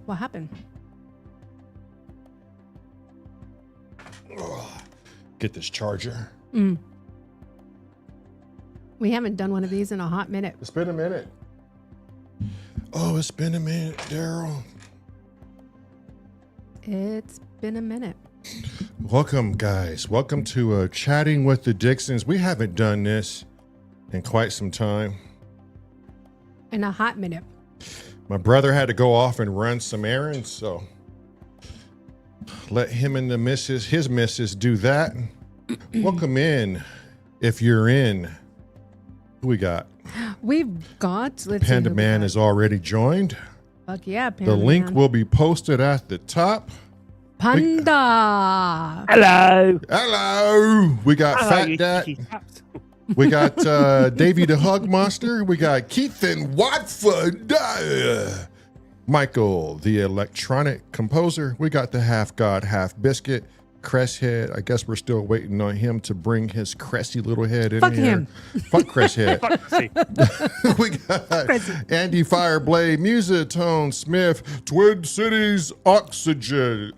What happened? Get this charger. We haven't done one of these in a hot minute. It's been a minute. Oh, it's been a minute, Daryl. It's been a minute. Welcome, guys. Welcome to Chatting with the Dixons. We haven't done this in quite some time. In a hot minute. My brother had to go off and run some errands, so let him and his missus do that. Welcome in, if you're in. Who we got? We've got, let's Panda see Man is already joined. Fuck yeah, Panda The link Man. will be posted at the top. Panda. Hello. Hello. We got Hello, Fat you Dad. cheeky chaps. We got Davey the Hug Monster. We got Keith and Watford. Michael, the electronic composer. We got the half god, half biscuit. Cresshead. I guess we're still waiting on him to bring his cressy little head in Fuck here. him. Fuck Cresshead. See, We got Andy Fireblade, Musitone Smith, Twin Cities Oxygen,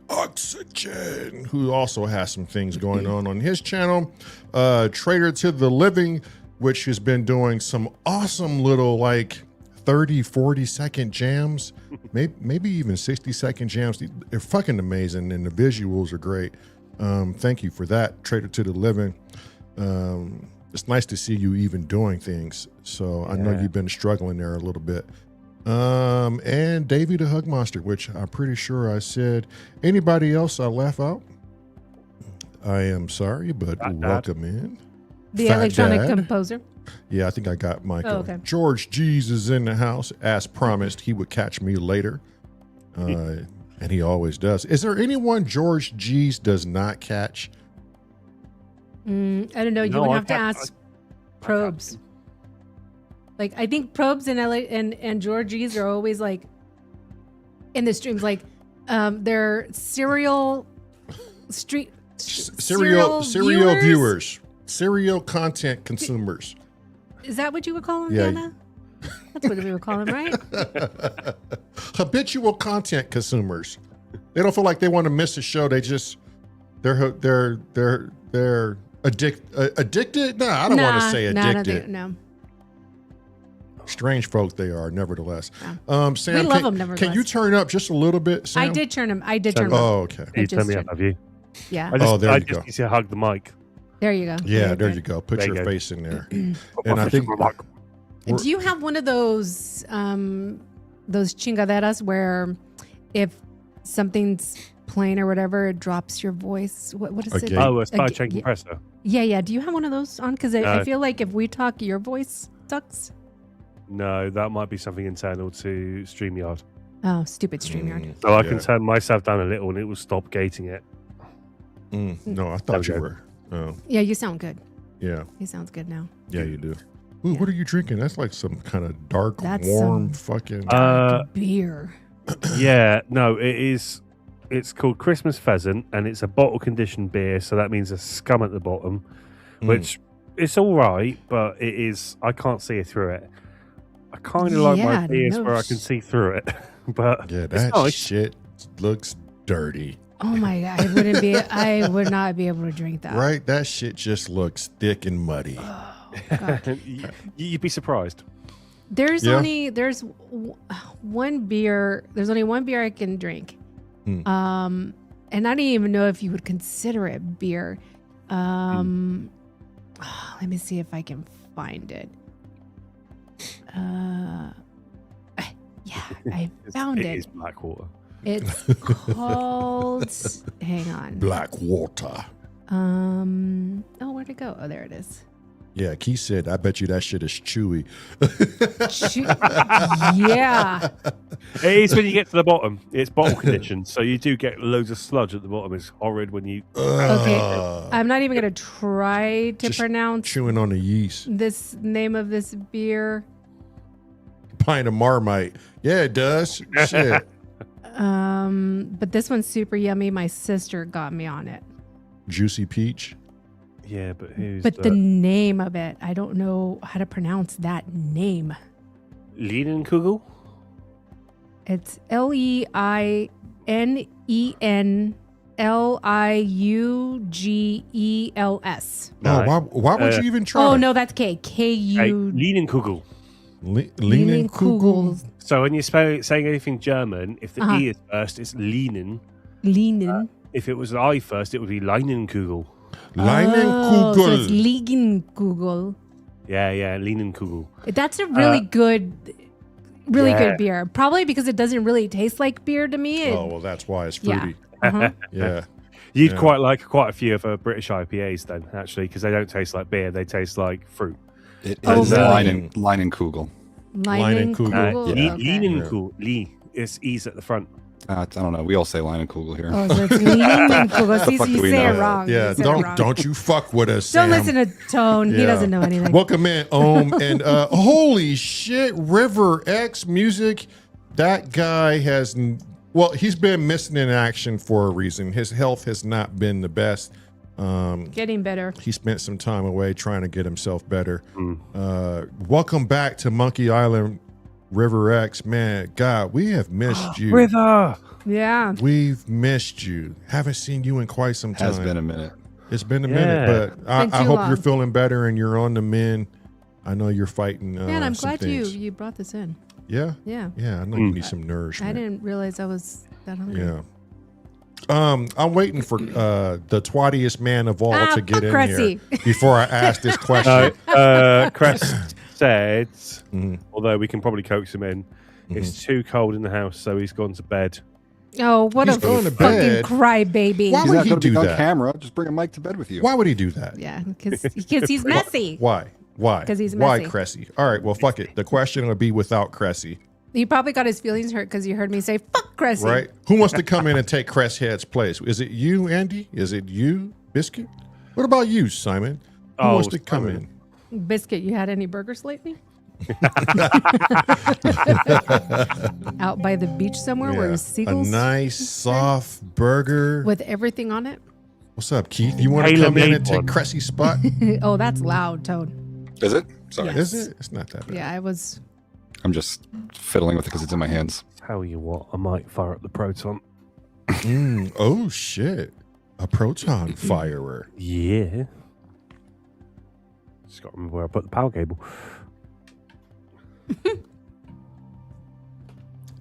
who also has some things going on his channel. Trader to the Living, which has been doing some awesome little like 30, 40-second jams, maybe even 60-second jams. They're fucking amazing, and the visuals are great. Thank you for that, Trader to the Living. It's nice to see you even doing things. So I know you've been struggling there a little bit. And Davey the Hug Monster, which I'm pretty sure I said. Anybody else I left out? I am sorry, but welcome in. The Fat electronic Dad. composer. Yeah, I think I got Michael. Oh, okay. George G's is in the house. As promised, he would catch me later. And he always does. Is there anyone George G's does not catch? I don't know. You No, would I have to can't- ask Probes. Like, I think Probes and LA and Georgie's are always like in the streams. Like, they're serial Serial viewers. Serial content consumers. Is that what you would call them, Yeah. Anna? That's what we would call them, right? Habitual content consumers. They don't feel like they want to miss a show. They're addicted. No, I don't want to say addicted. No. Strange folk they are, nevertheless. Yeah. Sam, We love them, can nevertheless. you turn up just a little bit, Sam? I did turn them. Turn them. Oh, okay. you just turn me up, have you? Yeah. there I you just go. need to hug the mic. There you go. Yeah, there good. you go. Put There you your go. face in there. And I think Do you have one of those chingaderas where if something's playing or whatever, it drops your voice? What is it? Okay. Oh, a side Like, chain compressor. Yeah. Do you have one of those on? Because I No. feel like if we talk, your voice sucks. No, that might be something internal to Streamyard. Oh, stupid Streamyard. So I Yeah. can turn myself down a little and it will stop gating it. No, I thought you Okay. were. Oh, Yeah, you sound good. yeah. He sounds good now. Yeah, you do. Ooh, what are you drinking? That's like some kind of dark, That's warm some- fucking. Beer. Yeah, no, it is. It's called Christmas Pheasant and it's a bottle conditioned beer. So that means a scum at the bottom, which it's all right, but it is. I can't see it through it. I kind of like my Yeah, beers no where I can see through it, but yeah, it's that nice. shit looks dirty. Oh my god, I would not be able to drink that. Right? That shit just looks thick and muddy. Oh, God. You'd be surprised. There's Yeah. only one beer. There's only one beer I can drink. And I don't even know if you would consider it beer. Let me see if I can find it. Yeah, I found It it. is Blackwater. It's called. Hang on. Black water. Oh, where'd it go? Oh, there it is. Yeah, Keith said, I bet you that shit is chewy. Yeah. It is when you get to the bottom. It's bottle conditioned, so you do get loads of sludge at the bottom. It's horrid when you. Okay. I'm not even gonna try to Just pronounce chewing on the yeast. this name of this beer. Pint of Marmite. Yeah, it does. Shit. But this one's super yummy. My sister got me on it. Juicy peach. Yeah, but who's But the name of it, I don't know how to pronounce that name. Lienenkugel? It's LEINENLIUGELS. Why would you even try? Oh no, that's K. KU. Leinenkugel. Leinenkugel. So when you're saying anything German, if the E is first, it's Leinen. Leinen. If it was an I first, it would be Leinenkugel. Oh, so it's Leinenkugel. Yeah, Leinenkugel. That's a really good beer. Probably because it doesn't really taste like beer to me. Well, that's why it's fruity. Yeah. You'd quite like quite a few of British IPAs then, actually, because they don't taste like beer. They taste like fruit. It is really? Leinenkugel. Leinenkugel. Leinenkugel. Lee. It's E's at the front. I don't know. We all say Leinenkugel here. Oh, so it's Leinenkugel. See, you say it wrong. Yeah, don't you fuck with us, Don't Sam. listen to Tone. He doesn't know anything. Welcome in, and holy shit, River X Music. That guy has, he's been missing in action for a reason. His health has not been the best. Getting better. He spent some time away trying to get himself better. Welcome back to Monkey Island, River X. Man, God, we have missed you. River! Yeah. We've missed you. Haven't seen you in quite some time. Has been a minute. It's been a minute, but I hope you're feeling better and you're on the mend. I know you're fighting. Man, I'm glad things. you brought this in. Yeah? Yeah. Yeah, I know you need some nourishment. I didn't realize I was that hungry. Yeah. I'm waiting for the twattiest man of all to get in Cressy. here before I ask this question. Cress said, although we can probably coax him in, it's too cold in the house, so he's gone to bed. Oh, what He's a going to fucking bed. crybaby. Why He's would not he going to do be on that? camera. Just bring a mic to bed with you. Why would he do that? Yeah, because he's messy. Why? 'Cause he's Why messy. Cressy? All right, well, fuck it. The question would be without Cressy, He probably got his feelings hurt because you heard me say, fuck Cressy. right? Who wants to come in and take Cresshead's place? Is it you, Andy? Is it you, Biscuit? What about you, Simon? Who wants to come in? Biscuit, you had any burgers lately? Out by the beach somewhere where Yeah. seagulls A nice, soft burger. with everything on it? What's up, Keith? You want to come in and take one. Cressy's spot? Oh, that's loud, Toad. Is it? Sorry. Yes. Is it? It's not that bad. Yeah, I was. I'm just fiddling with it because it's in my hands. Tell you what, I might fire up the proton. Oh, shit. A proton firer. Yeah. Just got to remember where I put the power cable.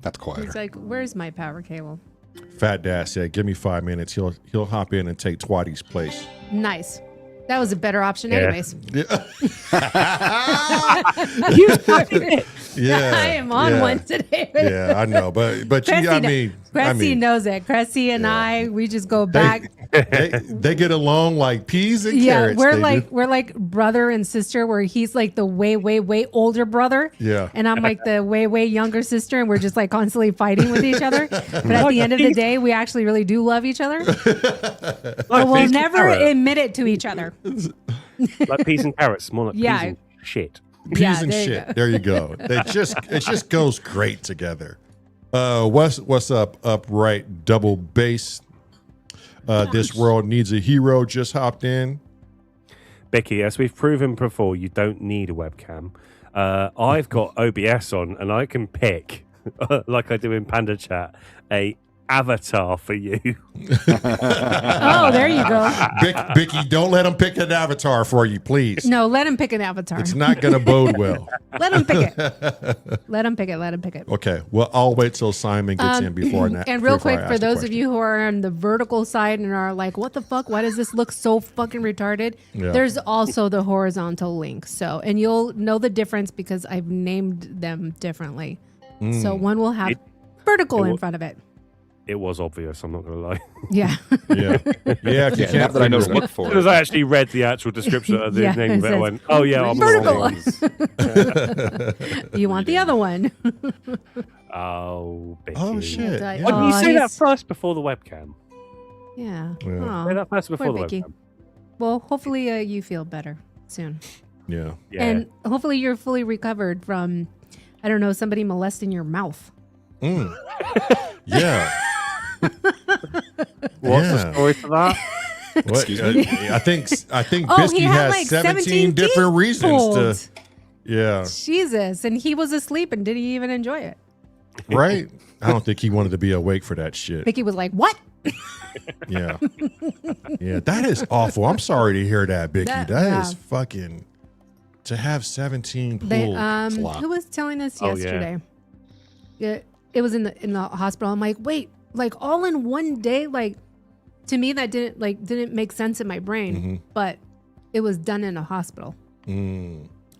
That's quieter. He's like, where's my power cable? Fat Dad said, give me 5 minutes. He'll hop in and take Twatty's place. Nice. That was a better option, Yeah. anyways. Yeah. You fucking it. Yeah, I am on yeah. one today. Yeah, I know. But Cressy, I mean, Cressy knows it. Cressy and I, we just go back. they get along like peas and Yeah, carrots. we're like brother and sister, where he's like the way older brother. Yeah. And I'm like the way younger sister, and we're just like constantly fighting with each other. But at the end of the day, we actually really do love each other. But we'll peas and never carrot. admit it to each other. Like peas and carrots, more like Yeah. peas and shit. Peas Yeah, and there you shit. go. There you go. It just goes great together. What's up? Upright double bass. This world needs a hero. Just hopped in. Becky, as we've proven before, you don't need a webcam. I've got OBS on, and I can pick, like I do in Panda Chat, a avatar for you. Oh, there you go. Bicky, don't let him pick an avatar for you, please. No, let him pick an avatar. It's not going to bode well. Let him pick it. Let him pick it. Let him pick it. Okay. Well, I'll wait till Simon gets in before I And real before I quick, ask for the those of question. you who are on the vertical side and are like, what the fuck? Why does this look so fucking retarded? Yeah. There's also the horizontal link. So, and you'll know the difference because I've named them differently. So one will have vertical in front of it. It was obvious, I'm not going to lie. Yeah. Yeah. Yeah. If you Yeah, can't not that I know to figure it look for Because it. I actually read the actual description of the Yeah, name it of it, I says went, oh yeah, I'm vertical. You want the other one? Oh, Becky. Oh, shit. Like, Yeah. Why didn't you say that he's- first before the webcam? Yeah. Yeah. Say Aw. that first before Poor the Becky. webcam. Well, hopefully you feel better soon. Yeah. Yeah. And hopefully you're fully recovered from, I don't know, somebody molesting your mouth. Yeah. What's Yeah. the story for that? What, Excuse me? I think Oh, Bisky he had has like 17 different teeth reasons pulled. to. Yeah. Jesus. And he was asleep and didn't even enjoy it. Right? I don't think he wanted to be awake for that shit. Vicky was like, "What?" Yeah. Yeah, that is awful. I'm sorry to hear that, Vicky. That is Yeah. fucking to have 17 pulled. They, It's a lot. who was telling us Oh, yeah. yesterday? It was in the hospital. I'm like, wait, like all in one day? Like, to me, that didn't make sense in my brain. Mhm. But it was done in a hospital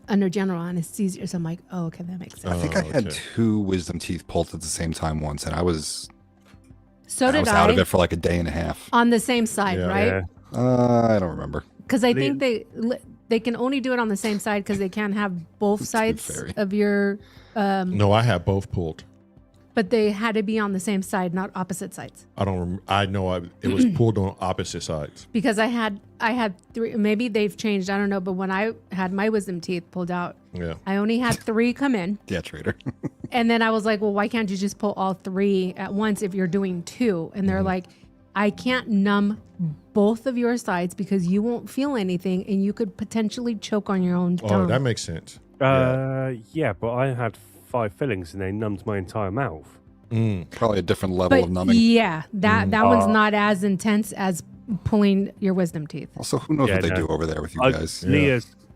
under general anesthesia. So I'm like, oh, okay, that makes sense. I think I had okay. 2 wisdom teeth pulled at the same time once, and I was So did out of I. it for like a day and a half. On the same side, Yeah. right? Yeah. I don't remember. Because I think they can only do it on the same side because they can't have both sides fairy. of your. No, I had both pulled. But they had to be on the same side, not opposite sides. I don't remember. I know it was pulled on opposite sides. Because I had 3. Maybe they've changed. I don't know. But when I had my wisdom teeth pulled out, Yeah. I only had 3 come in. Yeah, traitor. And then I was like, well, why can't you just pull all 3 at once if you're doing 2? And they're like, I can't numb both of your sides because you won't feel anything and you could potentially choke on your own tongue. Oh, that makes sense. Yeah, but I had 5 fillings and they numbed my entire mouth. Probably a different level But of numbing. yeah, that one's not as intense as pulling your wisdom teeth. Also, who knows Yeah, what they no. do over there with you guys?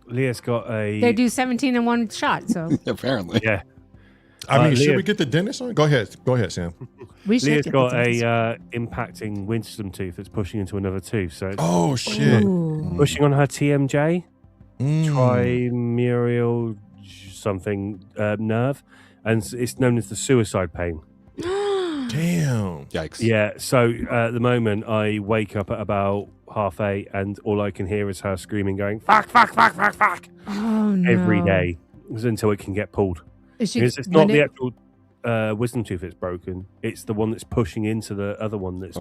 Leah's got a. They do 17 in one shot, so Apparently. Yeah, I mean, should Leah- we get the dentist on? Go ahead, Sam. we should Leah's get got the dentist. a impacting wisdom tooth that's pushing into another tooth. So it's Oh shit! Ooh. pushing on her TMJ, Mm. trimeral something nerve, and it's known as the suicide pain. Damn. Yikes. Yeah, so at the moment I wake up at about 8:30 and all I can hear is her screaming, going fuck, fuck, fuck, fuck, fuck Oh no! every day until it can get pulled. Is she, Because it's not the actual wisdom tooth that's broken; it's the one that's pushing into the other one that's.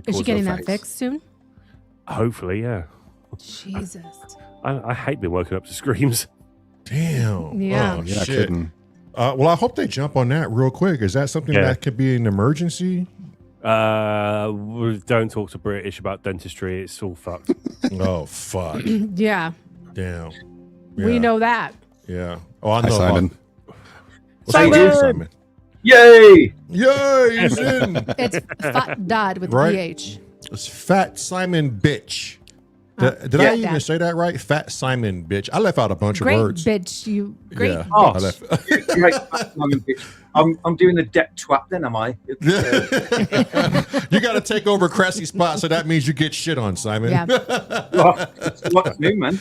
is she getting that face. fixed soon? Hopefully, yeah. Jesus. I hate being woken up to screams. Damn. Yeah. Oh, You're not shit. kidding. Well, I hope they jump on that real quick. Is that something Yeah. that could be an emergency? Don't talk to British about dentistry; it's all fucked. Oh fuck! Yeah, Damn. we Yeah. know that. Yeah. Oh, I Hi, know. Simon. What's up with you, Simon! Simon? Yay! Yay! He's in. It's Fat Dad with Right. PH. It's Fat Simon, bitch. Did I yeah. even say that right? Fat Simon, bitch. I left out a bunch Great of words. bitch, you great. Yeah. Oh. I left. Great. I'm doing the debt twat then, am I? You got to take over Cressy's spot, so that means you get shit on, Simon. Yeah. What's new, man?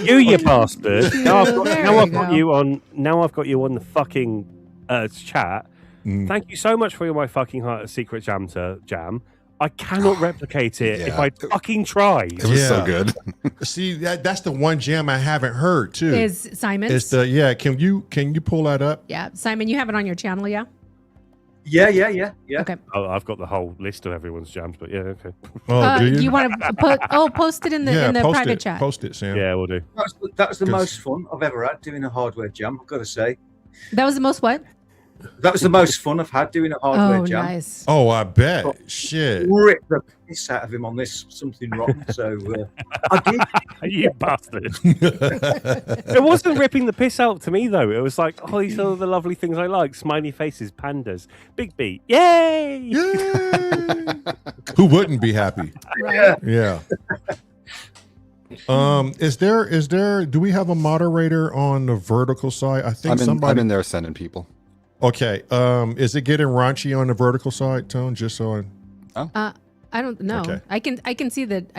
You bastard! Now I've got, There now you I've got go. you on. Now I've got you on the fucking chat. Thank you so much for my fucking secret jam. I cannot replicate it if yeah. I fucking tried. It was so Yeah. good. See, that's the one jam I haven't heard too. Is Simon's? It's the yeah. Can you pull that up? Yeah, Simon, you have it on your channel, yeah? Yeah. Okay. Oh, I've got the whole list of everyone's jams, but yeah, okay. Oh, do Do you? want to post it in the post private it. chat? Post it, Sam. Yeah, we'll do. That was the 'Cause- most fun I've ever had doing a hardware jam, I've got to say. That was the most what? That was the most fun I've had doing a hardware Oh, jam. nice. Oh, I bet. Shit. Rip the piss out of him on this something rotten. So I did. You bastard. It wasn't ripping the piss out to me, though. It was like, oh, these are the lovely things I like. Smiley faces, pandas, big beat. Yay! Yay! Who wouldn't be happy? Right. Yeah. Is there do we have a moderator on the vertical side? I think I'm in there sending people. Okay. Is it getting raunchy on the vertical side, Tone? Just so I don't know. Okay. I can see both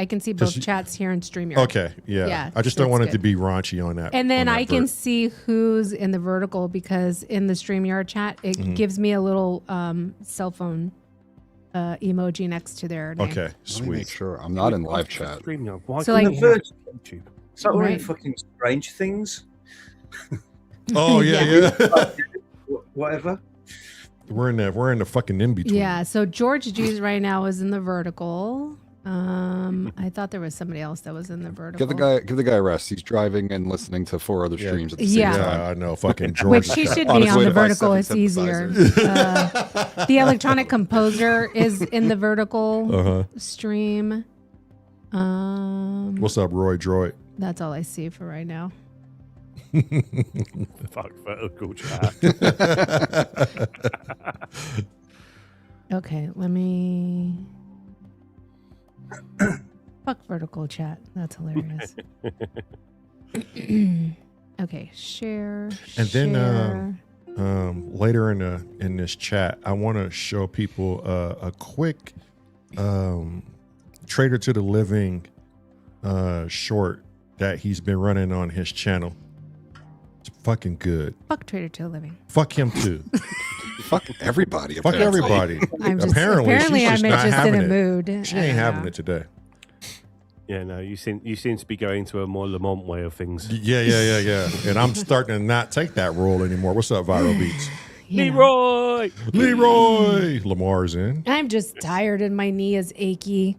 Just- chats here in StreamYard. okay, yeah. Yeah, I just don't that's want it good. to be raunchy on that. And then on that I can see who's in the vertical because in the StreamYard chat, it Mm-hmm. gives me a little cell phone emoji next to their name. Okay, Let me make sweet. sure I'm not in live chat. Why So, couldn't like- you have YouTube? It's like we're in Right. fucking Strange Things. Oh yeah, Yeah. yeah. Whatever. we're in the fucking in between. Yeah. So George G's right now is in the vertical. I thought there was somebody else that was in the vertical. Give the guy a rest. He's driving and listening to 4 other streams at the Yeah. same time. Yeah, I know. Fucking George. Which he should be Honestly, on the to buy vertical. 7 It's easier. synthesizers. The electronic composer is in the vertical Uh-huh. stream. What's up, Roy Droid? That's all I see for right now. Fuck vertical chat. Okay, let me. Fuck vertical chat. That's hilarious. Okay, share. And then share. later in this chat, I want to show people a quick Trader to the Living short that he's been running on his channel. It's fucking good. Fuck Trader to a Living. Fuck him too. Fuck everybody. Fuck apparently. everybody. Apparently she's just I'm not just in having a it. mood. She ain't having it today. Yeah, no, you seem to be going to a more Lamont way of things. Yeah. And I'm starting to not take that role anymore. What's up, Viral Beats? Leroy! Lamar's in. I'm just tired and my knee is achy.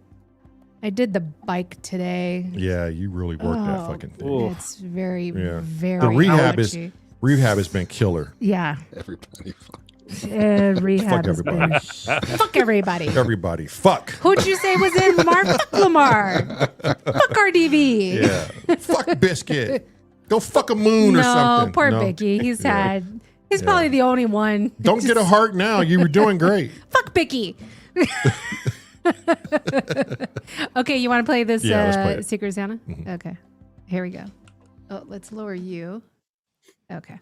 I did the bike today. Yeah, you really worked that fucking thing. Oof. It's very, Yeah. very The rehab ouchy. rehab has been killer. Yeah. Everybody. Rehab has been. everybody. Fuck everybody. Everybody, fuck. Who'd you say was in Lamar? Fuck Lamar. Fuck RDV. Yeah, fuck Biscuit. Go fuck a moon or No, something. poor No. Bicky. He's Yeah. probably the only one. Don't get a heart now. You were doing great. Fuck Bicky. Okay, you want to play this Yeah, let's play it. Secret Santa? Okay, here we go. Oh, let's lower you. Okay.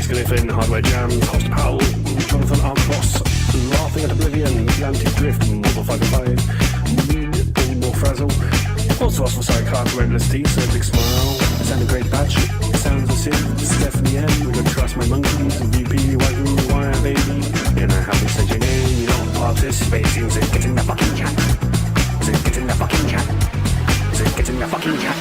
Griffin, Hardware Jams, Host Powell, Jonathan Armcross, Laughing at Oblivion, Atlantic Drift, Motherfucker 5, All More Frazzle, also asked for Psychiatric Endless Tea, Big Smile, Sound a Great Batch, Sounds of Sin, Stephanie M, We Don't Trust My Monkeys, VP, Wagyu, Wire Baby, and I haven't said your name, you don't participate, is it getting the fucking chat? Is it getting the fucking chat? Is it getting the fucking chat?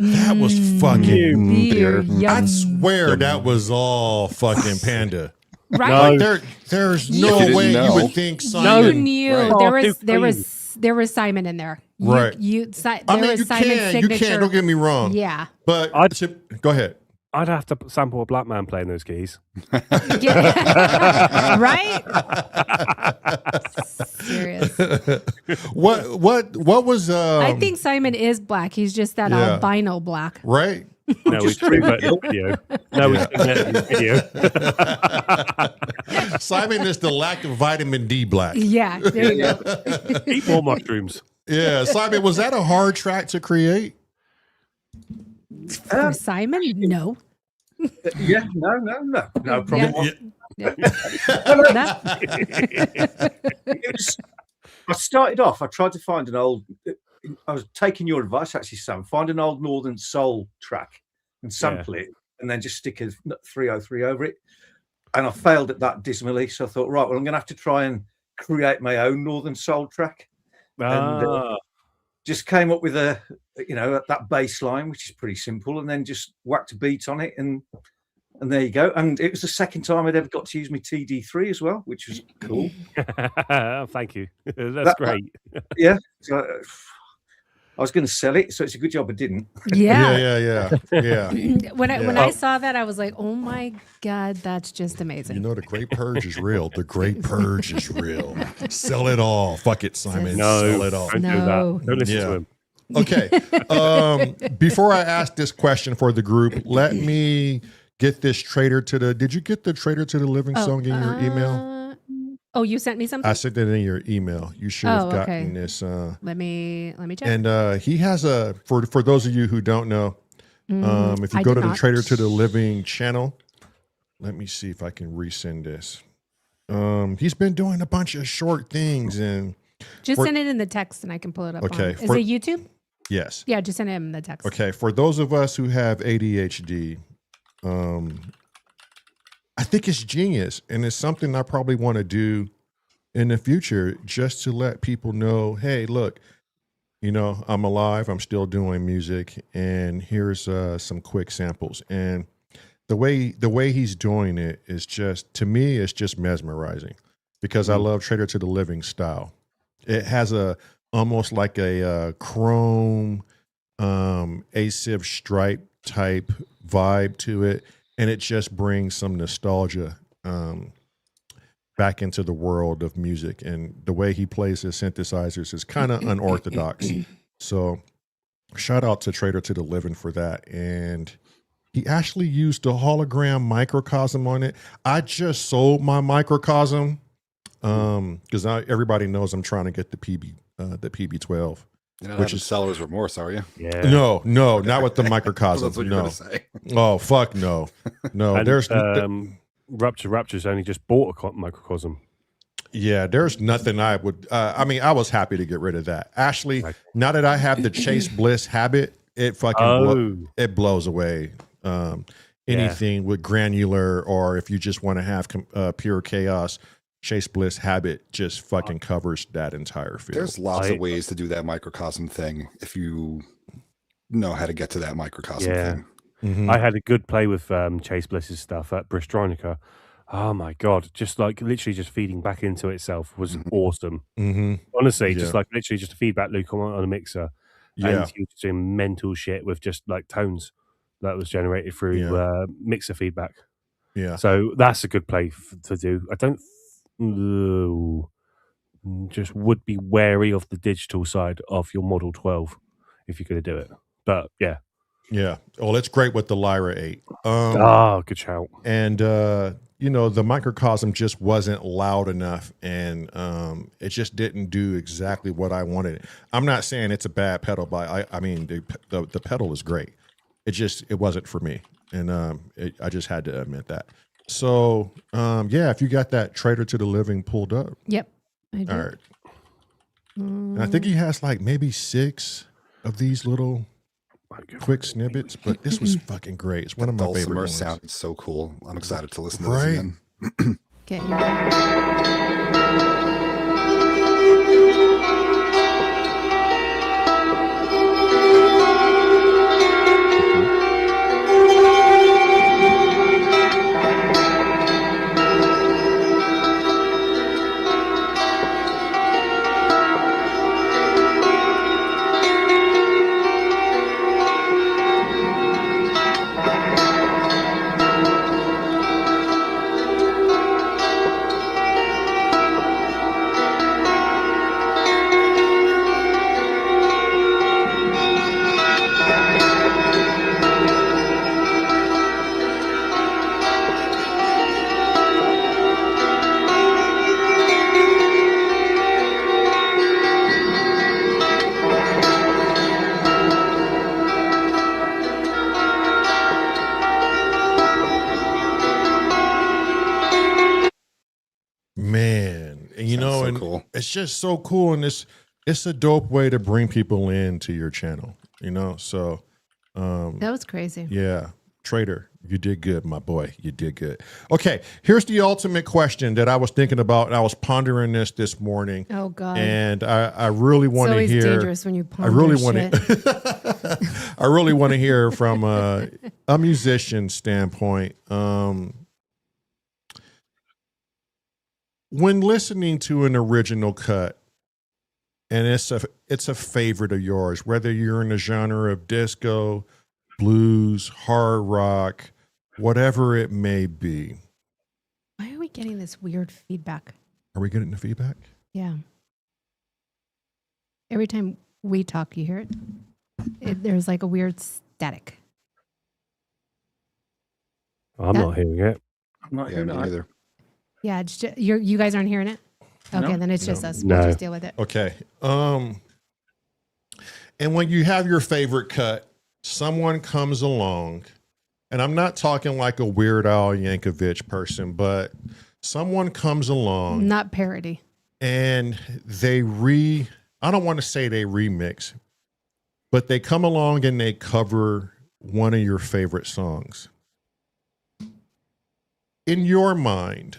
That was fucking beer. beer. I Yum. swear that was all fucking Panda. Right? Like there's You no didn't way know. you would think You Simon. knew Right. there was Simon in there. Right. There I mean, was you Simon's can, signature. don't get me wrong. Yeah. But go ahead. I'd have to sample a black man playing those keys. Yeah. Right? Serious. What was I think Simon is black. He's just that Yeah. albino black. right? No, we speak about the video. No, we speak about the video. Simon is the lack of vitamin D black. Yeah. There you go. Eat more mushrooms. Yeah, Simon, was that a hard track to create? For Simon? No. Yeah, no problem. Yeah. It was, I started off. I tried to find an old. I was taking your advice, actually, Sam. Find an old Northern Soul track and sample it, and then just stick a 303 over it. And I failed at that dismally. So I thought, right, well, I'm going to have to try and create my own Northern Soul track. And just came up with that bass line, which is pretty simple, and then just whacked a beat on it, and there you go. And it was the second time I'd ever got to use my TD3 as well, which was cool. Thank you. That's great. Yeah. So, I was going to sell it, so it's a good job I didn't. Yeah. Yeah. When I saw that, I was like, oh my God, that's just amazing. You know, the Great Purge is real. The Great Purge is real. Sell it all. Fuck it, Simon. No, Sell it all. don't do that. Don't listen to him. Okay. Before I ask this question for the group, let me get this Traitor to the. Did you get the Traitor to the Living song in your email? Oh, you sent me something? I sent it in your email. You should have gotten this. Let me check. And he has for those of you who don't know, if you go to the Traitor to the Living channel, let me see if I can resend this. He's been doing a bunch of short things and just send it in the text and I can pull it up. Okay. Is it YouTube? Yes. Yeah, just send it in the text. Okay. For those of us who have ADHD, I think it's genius, and it's something I probably want to do in the future, just to let people know, hey, look, I'm alive, I'm still doing music, and here's some quick samples. And the way he's doing it is just, to me, it's just mesmerizing, because I love Traitor to the Living style. It has almost like a chrome A-Civ stripe type vibe to it. And it just brings some nostalgia back into the world of music. And the way he plays his synthesizers is kind of unorthodox. So shout out to Traitor to the Living for that. And he actually used the hologram microcosm on it. I just sold my microcosm because everybody knows I'm trying to get the PB12. You're not having seller's remorse, are you? Yeah. No, not with the microcosm. That's what you're going to say. Oh, fuck no. No, And, there's Rapture's only just bought a microcosm. yeah, there's nothing I would I was happy to get rid of that. Actually, now that I have the Chase Bliss habit, it fucking it blows away anything with granular, or if you just want to have pure chaos. Chase Bliss habit just fucking covers that entire field. There's lots of ways to do that microcosm thing if you know how to get to that microcosm thing. Mm-hmm. I had a good play with Chase Bliss's stuff at Bristronica. Oh my God, just like literally just feeding back into itself was awesome. Mm-hmm. Honestly, just like literally just a feedback loop on a mixer. Yeah. And he was doing mental shit with just like tones that was generated through mixer feedback. Yeah. So that's a good play to do. I don't just would be wary of the digital side of your Model 12 if you're going to do it. But yeah. Well, it's great with the Lyra 8. Good shout. And the microcosm just wasn't loud enough, and it just didn't do exactly what I wanted. I'm not saying it's a bad pedal, but I mean the pedal is great. It wasn't for me, and I just had to admit that. So, if you got that Traitor to the Living pulled up. Yep, I do. All right. And I think he has like maybe 6 of these little quick snippets, but this was fucking great. It's one of my favorite ones. Sounded so cool. I'm excited to listen to this again. Okay, here we go. it's just so cool, and it's a dope way to bring people into your channel, you know. So That was crazy. yeah, Trader, you did good, my boy. You did good. Okay, here's the ultimate question that I was thinking about. I was pondering this morning. Oh God. And I really want to it's hear. always dangerous when you ponder I really shit. I really want to hear from a musician standpoint. When listening to an original cut, and it's a favorite of yours, whether you're in the genre of disco, blues, hard rock, whatever it may be. Why are we getting this weird feedback? Are we getting the feedback? Yeah. Every time we talk, you hear it. There's like a weird static. I'm not hearing it. I'm not Yeah, hearing me that. neither. Yeah, it's just, you guys aren't hearing it? Okay, No. then it's just us. No. We'll just deal with it. Okay. And when you have your favorite cut, someone comes along, and I'm not talking like a Weird Al Yankovic person, but someone comes along Not parody. and I don't want to say they remix, but they come along and they cover one of your favorite songs. In your mind,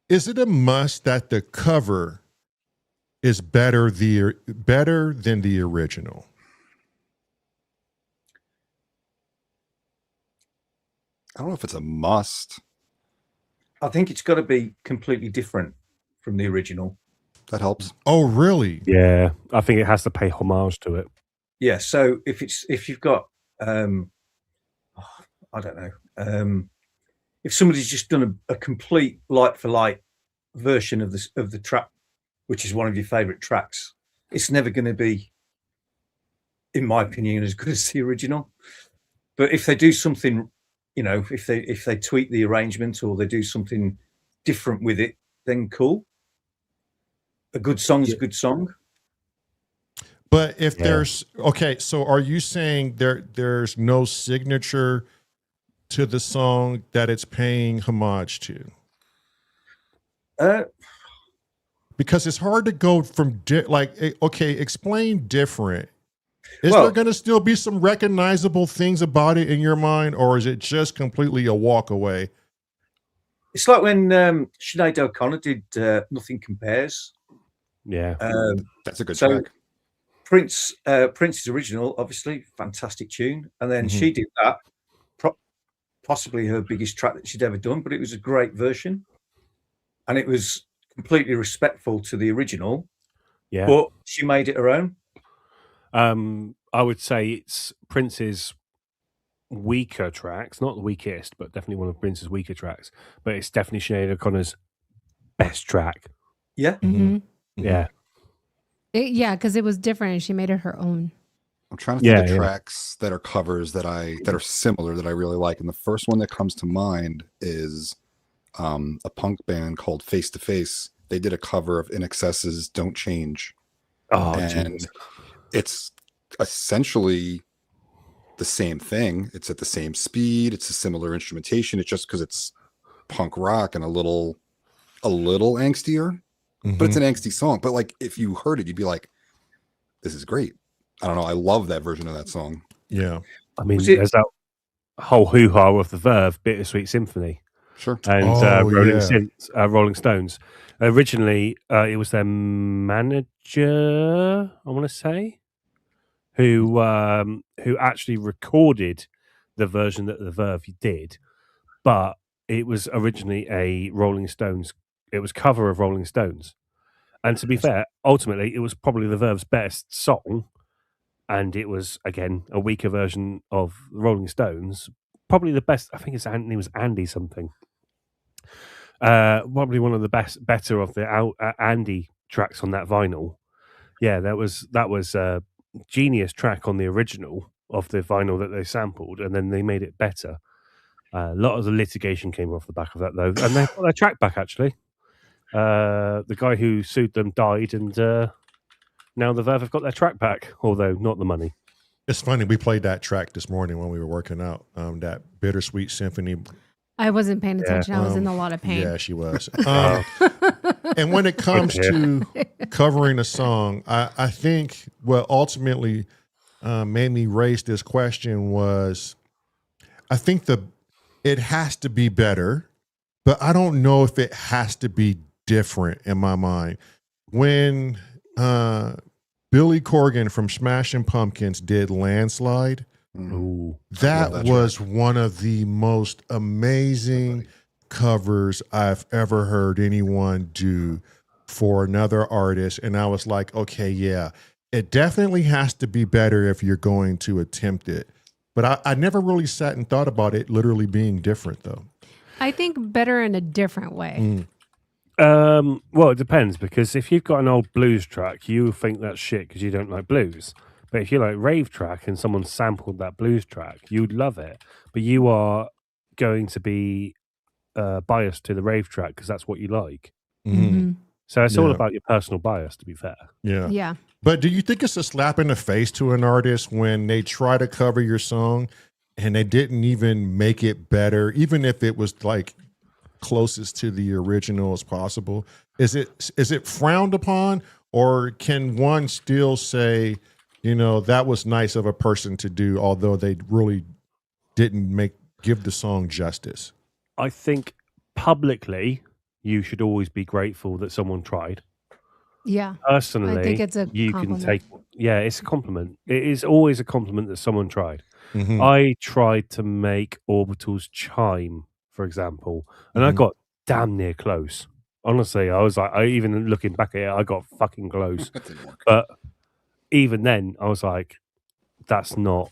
is it a must that the cover is better than the original? I don't know if it's a must. I think it's got to be completely different from the original. That helps. Oh, really? Yeah, I think it has to pay homage to it. Yeah. So if you've got I don't know, if somebody's just done a complete light for light version of the track, which is one of your favorite tracks, it's never going to be, in my opinion, as good as the original. But if they do something, you know, if they tweak the arrangement or they do something different with it, then cool. A good song is a good song. But if there's okay, so are you saying there's no signature to the song that it's paying homage to? Because it's hard to go from explain different. Is there going to still be some recognizable things about it in your mind, or is it just completely a walk away? It's like when Sinead O'Connor did Nothing Compares. Yeah. That's a good track. Prince's original, obviously, fantastic tune. And then she did that, possibly her biggest track that she'd ever done, but it was a great version. And it was completely respectful to the original. Yeah. But she made it her own. I would say it's Prince's weaker tracks, not the weakest, but definitely one of Prince's weaker tracks. But it's definitely Sinead O'Connor's best track. Yeah. Mm-hmm. Yeah. Yeah, because it was different and she made it her own. I'm trying to think of tracks that are covers that are similar that I really like. And the first one that comes to mind is a punk band called Face to Face. They did a cover of INXS's Don't Change. Oh, and geez. It's essentially the same thing. It's at the same speed. It's a similar instrumentation. It's just because it's punk rock and a little angstier, but it's an angsty song. But like, if you heard it, you'd be like, this is great. I don't know. I love that version of that song. Yeah. I mean, there's that whole hoo-ha of the Verve, Bittersweet Symphony. Sure. And Rolling Stones. Originally, it was their manager, I want to say, who actually recorded the version that the Verve did, but it was originally a Rolling Stones. It was cover of Rolling Stones, and to be fair, ultimately, it was probably the Verve's best song, and it was again a weaker version of Rolling Stones. Probably the best. I think his name was Andy something. Probably one of the better of the Andy tracks on that vinyl. Yeah, that was a genius track on the original of the vinyl that they sampled, and then they made it better. A lot of the litigation came off the back of that, though, and they got their track back. Actually, the guy who sued them died, and now the Verve have got their track back, although not the money. It's funny. We played that track this morning when we were working out. That Bittersweet Symphony. I wasn't paying attention. I was in a lot of pain. Yeah, she was. And when it comes to covering a song, I think what ultimately made me raise this question was, I think it has to be better, but I don't know if it has to be different in my mind. When Billy Corgan from Smashing Pumpkins did Landslide, that was one of the most amazing covers I've ever heard anyone do for another artist. And I was like, okay, yeah, it definitely has to be better if you're going to attempt it. But I never really sat and thought about it literally being different, though. I think better in a different way. Well, it depends, because if you've got an old blues track, you think that's shit because you don't like blues. But if you like rave track and someone sampled that blues track, you'd love it. But you are going to be biased to the rave track because that's what you like. Mm-hmm. So it's all about your personal bias, to be fair. Yeah. Yeah. But do you think it's a slap in the face to an artist when they try to cover your song and they didn't even make it better, even if it was like closest to the original as possible? Is it frowned upon, or can one still say, you know, that was nice of a person to do, although they really didn't give the song justice? I think publicly you should always be grateful that someone tried. Yeah. Personally, I think it's a you compliment. can take. Yeah, it's a compliment. It is always a compliment that someone tried. Mm-hmm. I tried to make Orbital's Chime, for example, and I got damn near close. Honestly, I was like, even looking back at it, I got fucking close. That didn't work. But even then, I was like, that's not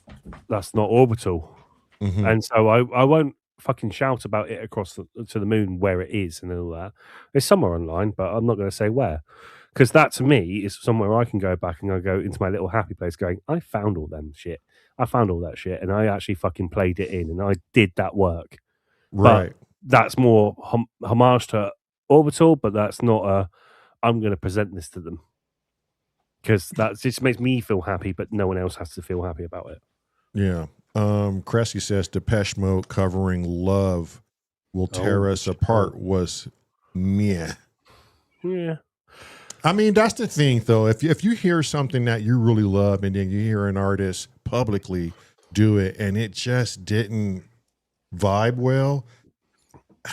Orbital. Mm-hmm. And so I won't fucking shout about it across to the moon where it is and all that. It's somewhere online, but I'm not going to say where. Because that, to me, is somewhere I can go back and I go into my little happy place going, I found all them shit. I found all that shit, and I actually fucking played it in, and I did that work. Right. But that's more homage to Orbital, but that's not I'm going to present this to them. Because that just makes me feel happy, but no one else has to feel happy about it. Yeah. Cressy says Depeche Mode covering Love Will Tear Us Apart was meh. Yeah. I mean, that's the thing, though. If you hear something that you really love and then you hear an artist publicly do it and it just didn't vibe well,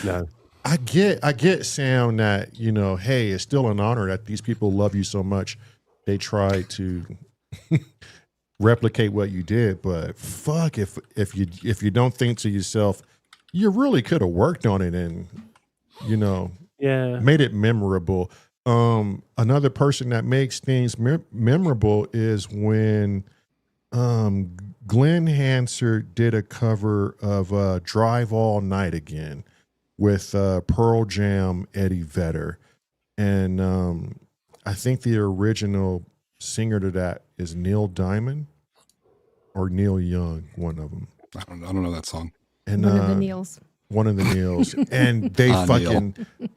No. I get, Sam, that, you know, hey, it's still an honor that these people love you so much. They try to replicate what you did, but fuck, if you don't think to yourself, you really could have worked on it and, you know, made it memorable. Another person that makes things memorable is when Glenn Hansard did a cover of Drive All Night Again with Pearl Jam, Eddie Vedder. And I think the original singer to that is Neil Diamond or Neil Young, one of them. I don't know that song. And One of the Neils. One of the Neils. And they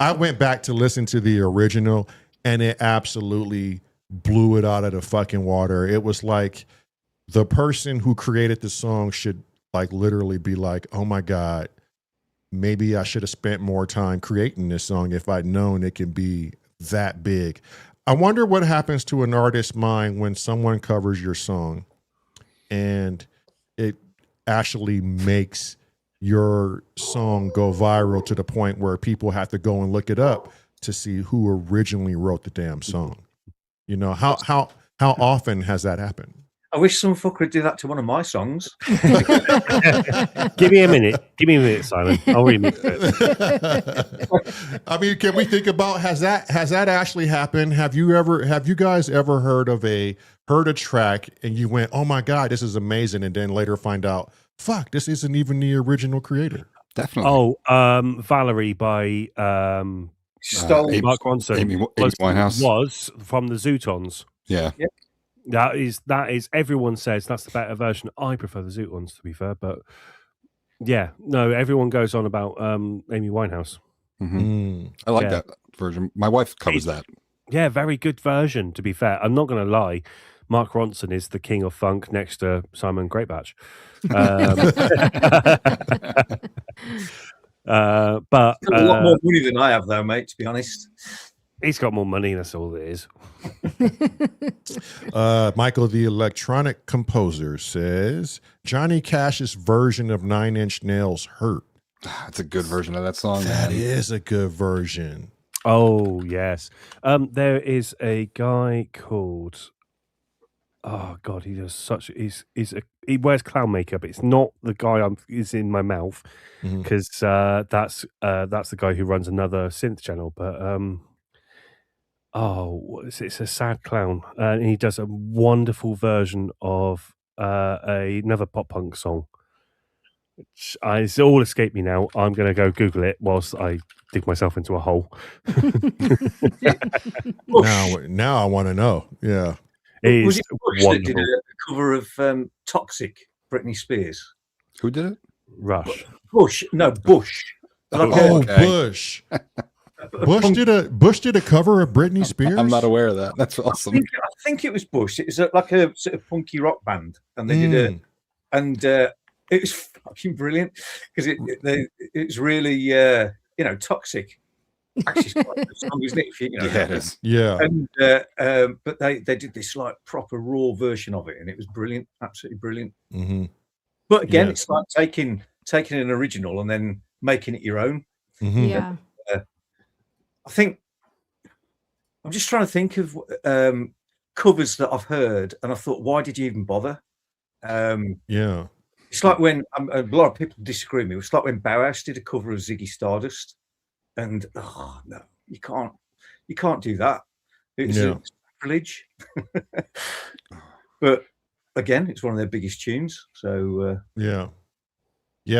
I went back to listen to the original, and it absolutely blew it out of the fucking water. It was like the person who created the song should like literally be like, oh my God, maybe I should have spent more time creating this song if I'd known it can be that big. I wonder what happens to an artist's mind when someone covers your song and it actually makes your song go viral to the point where people have to go and look it up to see who originally wrote the damn song. You know, how often has that happened? I wish some fucker would do that to one of my songs. Give me a minute, Simon. I'll remix it. I mean, can we think about, has that actually happened? Have you guys ever heard a track and you went, oh my God, this is amazing, and then later find out, fuck, this isn't even the original creator? Definitely. Oh, Valerie by Stole Mark Ronson. Amy Winehouse was from the Zootons. Yeah. That is everyone says that's the better version. I prefer the Zootons, to be fair, but yeah, no, everyone goes on about Amy Winehouse. Mm-hmm. I like that version. My wife covers that. Yeah, very good version, to be fair. I'm not going to lie. Mark Ronson is the king of funk next to Simon Greatbatch. But a lot more money than I have, though, mate. To be honest, he's got more money. That's all it is. Michael, the electronic composer, says Johnny Cash's version of 9 Inch Nails "Hurt." That's a good version of that song. That is a good version. Oh yes. There is a guy called. Oh God, he does such. He wears clown makeup. It's not the guy is in my mouth because that's the guy who runs another synth channel. But it's a sad clown, and he does a wonderful version of another pop punk song. Which it's all escaped me now. I'm going to go Google it whilst I dig myself into a hole. now I want to know. Yeah. Was it Bush that did a cover of Toxic, Britney Spears? Who did it? Rush. Bush. Bush. Bush did a cover of Britney Spears. I'm not aware of that. That's awesome. I think it was Bush. It was like a sort of punky rock band, and they did it, and it was fucking brilliant because it's really Toxic. Actually, it's quite a good song, isn't it? Yeah, it is. Yeah. And but they did this like proper raw version of it, and it was brilliant, absolutely brilliant. Mm-hmm. But again, it's like taking an original and then making it your own. Mm-hmm. Yeah. I think I'm just trying to think of covers that I've heard, and I thought, why did you even bother? Yeah. It's like when a lot of people disagree with me. It's like when Bauhaus did a cover of Ziggy Stardust. And no, you can't do that. It's a sacrilege. But again, it's one of their biggest tunes. So yeah,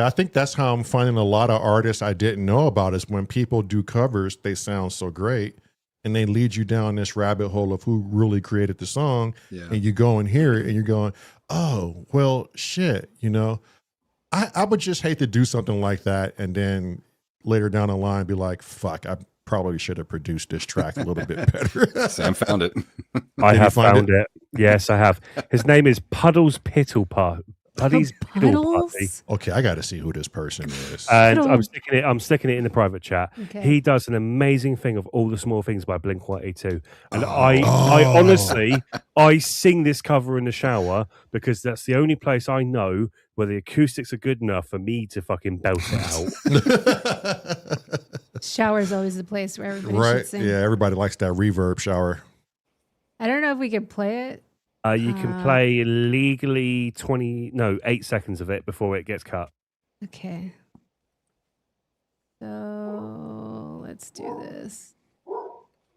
I think that's how I'm finding a lot of artists I didn't know about is when people do covers, they sound so great, and they lead you down this rabbit hole of who really created the song, and you go and hear it, and you're going, oh, well, shit, I would just hate to do something like that, and then later down the line be like, fuck, I probably should have produced this track a little bit better. Sam found it. I have found it. Yes, I have. His name is Puddles Piddle Party. Puddy's Piddle Party. Okay, I got to see who this person is. And I'm sticking it in the private chat. Okay. He does an amazing thing of All the Small Things by Blink-182. And I honestly, I sing this cover in the shower because that's the only place I know where the acoustics are good enough for me to fucking belt it out. Shower is always the place where everybody should sing. Yeah, everybody likes that reverb shower. I don't know if we could play it. You can play legally 8 seconds of it before it gets cut. Okay. So let's do this.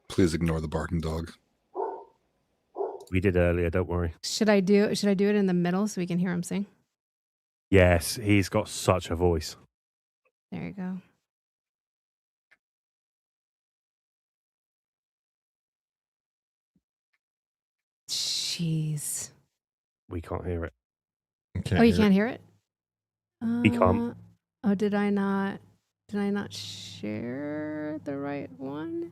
Please ignore the barking dog. We did earlier, don't worry. Should I do it in the middle so we can hear him sing? Yes, he's got such a voice. There you go. Jeez. We can't hear it. You can't hear it? We can't. Oh, did I not share the right one?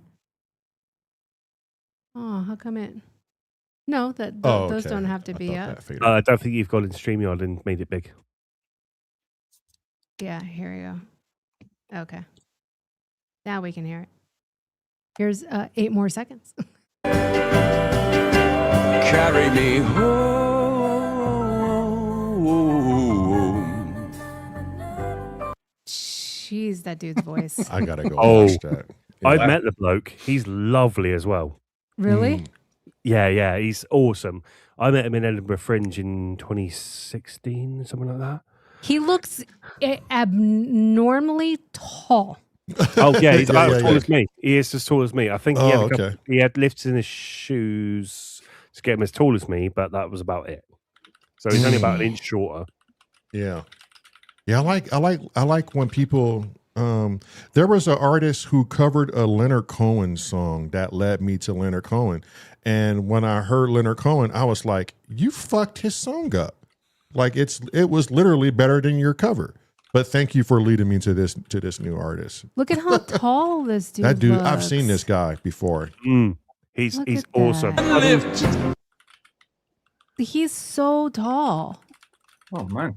Oh, how come it? No, those don't have to be up. I don't think you've got in Streamyard and made it big. Yeah, here we go. Okay. Now we can hear it. Here's 8 more seconds. Carry me home. Jeez, that dude's voice. I gotta go watch that. Yeah. I met the bloke. He's lovely as well. Really? Yeah, he's awesome. I met him in Edinburgh Fringe in 2016, something like that. He looks abnormally tall. Oh yeah, he's about as tall as me. He is as tall as me. I think he had lifts in his shoes to get him as tall as me, but that was about it. So he's only about an inch shorter. Yeah. I like when people. There was an artist who covered a Leonard Cohen song that led me to Leonard Cohen, and when I heard Leonard Cohen, I was like, "You fucked his song up." Like it was literally better than your cover. But thank you for leading me to this new artist. Look at how tall this dude. That dude, looks. I've seen this guy before. He's awesome. He's so tall. Oh man.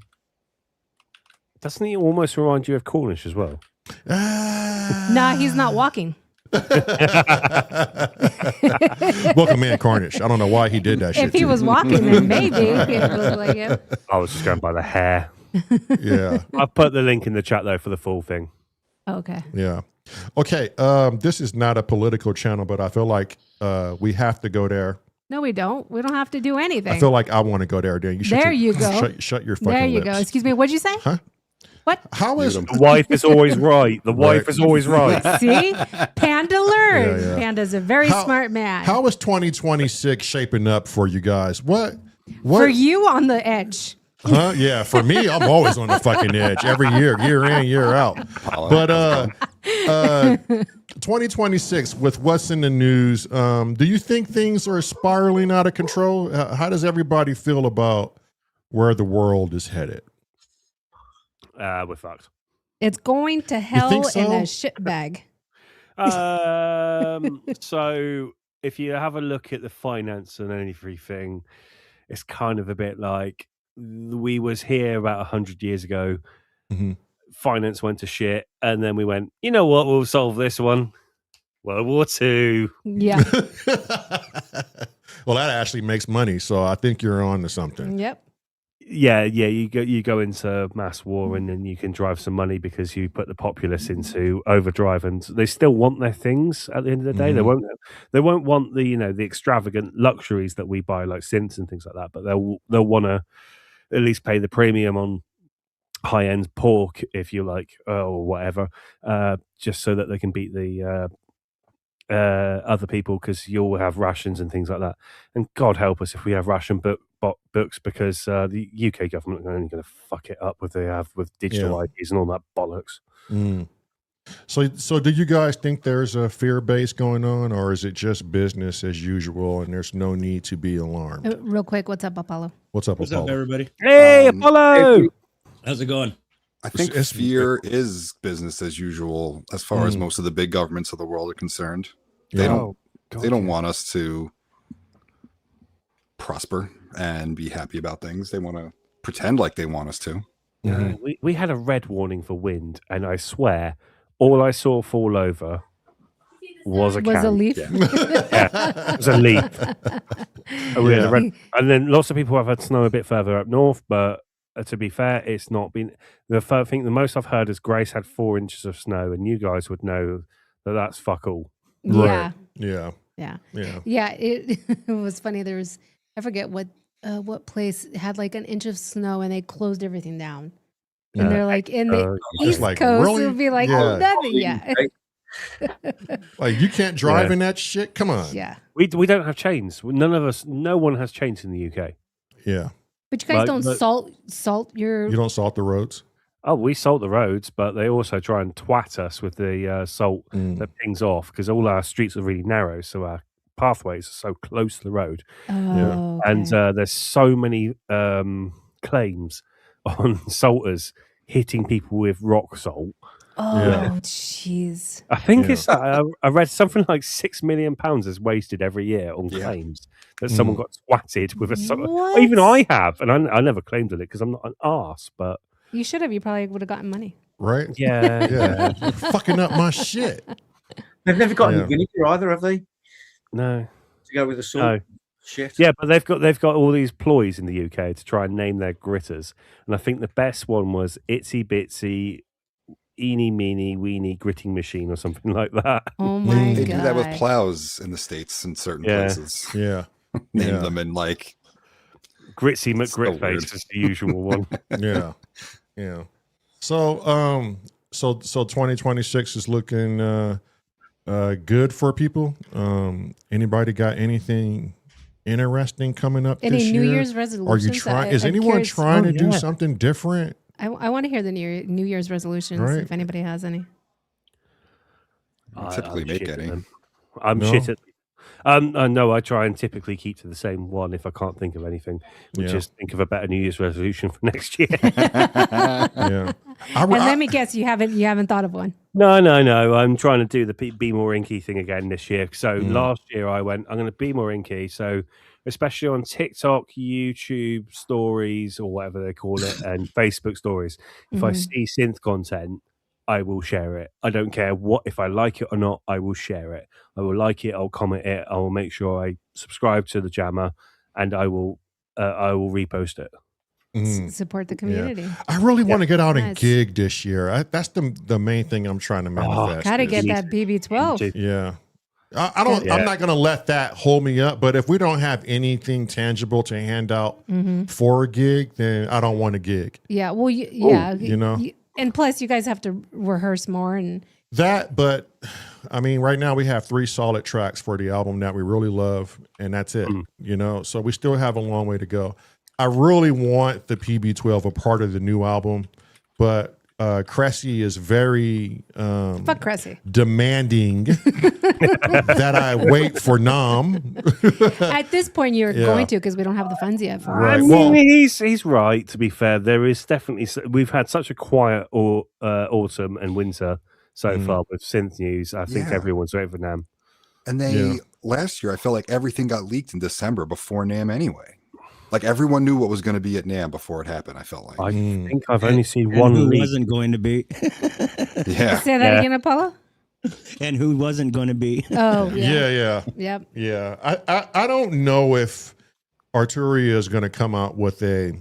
Doesn't he almost remind you of Cornish as well? Nah, he's not walking. Welcome, man, Carnage. I don't know why he did that shit. If he to was you. walking, then maybe it would look like him. I was just going by the hair. Yeah, I'll put the link in the chat though for the full thing. Okay. yeah. Okay, this is not a political channel, but I feel like we have to go there. No, we don't. We don't have to do anything. I feel like I want to go there. Dan, There you go. Shut your fucking There you lips. go. Excuse me. What'd you say? Huh? What? How is The wife is always right. The wife is always right. See? Panda learned. Yeah, yeah. Panda's a very smart man. How is 2026 shaping up for you guys? What? For you on the edge. Huh? Yeah, for me, I'm always on the fucking edge every year in, year out. But 2026, with what's in the news, do you think things are spiraling out of control? How does everybody feel about where the world is headed? We're fucked. It's going to hell so? in a shit bag. So if you have a look at the finance and everything, it's kind of a bit like we was here about 100 years ago. Mm-hmm. Finance went to shit, and then we went, you know what? We'll solve this one. World War II. Yeah. Well, that actually makes money, so I think you're on to something. Yep. Yeah. You go into mass war, and then you can drive some money because you put the populace into overdrive, and they still want their things at the end of the day. Mhm. They won't want the the extravagant luxuries that we buy, like synths and things like that. But they'll want to at least pay the premium on high end pork, if you like, or whatever, just so that they can beat the other people, because you'll have rations and things like that. And God help us if we have ration books, because the UK government are only going to fuck it up with digital IDs and all that bollocks. Mm. So do you guys think there's a fear base going on, or is it just business as usual and there's no need to be alarmed? Real quick, what's up, Apollo? What's up, What's Apollo? up, everybody? Hey, Apollo! How's it going? I think It's- fear is business as usual as far as most of the big governments of the world are concerned. They Yeah. don't want us to prosper and be happy about things. They want to pretend like they want us to. Mhm. We had a red warning for wind, and I swear, all I saw fall over was a Was a can. leaf? Yeah. It was a leaf. And we had a red, and then lots of people have had snow a bit further up north, but to be fair, it's not been I think the most I've heard is Grace had 4 inches of snow, and you guys would know that that's fuck all. Yeah. Yeah. Yeah. Yeah. Yeah. It was funny. There was, I forget what place had like an inch of snow and they closed everything down. And they're like in the East like, Coast, really? it would be like, Yeah. oh, nothing. Yeah. Like, you can't drive in that shit? Come on. Yeah. We don't have chains. None of us. No one has chains in the UK. Yeah. But you guys Like, don't but- salt your. You don't salt the roads? Oh, we salt the roads, but they also try and twat us with the salt that pings off, because all our streets are really narrow, so our pathways are so close to the road. Oh, And okay. there's so many claims on salters hitting people with rock salt. Oh, jeez. I think it's I read something like £6 million is wasted every year on claims that someone got twatted with a salt. What? Even I have, and I never claimed it because I'm not an arse, but You should have. You probably would have gotten money. Right? yeah. Yeah. You're fucking up my shit. They've never got Yeah. any vinegar either, have they? No. To go with the salt. No. Shit. Yeah, but they've got all these ploys in the UK to try and name their gritters, and I think the best one was Itsy Bitsy Eeny Meeny Weeny Gritting Machine or something like that. Oh my They god. do that with plows in the States in certain Yeah. places. Yeah. Name Yeah. them in like Gritsy So weird. McGritface is the usual one. Yeah. Yeah. So, so 2026 is looking good for people. Anybody got anything interesting coming up Any this New year? Year's Are resolutions? you trying? Is I'm anyone curious. trying to do yeah. something different? I want to hear the New Year's resolutions Right. if anybody has any. typically I'm make shit at any. them. I'm No? shit at. No, I try and typically keep to the same one if I can't think of anything, which Yeah. is think of a better New Year's resolution for next year. Yeah. And let me guess, you haven't thought of one. No. I'm trying to do the Be More Inky thing again this year. So last year I went, I'm going to be more inky. So especially on TikTok, YouTube stories, or whatever they call it, and Facebook stories, if I see synth content, I will share it. I don't care if I like it or not. I will share it. I will like it. I'll comment it. I will make sure I subscribe to the Jammer, and I will repost it. Support the community. I really want to get out and Nice. gig this year. That's the main thing I'm trying to manifest. Gotta is- get that BB12. Yeah. I don't. I'm not going to let that hold me up. But if we don't have anything tangible to hand out for a gig, then I don't want a gig. Yeah. Well, yeah. You know? And plus, you guys have to rehearse more. And That, but I mean, right now we have 3 solid tracks for the album that we really love, and that's it. You know, so we still have a long way to go. I really want the PB12 a part of the new album, but Cressy is very fuck Cressy. demanding that I wait for Nam. At this point, you're going to because we don't have the funds yet for it. Right. I Well, mean, he's right. To be fair, there is definitely we've had such a quiet autumn and winter so far with synth news. I think everyone's ready for Nam. And last year, I felt like everything got leaked in December before NAMM anyway. Like everyone knew what was going to be at NAMM before it happened. I felt like. I think I've only seen And one who leak. wasn't going to be. Yeah. Say that again, Apollo. And who wasn't going to be. Oh, yeah. Yep. Yeah. I don't know if Arturia is going to come out with a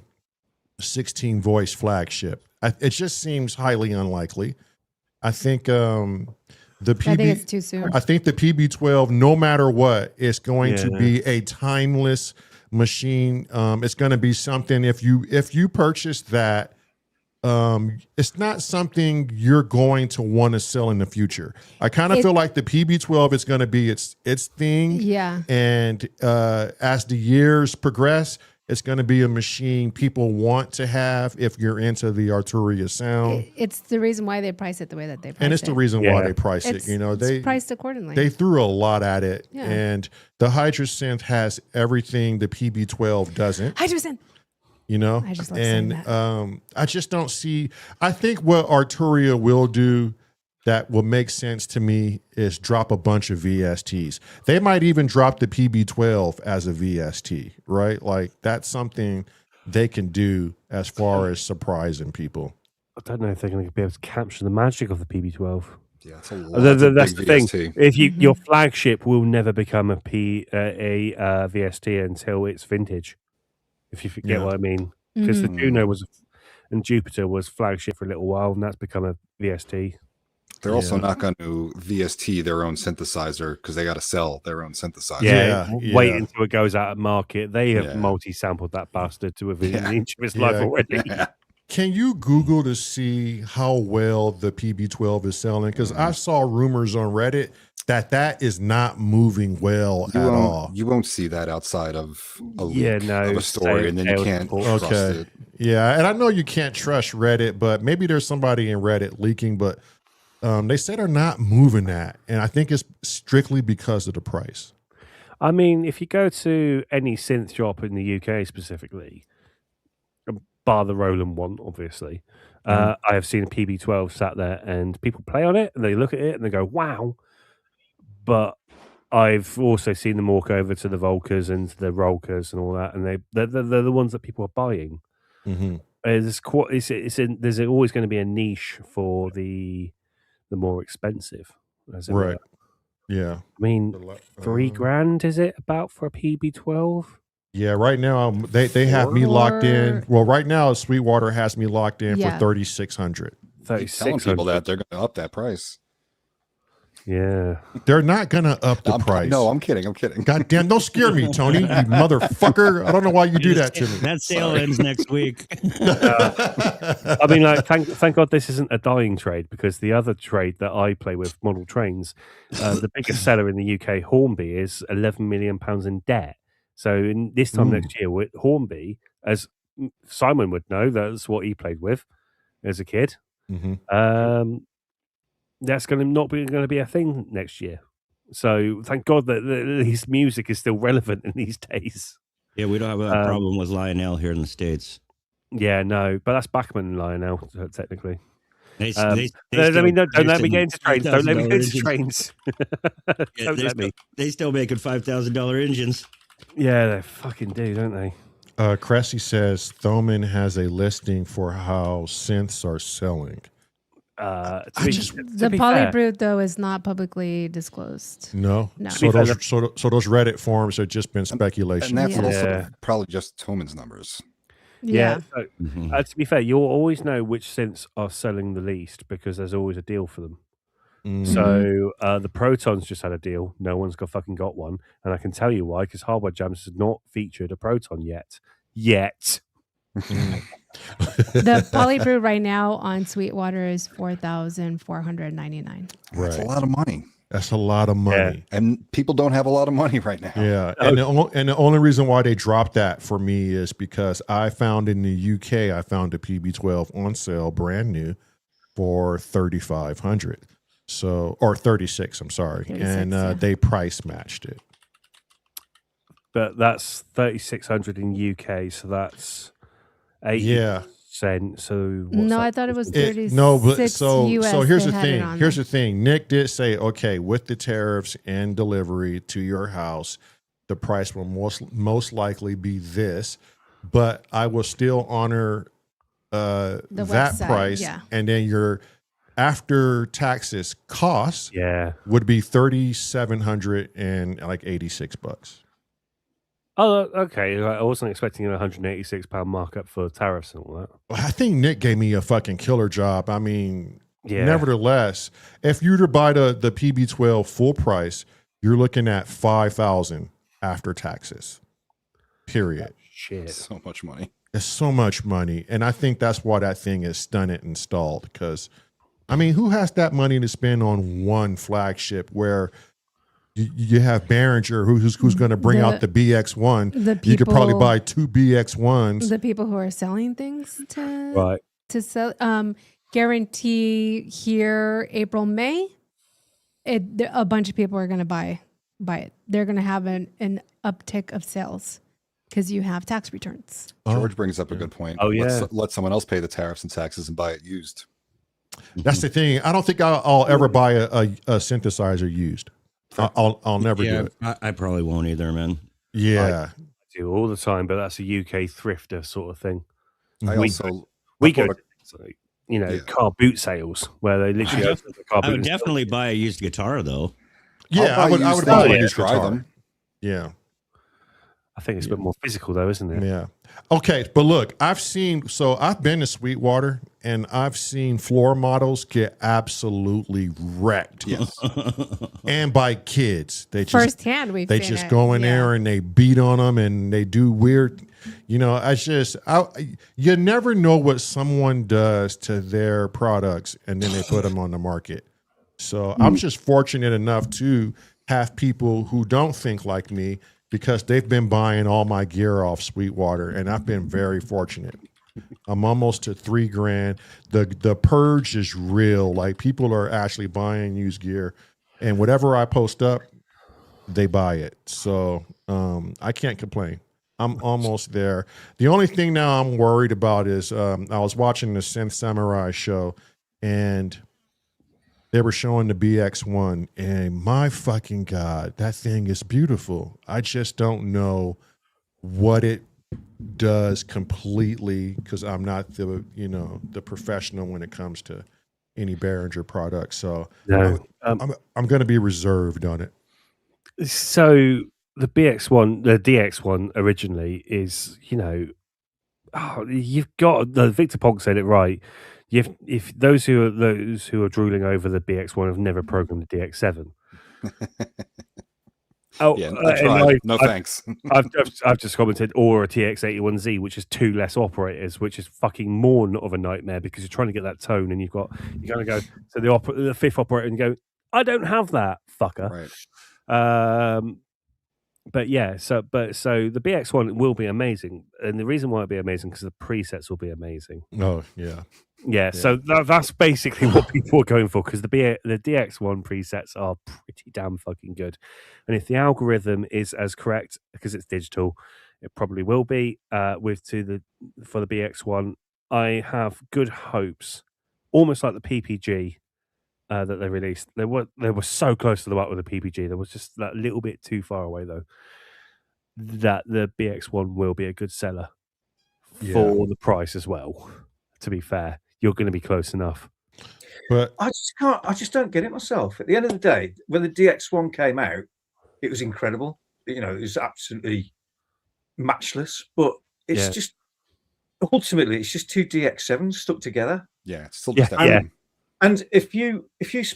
16 voice flagship. It just seems highly unlikely. I think the PB, I think it's too soon. I think the PB12, no matter what, is going to be a timeless machine. It's going to be something. If you purchase that, it's not something you're going to want to sell in the future. I kind of feel like the PB12 is going to be its thing. Yeah. And as the years progress, it's going to be a machine people want to have if you're into the Arturia sound. It's the reason why they price it the way that they price it. And it's the reason why they price it. You know, it's priced accordingly. They threw a lot at it. Yeah. And the Hydra Synth has everything the PB12 doesn't. Hydra Synth. You know? I just love saying that. I just don't see. I think what Arturia will do that will make sense to me is drop a bunch of VSTs. They might even drop the PB12 as a VST, right? Like that's something they can do as far as surprising people. I don't know if they're going to be able to capture the magic of the PB12. Yeah, it's a lot. That's the thing. VST. If your flagship will never become a VST until it's vintage. If you forget what I mean, because the Juno and Jupiter was flagship for a little while, and that's become a VST. They're also not going to VST their own synthesizer because they got to sell their own synthesizer. Yeah, wait until it goes out of market. They have Yeah. multi-sampled that bastard to within an inch of its life already. Can you Google to see how well the PB12 is selling? Because I saw rumors on Reddit that is not moving well at all. You won't see that outside of a leak Yeah, no, of a story, and then you can't trust it. Yeah, and I know you can't trust Reddit, but maybe there's somebody in Reddit leaking, but they said they're not moving that. And I think it's strictly because of the price. I mean, if you go to any synth shop in the UK specifically, bar the Roland one, obviously, I have seen a PB12 sat there and people play on it and they look at it and they go, wow. But I've also seen them walk over to the Volkers and the Rolkers and all that, and they're the ones that people are buying. Mm-hmm. There's always going to be a niche for the more expensive, as it were. Yeah. I mean, $3,000 is it about for a PB12? Yeah, right now they have me locked in. Well, right now Sweetwater has me locked in for $3,600. Telling people that they're going to up that price. Yeah, they're not gonna up the price. No, I'm kidding. God damn, don't scare me, Tony, you motherfucker. I don't know why you do that to me. That sale ends next week. I mean, like, thank God this isn't a dying trade, because the other trade that I play with, model trains, the biggest seller in the UK, Hornby, is £11 million in debt. So in this time next year, with Hornby, as Simon would know, that's what he played with as a kid. Mm-hmm. That's not going to be a thing next year. So thank God that his music is still relevant in these days. Yeah, we don't have a problem with Lionel here in the States. Yeah, no, but that's Bachman and Lionel, technically. Don't let me get into trains. Don't let me get into trains. They still making $5,000 engines. Yeah, they fucking do, don't they? Cressy says Thoman has a listing for how synths are selling. The Polybrute though is not publicly disclosed. No. No. So those Reddit forums have just been speculation. And that's also probably just Toman's numbers. Yeah. So, to be fair, you'll always know which synths are selling the least because there's always a deal for them. So the Protons just had a deal. No one's fucking got one, and I can tell you why. Because Hardware Jams has not featured a Proton yet. The Polybrute right now on Sweetwater is $4,499. That's a lot of money. That's a lot of money. Yeah. And people don't have a lot of money right now. Yeah. And the only reason why they dropped that for me is because I found in the UK, I found a PB12 on sale, brand new, for $3,500. So, or 36, I'm sorry. 36, and they price matched it. But that's 3,600 in UK, so that's 80%. So no, I thought it was 36. No, but US so here's they the had it thing. on Here's there. the thing. Nick did say, okay, with the tariffs and delivery to your house, the price will most likely be this, but I will still honor that website, price, yeah. and then your after taxes costs would be $3,786. Oh, okay. I wasn't expecting a £186 markup for tariffs and all that. I think Nick gave me a fucking killer job. I mean, nevertheless, if you were to buy the PB12 full price, you're looking at $5,000 after taxes. Period. Shit. So much money. It's so much money. And I think that's why that thing is stunned and installed. Because, I mean, who has that money to spend on one flagship where you have Behringer who's going to bring out the BX1. You could probably buy 2 BX1s. The people who are selling things to sell, guarantee here April, May, a bunch of people are going to buy it. They're going to have an uptick of sales because you have tax returns. George brings up a good point. Oh, yeah. Let someone else pay the tariffs and taxes and buy it used. That's the thing. I don't think I'll ever buy a synthesizer used. I'll never do it. I probably won't either, man. Yeah. I do all the time, but that's a UK thrifter sort of thing. We go to, car boot sales where they literally open the car boot. I would definitely buy a used guitar, though. Yeah, I would buy a used guitar. Yeah. I think it's a bit more physical, though, isn't it? Yeah. Okay, but look, I've been to Sweetwater and I've seen floor models get absolutely wrecked. Yes. And by kids. They just firsthand, they just go in there and they beat on them and they do weird, you never know what someone does to their products and then they put them on the market. So I'm just fortunate enough to have people who don't think like me because they've been buying all my gear off Sweetwater, and I've been very fortunate. I'm almost to $3,000. The purge is real. Like, people are actually buying used gear, and whatever I post up, they buy it. So I can't complain. I'm almost there. The only thing now I'm worried about is I was watching the Synth Samurai show, and they were showing the BX1, and my fucking God, that thing is beautiful. I just don't know what it does completely because I'm not the professional when it comes to any Behringer product. So I'm going to be reserved on it. So the BX1, the DX1 originally is, you've got Victor Pog said it right. If those who are drooling over the BX1 have never programmed the DX7. I tried. No thanks. I've just commented, or a TX81Z, which is 2 less operators, which is fucking more of a nightmare because you're trying to get that tone, and you're going to go to the fifth operator and go, I don't have that, fucker. Right. But yeah, so the BX1 will be amazing, and the reason why it'll be amazing because the presets will be amazing. Oh yeah. Yeah, so that's basically what people are going for because the DX1 presets are pretty damn fucking good. And if the algorithm is as correct, because it's digital, it probably will be for the BX1. I have good hopes, almost like the PPG that they released. They were so close to the mark with the PPG. There was just that little bit too far away, though, that the BX1 will be a good seller for the price as well, to be fair. You're going to be close enough. But I just can't. I just don't get it myself. At the end of the day, when the DX1 came out, it was incredible. You know, it was absolutely matchless. But it's just ultimately it's just two DX7s stuck together. Yeah, it's still just that. Yeah. And if you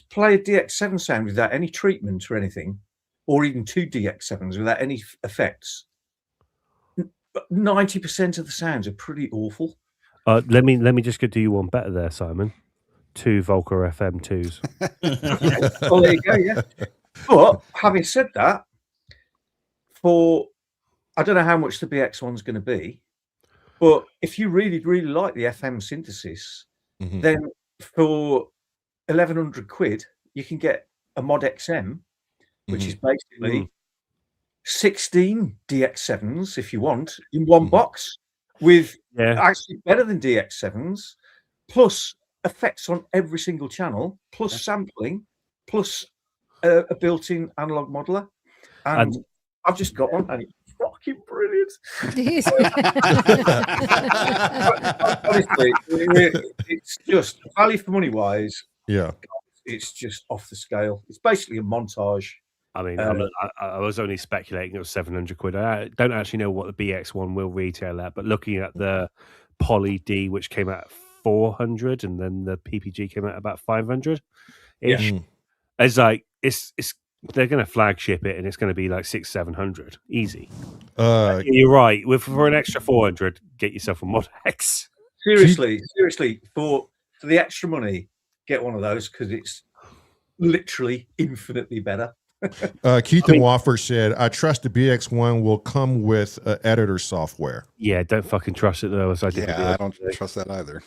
play a DX7 sound without any treatment or anything, or even two DX7s without any effects, 90% of the sounds are pretty awful. Let me just do you one better there, Simon. 2 Volker FM2s. Oh, there you go. Yeah. But having said that, I don't know how much the BX1's going to be, but if you really, really like the FM synthesis, then for 1,100 quid, you can get a Mod XM, which is basically 16 DX7s, if you want, in one box, with actually better than DX7s, plus effects on every single channel, plus sampling, plus a built-in analog modeler. And I've just got one, and it's fucking brilliant. Honestly, it's just value for money wise. Yeah, it's just off the scale. It's basically a montage. I mean, I was only speculating it was 700 quid. I don't actually know what the BX1 will retail at, but looking at the Poly D, which came out at 400, and then the PPG came out at about 500 ish. It's like it's they're going to flagship it, and it's going to be like 600-700 easy. You're right. For an extra 400, get yourself a Mod X. Seriously, for the extra money, get one of those because it's literally infinitely better. Keith and Wofford said, I trust the BX1 will come with editor software. Yeah, don't fucking trust it though. As I did. Yeah, I don't trust that either.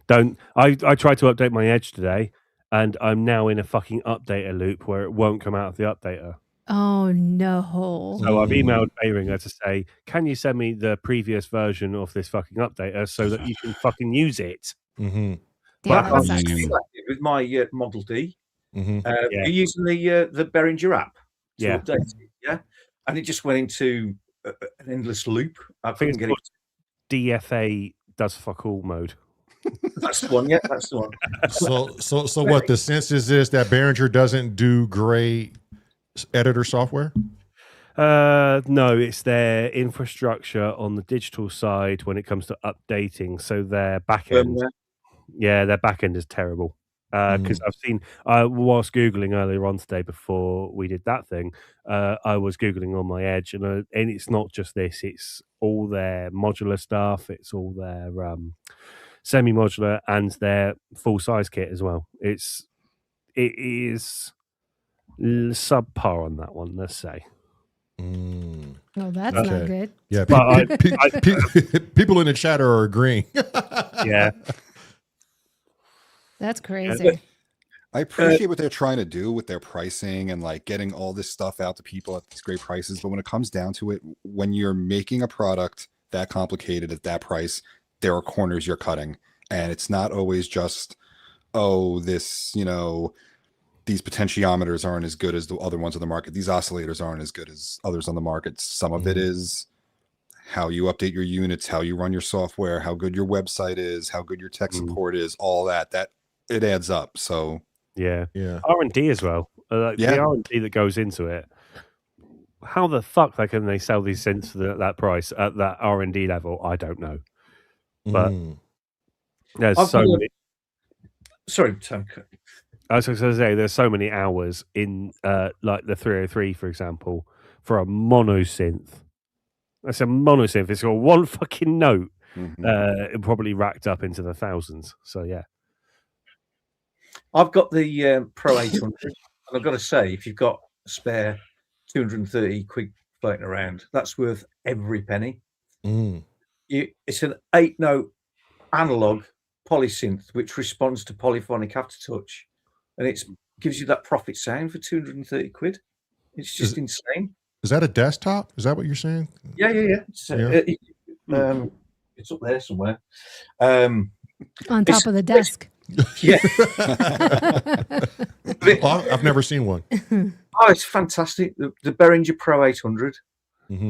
I tried to update my Edge today, and I'm now in a fucking updater loop where it won't come out of the updater. Oh no! So I've emailed Behringer to say, can you send me the previous version of this fucking updater so that you can fucking use it? Damn, But that sucks. with my Model D, Mm-hmm. we're using the Behringer app to Yeah. update it, yeah, and it just went into an endless loop. I think couldn't it's get it. DFA does fuck all mode. That's the one. Yeah, that's the one. So what the sense is that Behringer doesn't do great editor software? No, it's their infrastructure on the digital side when it comes to updating. So their backend, their backend is terrible. Because I've seen, whilst Googling earlier on today before we did that thing, I was Googling on my Edge, and it's not just this, it's all their modular stuff, it's all their semi-modular and their full-size kit as well. It is subpar on that one, let's say. Oh, that's not good. Yeah, But people in the chat are agreeing. Yeah. That's crazy. I appreciate what they're trying to do with their pricing and like getting all this stuff out to people at these great prices. But when it comes down to it, when you're making a product that complicated at that price, there are corners you're cutting. And it's not always just, these potentiometers aren't as good as the other ones on the market. These oscillators aren't as good as others on the market. Some of it is how you update your units, how you run your software, how good your website is, how good your tech support is, all that it adds up. So yeah. R&D as well. The R&D that goes into it. How the fuck can they sell these synths at that price at that R&D level? I don't know. But there's so many. Sorry, Tom. I was going to say there's so many hours in like the 303, for example, for a mono synth. That's a mono synth. It's got one fucking note. It probably racked up into the thousands. So yeah. I've got the Pro 800, and I've got to say, if you've got a spare 230 quid floating around, that's worth every penny. It's an 8-note analog polysynth which responds to polyphonic aftertouch, and it gives you that profit sound for 230 quid. It's just insane. Is that a desktop? Is that what you're saying? Yeah. It's up there somewhere. On top of the desk. Yeah. I've never seen one. Oh, it's fantastic. The Behringer Pro 800.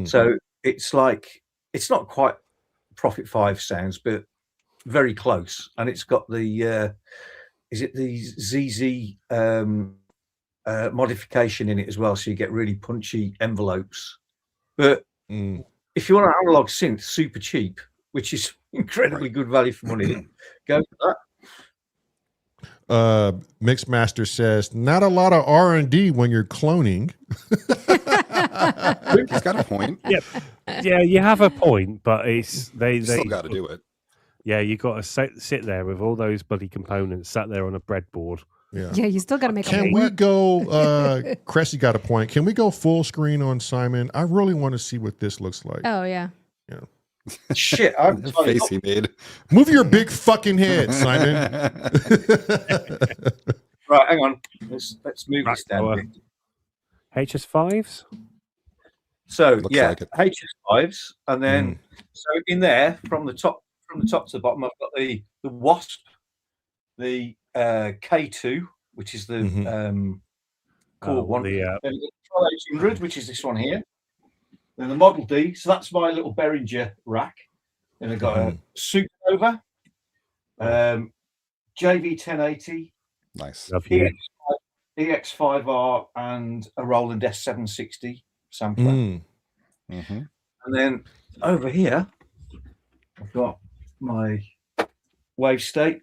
So it's like, it's not quite Prophet 5 sounds, but very close. And it's got the is it the ZZ modification in it as well, so you get really punchy envelopes. But if you want an analog synth super cheap, which is incredibly good value for money, go for that. Mixmaster says, not a lot of R&D when you're cloning. He's got a point. Yeah, you have a point, but it's they Still got to do it. Yeah, you got to sit there with all those bloody components sat there on a breadboard. Yeah, you still got to make. Can we go? Cressy got a point. Can we go full screen on Simon? I really want to see what this looks like. Oh yeah. Yeah. Shit, The face he made. Move your big fucking head, Simon. Right, hang on. Let's move this down a bit. HS5s. So Looks yeah, like it. HS5s, and then so in there from the top to the bottom, I've got the Wasp, the K2, which is the core one, the then the 1800, which is this one here, then the Model D. So that's my little Behringer rack. Then I've got a Supernova, JV 1080, Nice. EX5R, and a Roland S760 sampler. Mm-hmm. And then over here, I've got my Wave State,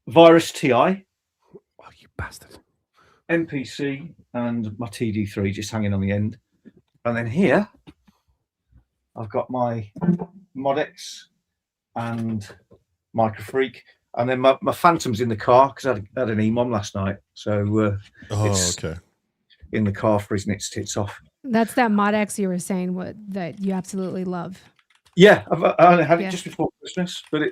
Virus TI, oh, you bastard, MPC, and my TD3 just hanging on the end. And then here, I've got my Modex and Microfreak. And then my Phantom's in the car because I had an EMOM last night. So it's in the car freezing its tits off. That's that Modex you were saying that you absolutely love. Yeah, I had it just before Christmas, but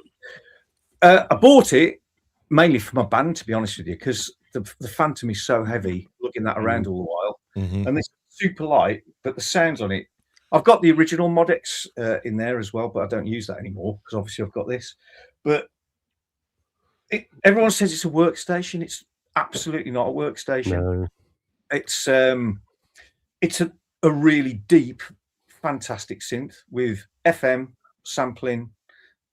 I bought it mainly for my band, to be honest with you, because the Phantom is so heavy, lugging that around all the while, and it's super light, but the sounds on it. I've got the original Modex in there as well, but I don't use that anymore because obviously I've got this. But everyone says it's a workstation. It's absolutely not a workstation. No. It's a really deep, fantastic synth with FM sampling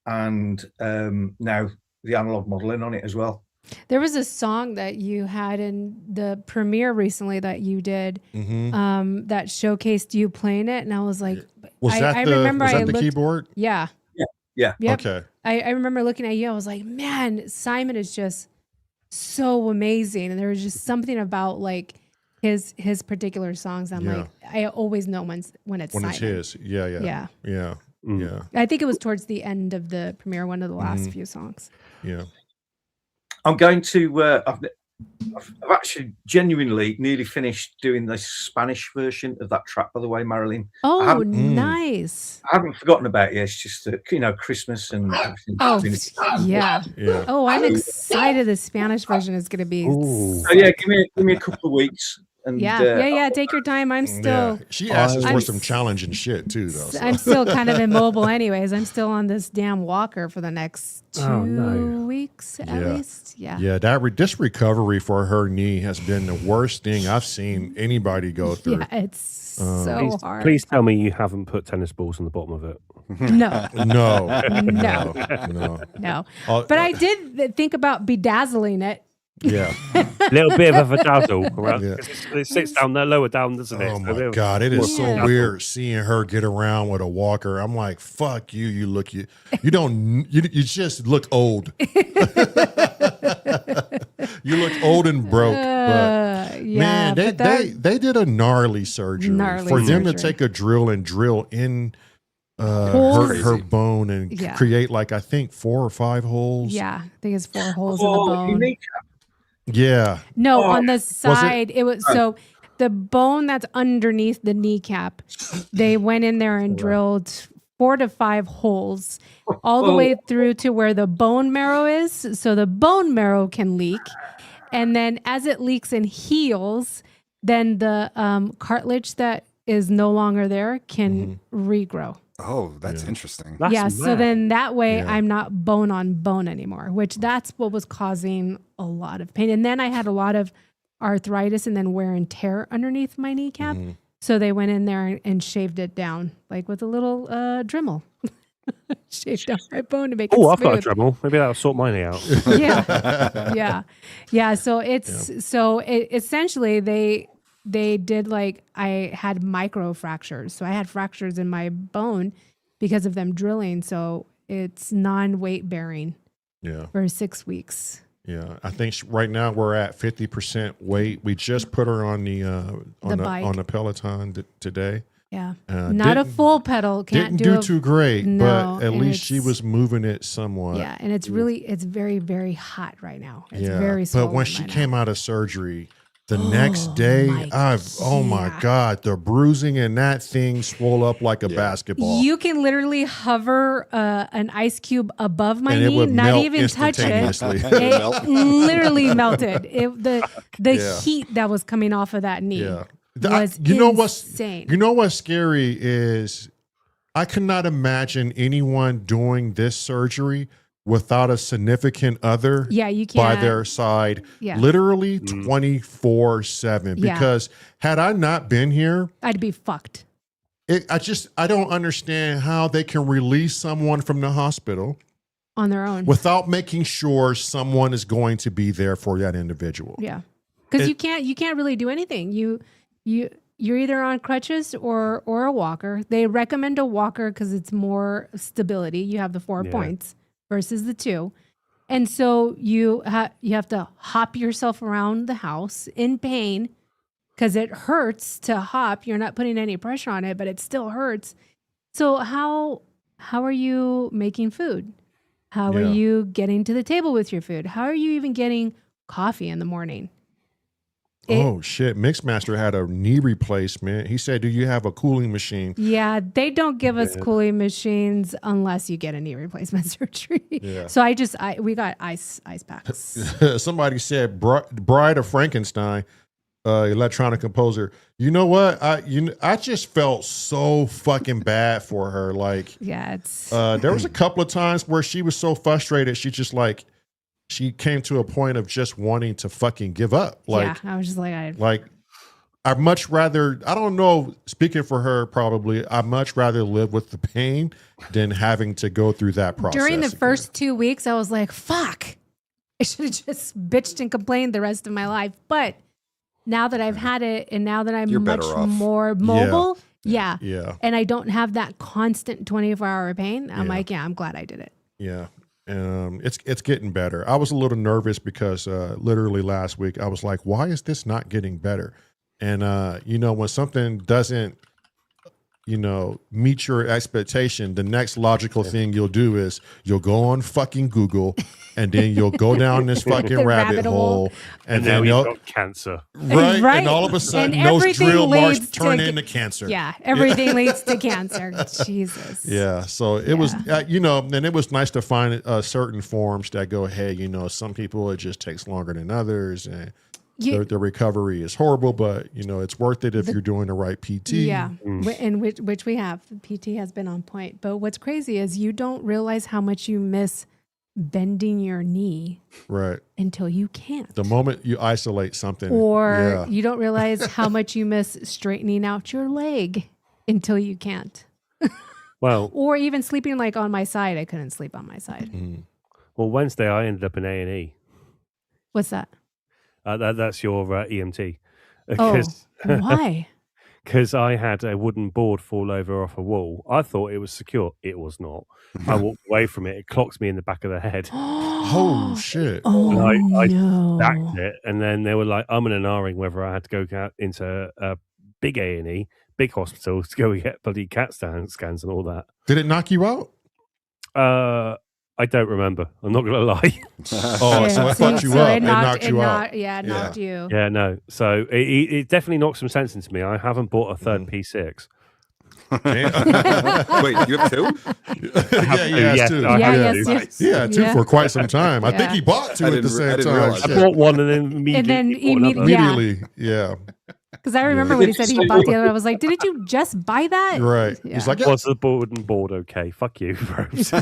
and now the analog modeling on it as well. There was a song that you had in the premiere recently that you did that showcased you playing it, and I was like, was that the keyboard? Yeah. Yep. Okay. I remember looking at you. I was like, man, Simon is just so amazing, and there was just something about like his particular songs. I'm like, I always know when it's Simon. It's his. Yeah. I think it was towards the end of the premiere, one of the last few songs. Yeah. I'm going to. I've actually genuinely nearly finished doing the Spanish version of that track, by the way, Marilyn. Oh, nice. I haven't forgotten about it. It's just that, Christmas and everything. Oh, yeah. Oh, I'm excited. The Spanish version is going to be. So yeah, give me a couple of weeks. And, yeah. Take your time. I'm still. She asks for some challenging shit too, though. So. I'm still kind of immobile, anyways. I'm still on this damn walker for the next 2 weeks at least. Yeah. Yeah. This recovery for her knee has been the worst thing I've seen anybody go through. Yeah, it's so hard. Please tell me you haven't put tennis balls on the bottom of it. No. No. But I did think about bedazzling it. Yeah. A little bit of a dazzle. It sits down there, lower down, doesn't it? Oh my God. It is so weird seeing her get around with a walker. I'm like, fuck you. You just look old. You look old and broke. But man, they did a gnarly surgery. For them to take a drill and drill in her bone and create I think 4 or 5 holes. Yeah, I think it's 4 holes in the bone. Yeah. No, on the side it was so the bone that's underneath the kneecap. They went in there and drilled 4 to 5 holes all the way through to where the bone marrow is, so the bone marrow can leak, and then as it leaks and heals, then the cartilage that is no longer there can regrow. Oh, that's interesting. So then that way I'm not bone on bone anymore, which that's what was causing a lot of pain. And then I had a lot of arthritis and then wear and tear underneath my kneecap. So they went in there and shaved it down with a little Dremel. Shaved off my bone to make it Oh, I've got a smooth. Dremel. Maybe that'll sort mine out. Yeah. So essentially they did like I had micro fractures. So I had fractures in my bone because of them drilling. So it's non-weight bearing for 6 weeks. Yeah, I think right now we're at 50% weight. We just put her on the on the Peloton today. Yeah, not a full pedal. Can't didn't do too great, no, but at least she was moving it somewhat. Yeah, and it's very, very hot right now. It's yeah, very but when swollen she right came now. out of surgery, the next day, my God, the bruising and that thing swole up like a basketball. You can literally hover an ice cube above my And it knee, would not melt even touch it. instantaneously. It literally melted. The heat that was coming off of that knee was insane. You know what's scary is I cannot imagine anyone doing this surgery without a significant other you can't. by their side literally 24/7 because had I not been here, I'd be fucked. I don't understand how they can release someone from the hospital On their own. without making sure someone is going to be there for that individual. Yeah. Because you can't really do anything. You're either on crutches or a walker. They recommend a walker because it's more stability. You have the 4 points versus the 2. And so you have to hop yourself around the house in pain because it hurts to hop. You're not putting any pressure on it, but it still hurts. So how are you making food? How are you getting to the table with your food? How are you even getting coffee in the morning? Oh shit! Mixmaster had a knee replacement. He said, "Do you have a cooling machine?" Yeah, they don't give us cooling machines unless you get a knee replacement surgery. Yeah. So we got ice packs. Somebody said, "Bride of Frankenstein, electronic composer." You know what? I just felt so fucking bad for her. Like, it's there was a couple of times where she was so frustrated. She just she came to a point of just wanting to fucking give up. Like, I was just like, I'd much rather, I don't know, speaking for her, probably, I'd much rather live with the pain than having to go through that process. during the again. first 2 weeks, I was like, fuck, I should have just bitched and complained the rest of my life. But now that I've had it and now that I'm much more mobile, and I don't have that constant 24-hour pain, I'm like, I'm glad I did it. Yeah. It's getting better. I was a little nervous because literally last week I was like, why is this not getting better? And when something doesn't meet your expectation, the next logical thing you'll do is you'll go on fucking Google and then you'll go down this fucking rabbit hole and now then you've got cancer. Right? And all of a sudden those drill marks turn into cancer. Yeah, everything leads to cancer. Jesus. Yeah, so it was, and it was nice to find certain forms that go, hey, some people it just takes longer than others, and the recovery is horrible, but it's worth it if you're doing the right PT. Yeah, and which we have. The PT has been on point. But what's crazy is you don't realize how much you miss bending your knee until you can't. The moment you isolate something, or you don't realize how much you miss straightening out your leg until you can't. Well, or even sleeping like on my side. I couldn't sleep on my side. Well, Wednesday I ended up in A&E. What's that? That's your EMT. Why? Because I had a wooden board fall over off a wall. I thought it was secure. It was not. I walked away from it. It clocked me in the back of the head. Oh, shit. And I stacked it. And then they were like, I'm in an R-ing whether I had to go into a big A&E, big hospital to go and get bloody CAT scans and all that. Did it knock you out? I don't remember. I'm not going to lie. So it fucked you up. It knocked you out. It knocked you. Yeah, no. So it definitely knocked some sense into me. I haven't bought a third P6. Wait, you have two? Two for quite some time. I think he bought two at the same time. I bought one and then immediately. Yeah. Because I remember when he said he bought the other, I was like, didn't you just buy that? Right. Yeah. He's like, was the wooden board okay? Fuck you, bros.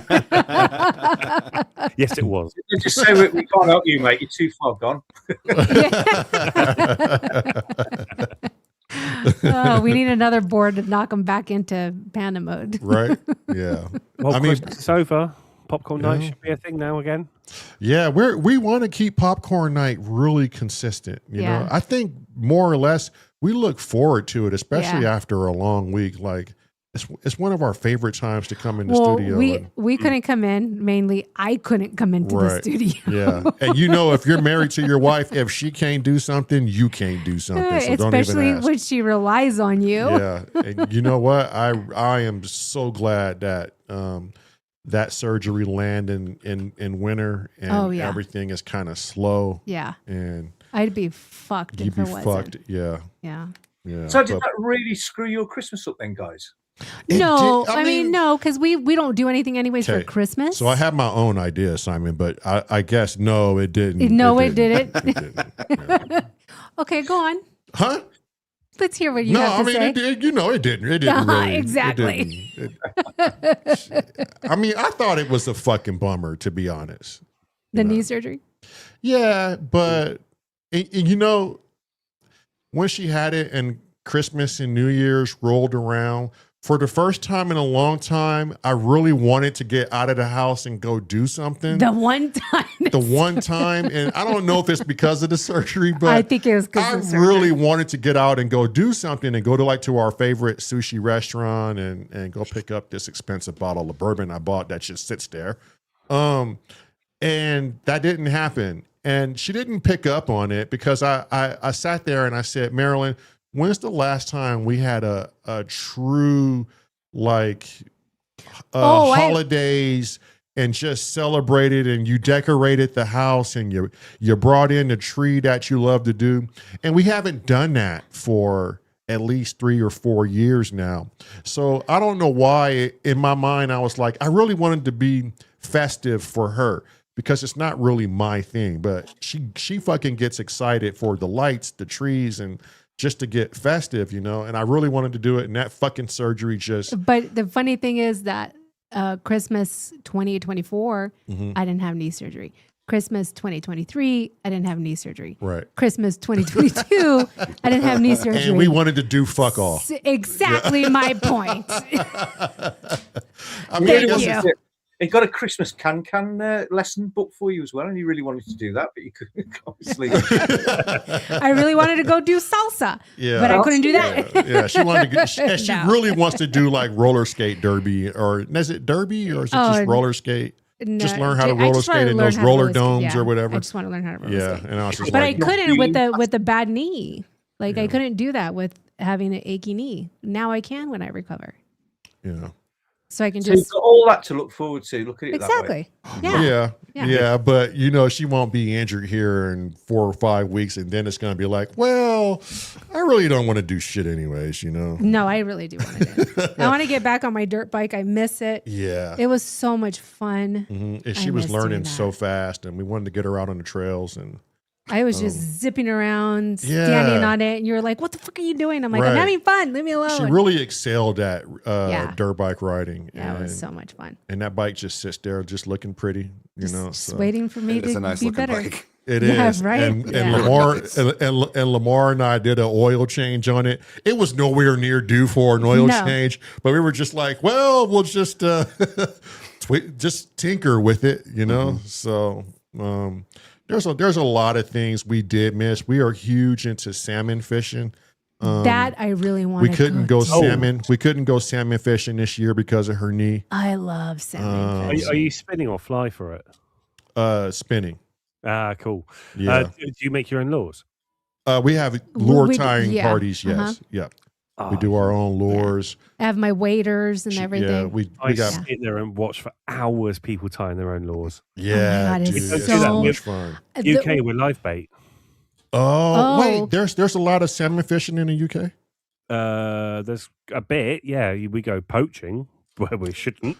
Yes, it was. Just say we can't help you, mate. You're too far gone. Oh, we need another board to knock them back into panda mode. Right? Yeah. Well, I mean, Christmas is over. Popcorn night Yeah. should be a thing now again. yeah, we want to keep popcorn night really consistent. You know, Yeah. I think more or less we look forward to it, especially Yeah. after a long week. Like it's one of our favorite times to come in the Well, studio. we couldn't come in. Mainly, I couldn't come into the Right. studio. Yeah, and you know, if you're married to your wife, if she can't do something, you can't do something. So don't Especially even ask. when she relies on you. Yeah, and you know what? I am so glad that that surgery landed in winter, and Oh, yeah. everything is kind of slow, Yeah. and I'd be fucked you'd if be it wasn't. fucked. Yeah, Yeah. yeah. So did But that really screw your Christmas up then, guys? it No, did- I mean, no, because we don't do anything anyways for Okay, Christmas. So I have my own idea, Simon, but I guess no, it didn't. No, it didn't. It didn't. Yeah. Okay, go on. Huh? Let's hear what you No, have I to mean, say. it didn't. It didn't really. Exactly. It didn't. I mean, I thought it was a fucking bummer, to be honest. The knee surgery. Yeah, but you know, when she had it and Christmas and New Year's rolled around, for the first time in a long time, I really wanted to get out of the house and go do something. The one time. The one time, and I don't know if it's because of the surgery, but I think it was I because of the surgery. really wanted to get out and go do something and go to our favorite sushi restaurant and go pick up this expensive bottle of bourbon I bought that just sits there. And that didn't happen. And she didn't pick up on it because I sat there and I said, Marilyn, when's the last time we had a true holidays and just celebrated, and you decorated the house and you brought in the tree that you love to do? And we haven't done that for at least 3 or 4 years now. So I don't know why in my mind I was like, I really wanted to be festive for her because it's not really my thing, but she fucking gets excited for the lights, the trees, and just to get festive, you know? And I really wanted to do it, and that fucking surgery just... But the funny thing is that Christmas 2024, I didn't have knee surgery. Christmas 2023, I didn't have knee surgery. Right. Christmas 2022, I didn't have knee surgery. And we wanted to do fuck all. Exactly my point. I mean, Thank I you. guess- He got a Christmas can lesson book for you as well, and you really wanted to do that, but you couldn't, obviously. I really wanted to go do salsa, Yeah. but I couldn't do that. Yeah, she wanted to. She No. really wants to do like roller skate derby, or is it derby, or is it just roller skate? No, Just learn how to I roller just wanna skate in learn those how to roller skate, domes yeah. or whatever. I just want to learn how to roller Yeah, skate. and I was just But like, I couldn't with the bad knee. Like I couldn't do that with having an achy knee. Now I can when I recover. yeah. So I can So you've just got all that to look forward to. Look at it that way. exactly. Yeah. Yeah, but you know, she won't be injured here in 4 or 5 weeks, and then it's gonna be like, well, I really don't want to do shit anyways, you know. No, I really do want to do it. I want to get back on my dirt bike. I miss it. Yeah. It was so much fun. And she I was miss learning doing so that. fast, and we wanted to get her out on the trails, and I was just zipping around, Yeah. standing on it, and you're like, "What the fuck are you doing?" I'm like, Right. "I'm having fun. Leave me alone." she really excelled at Yeah. dirt bike riding. yeah, it was and, so much fun. and that bike just sits there, just looking pretty, you know. Just So. waiting for me It's to a nice be looking better. bike. It Yeah, is, right? And Yeah. Lamar and Lamar and I did an oil change on it. It was nowhere near due for an oil No. change, but we were just like, well, we'll just just tinker with it, you know. So there's a lot of things we did miss. We are huge into salmon fishing. That I really want. We couldn't go do. salmon. We couldn't go salmon fishing this year because of her knee. I love salmon. Are you spinning or fly for it? Spinning. Ah, cool. Yeah. Do you make your own lures? We have lure We- tying yeah, parties. Yes. uh-huh. Yeah. Ah, We do our own lures. I have my waders and everything. Yeah. We I got. sit there and watch for hours people tying their own lures. Yeah, God, it's dude, it's so- so much fun. UK with live bait. Oh, Oh. wait, there's a lot of salmon fishing in the UK. There's a bit, yeah. We go poaching where we shouldn't.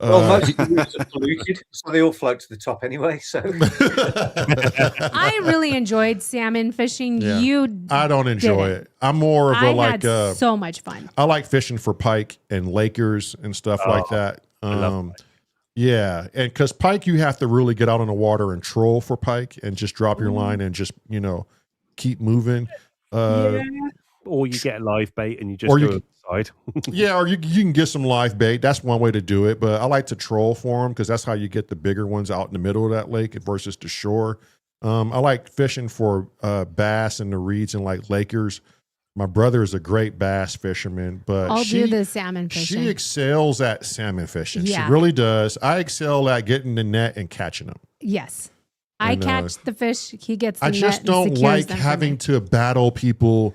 Well, most of the rivers are polluted, so they all float to the top anyway. So I really enjoyed salmon fishing. Yeah. You, I don't enjoy didn't. it. I'm more of a I like had so much fun. I like fishing for pike and Lakers and stuff like that. love pike. Yeah, and because pike, you have to really get out on the water and troll for pike and just drop your line and just keep moving. or you get a live bait and you just Or go you- on the side. Yeah, or you can get some live bait. That's one way to do it. But I like to troll for them because that's how you get the bigger ones out in the middle of that lake versus the shore. I like fishing for bass in the reeds and like Lakers. My brother is a great bass fisherman, but I'll do the salmon fishing. She excels at salmon fishing. Yeah. She really does. I excel at getting the net and catching them. Yes. I And, catch the fish. He gets the I net just and don't secures like them for having me. to battle people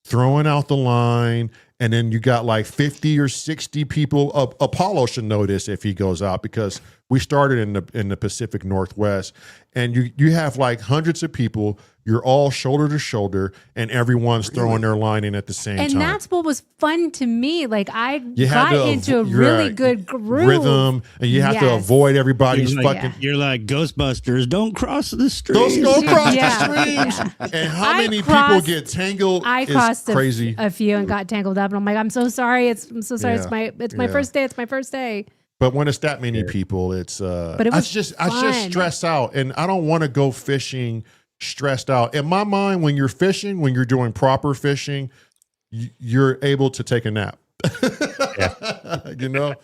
throwing out the line, and then you got like 50 or 60 people. Apollo should know this if he goes out, because we started in the Pacific Northwest, and you have like hundreds of people. You're all shoulder to shoulder, and everyone's throwing their line in at the same And time. that's what was fun to me. Like I You had got to into a you're really right, good groove. rhythm, and you have to Yes. avoid everybody's You're fucking. You're like Ghostbusters. Don't cross the street. Those go across Yeah, the streams, yeah. and how I many people crossed- get tangled I is crossed crazy. a few and got tangled up, and I'm like, I'm so sorry. I'm so sorry. Yeah. It's my Yeah. first day. It's my first day. But when it's that many people, it's But it was I just fun. stress out, and I don't want to go fishing stressed out. In my mind, when you're fishing, when you're doing proper fishing, you're able to take a nap. You know,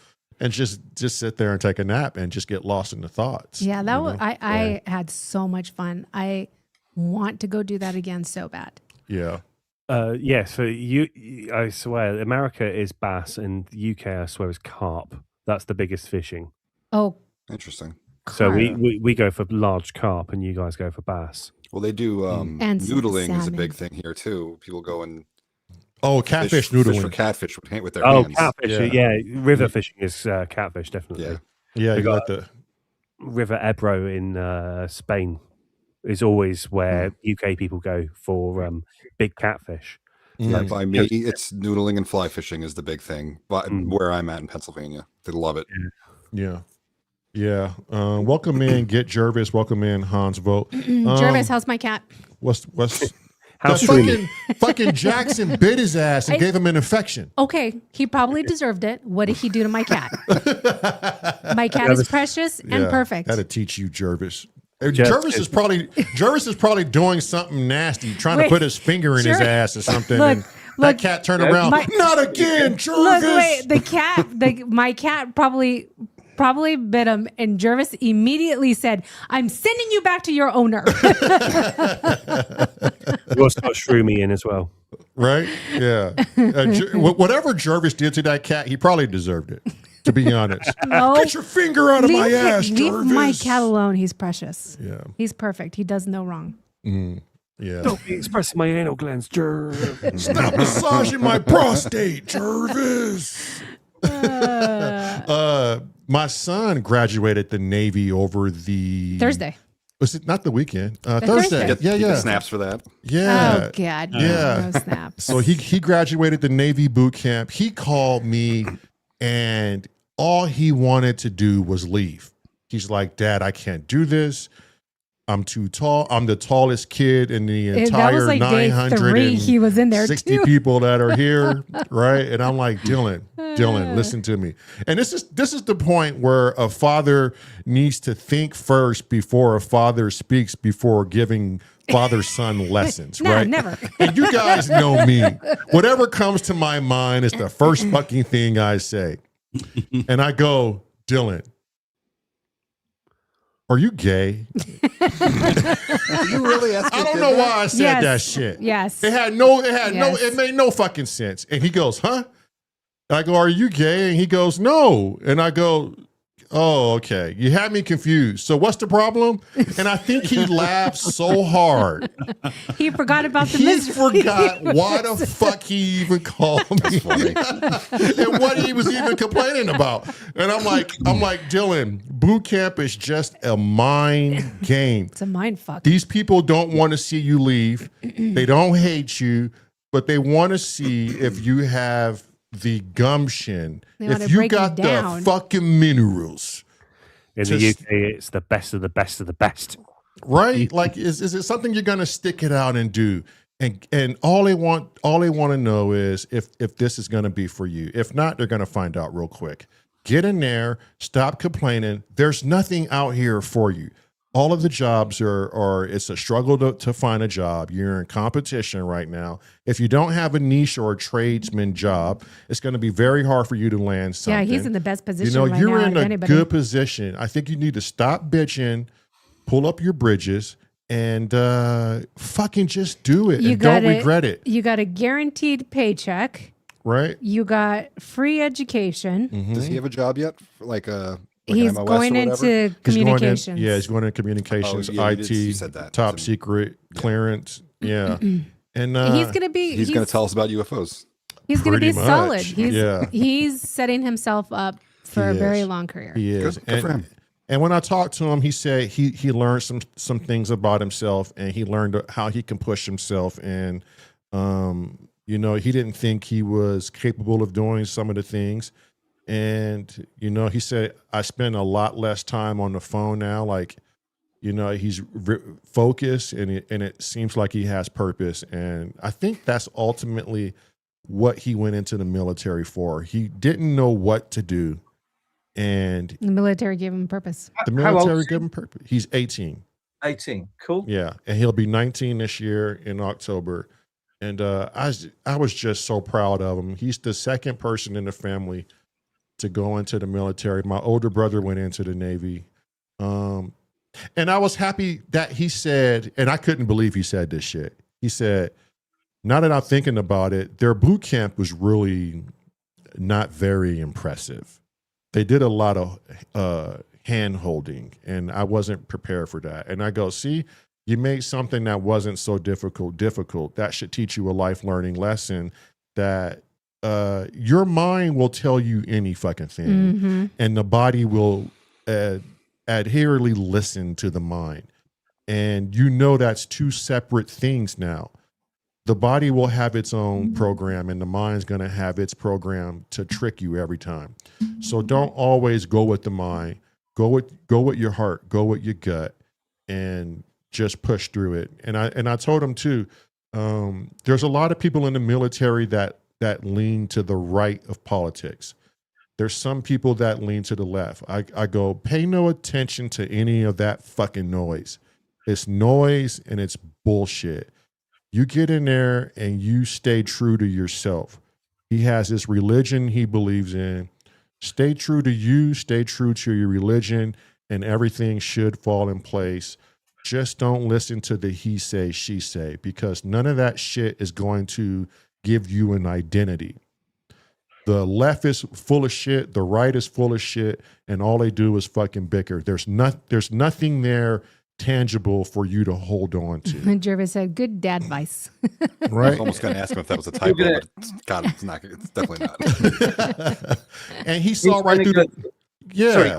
and just sit there and take a nap and just get lost in the thoughts. Yeah, that you was know? I had so much fun. I want to go do that again so bad. Yeah. Yeah, so I swear, America is bass, and the UK, I swear, is carp. That's the biggest fishing. Oh, Interesting. So carp. we go for large carp, and you guys go for bass. Well, they do And some noodling is a salmon. big thing here too. People go and Oh, catfish fish for noodling. catfish with their Oh, hands. catfish! Yeah, river fishing is catfish, definitely. Yeah. Yeah, We you got- got the. River Ebro in Spain is always where UK people go for big catfish. Yeah, Mm. by me, it's noodling and fly fishing is the big thing. But where I'm at in Pennsylvania, they love it. Yeah. Yeah. Welcome in, Get Jervis. Welcome in, Hans Vogt. Jervis, how's my cat? What's How's the Streamy? fucking Jackson bit his ass and gave him an infection. Okay, he probably deserved it. What did he do to my cat? My cat is precious and perfect. Got to teach you, Jervis. Jervis Jervis is probably doing something nasty, trying to Wait, put his finger in his Jer- ass or something. Look, and that look, cat turned around. my- Not again, Jervis. Look, wait, my cat probably bit him, and Jervis immediately said, "I'm sending you back to your owner." We also got Shroomy in as well. Right? Yeah. Whatever Jervis did to that cat, he probably deserved it. To be honest, No. get your finger out of my ass, leave Jervis. my cat alone. He's precious. Yeah. He's perfect. He does no wrong. Yeah. Don't be expressing my anal glands, Jerv. Stop massaging my prostate, Jervis. My son graduated the Navy over the Thursday. Was it not the weekend? Thursday. Thursday. Get, Yeah, you get yeah, snaps for that. yeah. Oh God. Yeah. No snaps. So he graduated the Navy boot camp. He called me, and all he wanted to do was leave. He's like, "Dad, I can't do this. I'm too tall. I'm the tallest kid in the And that entire was like day 3. He was in there 60 too. people that are here, right?" And I'm like, Dylan, listen to me. And this is the point where a father needs to think first before a father speaks, before giving father-son lessons, No, right? never. And you guys know me. Whatever comes to my mind is the first fucking thing I say. And I go, "Dylan, are you gay?" You really asked I don't know why I said Yes. that shit. Yes. It it made no fucking sense. And he goes, "Huh?" And I go, "Are you gay?" And he goes, "No." And I go, "Oh, okay. You had me confused. So what's the problem?" And I think he laughed so hard. He forgot about the He mystery. forgot why the fuck he even called me and what he was even complaining about. And I'm like, Dylan, boot camp is just a mind game. It's a mind fuck. These people don't want to see you leave. They don't hate you, but they want to see if you have the gumption, They wanna if you break you got the down. fucking minerals. In the Just- UK, it's the best of the best of the best. Right? Like, is it something you're gonna stick it out and do? And all they want to know is if this is gonna be for you. If not, they're gonna find out real quick. Get in there, stop complaining. There's nothing out here for you. all of the jobs are it's a struggle to find a job. You're in competition right now. If you don't have a niche or a tradesman job, it's going to be very hard for you to land something. Yeah, he's in the best position. You know, right you're now in out of a anybody. good position. I think you need to stop bitching, pull up your bridges, and fucking just do it. And don't regret it. You got a guaranteed paycheck. Right? You got free education. Does he have a job yet? Like a He's MOS going or whatever? into communications. He's going into communications, Oh, yeah, IT, you said that. top It's in- secret clearance. Yeah. And He's going to be. He's going to tell us about UFOs. He's going to be pretty much. solid. Yeah. He's setting himself up for a very long career. He is. Good for him. And when I talked to him, he said he learned some things about himself, and he learned how he can push himself. And you know, he didn't think he was capable of doing some of the things. And you know, he said, I spend a lot less time on the phone now. Like, you know, he's focused, and it seems like he has purpose. And I think that's ultimately what he went into the military for. He didn't know what to do. And The military gave him purpose. the How old military is he? gave him purpose. He's 18. 18. Cool. Yeah. And he'll be 19 this year in October. And I was just so proud of him. He's the second person in the family to go into the military. My older brother went into the Navy. And I was happy that he said, and I couldn't believe he said this shit. He said, now that I'm thinking about it, their boot camp was really not very impressive. They did a lot of hand holding, and I wasn't prepared for that. And I go, see, you made something that wasn't so difficult. That should teach you a life learning lesson that your mind will tell you any fucking thing, and the body will adherently listen to the mind. And you know that's two separate things now. The body will have its own program, and the mind's going to have its program to trick you every time. So don't always go with the mind. Go with your heart. Go with your gut, and just push through it. And I told him too. There's a lot of people in the military that lean to the right of politics. There's some people that lean to the left. I go, pay no attention to any of that fucking noise. It's noise and it's bullshit. You get in there and you stay true to yourself. He has this religion he believes in. Stay true to you, stay true to your religion, and everything should fall in place. Just don't listen to the he say, she say, because none of that shit is going to give you an identity. The left is full of shit, the right is full of shit, and all they do is fucking bicker. There's nothing there tangible for you to hold on to. And Jervis said, good dad advice. I Right? was almost going to ask him if that was a typo, but God, it's not. It's definitely not. And he saw right through the. Yeah. Sorry,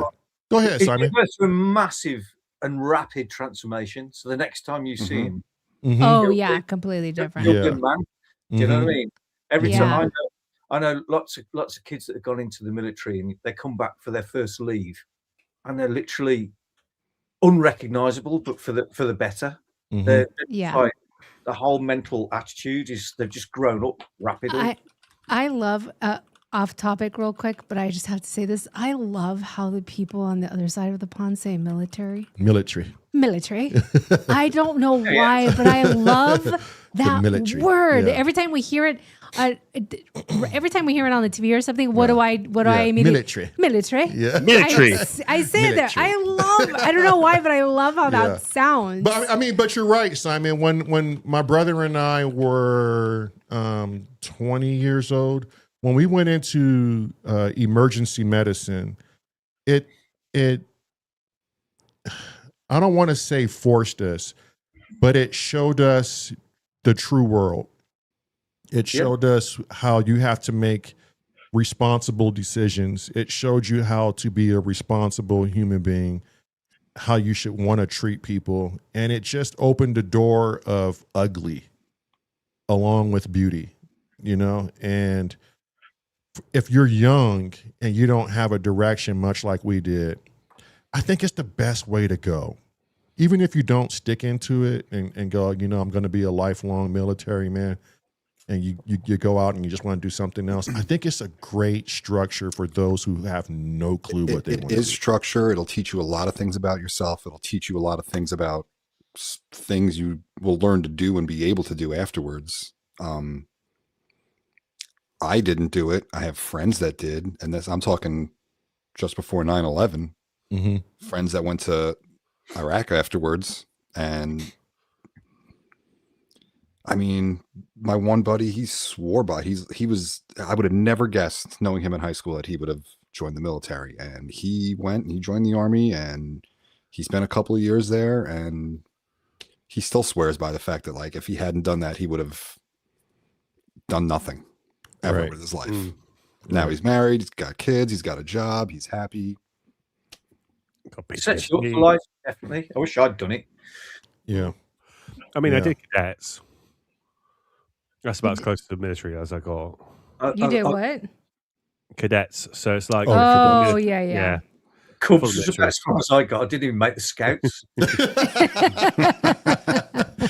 Go ahead, He Simon. goes through a massive and rapid transformation. So the next time you see him, Mhm. Oh, yeah, completely different. you're Yeah. a good man. Do you know what I mean? Every Yeah. time I know lots of kids that have gone into the military and they come back for their first leave, and they're literally unrecognizable, but for the better. Mhm. They're Yeah. like, the whole mental attitude is they've just grown up rapidly. I love off topic real quick, but I just have to say this. I love how the people on the other side of the pond say military. Military. I don't know why, but I love that military, word. yeah. Every time we hear it, every time we hear it on the TV or something, what do I immediately? Military. Military. Yeah. Military. I say that. Military. I don't know why, but I love how Yeah. that sounds. But I mean, but you're right, Simon. When my brother and I were 20 years old, when we went into emergency medicine, it I don't want to say forced us, but it showed us the true world. It showed us how you have to make responsible decisions. It showed you how to be a responsible human being, how you should want to treat people. And it just opened the door of ugly along with beauty, you know? And if you're young and you don't have a direction, much like we did, I think it's the best way to go. Even if you don't stick into it and go, you know, I'm going to be a lifelong military man, and you go out and you just want to do something else. I think it's a great structure for those who have no clue what they want to do. It is structure. It'll teach you a lot of things about yourself. It'll teach you a lot of things about things you will learn to do and be able to do afterwards. I didn't do it. I have friends that did, and I'm talking just before 9/11. Friends that went to Iraq afterwards, and I mean, my one buddy, he swore by. He was. I would have never guessed, knowing him in high school, that he would have joined the military. And he went and he joined the army, and he spent a couple of years there. And he still swears by the fact that, like, if he hadn't done that, he would have done nothing ever with his life. Now he's married. He's got kids. He's got a job. He's happy. Sets you up for life, definitely. I wish I'd done it. Yeah. I mean, I did cadets. That's about as close to the military as I got. You did what? Cadets. So it's like... Oh, yeah. Cool. As far as I got, I didn't even make the scouts.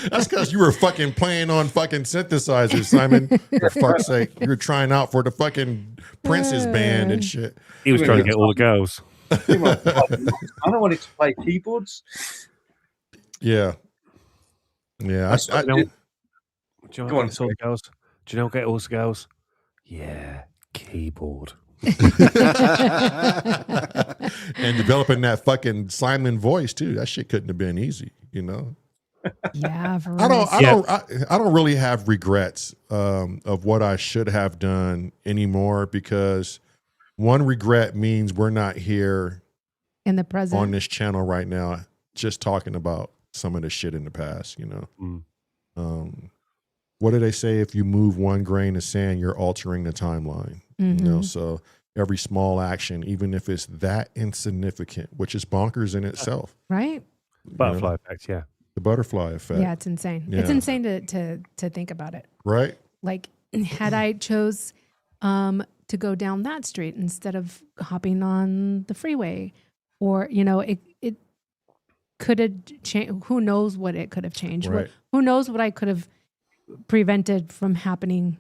That's because you were fucking playing on fucking synthesizers, Simon. For fuck's sake. You were trying out for the fucking Prince's band and shit. He was trying to get all the girls. I don't want it to play keyboards. Yeah. Yeah. Do you know what gets all the girls? Do you know what get all the girls? Yeah, keyboard. And developing that fucking Simon voice too. That shit couldn't have been easy, you know. Yeah, I don't really have regrets of what I should have done anymore, because one regret means we're not here in the present on this channel right now, just talking about some of the shit in the past, you know. What do they say? If you move one grain of sand, you're altering the timeline. You know, so every small action, even if it's that insignificant, which is bonkers in itself. Right. Butterfly effect, yeah. The butterfly effect. Yeah, it's insane. Yeah. It's insane to think about it. Right. Like, had I chose to go down that street instead of hopping on the freeway, or, you know, it could have changed. Who knows what it could have changed? Right. Who knows what I could have prevented from happening,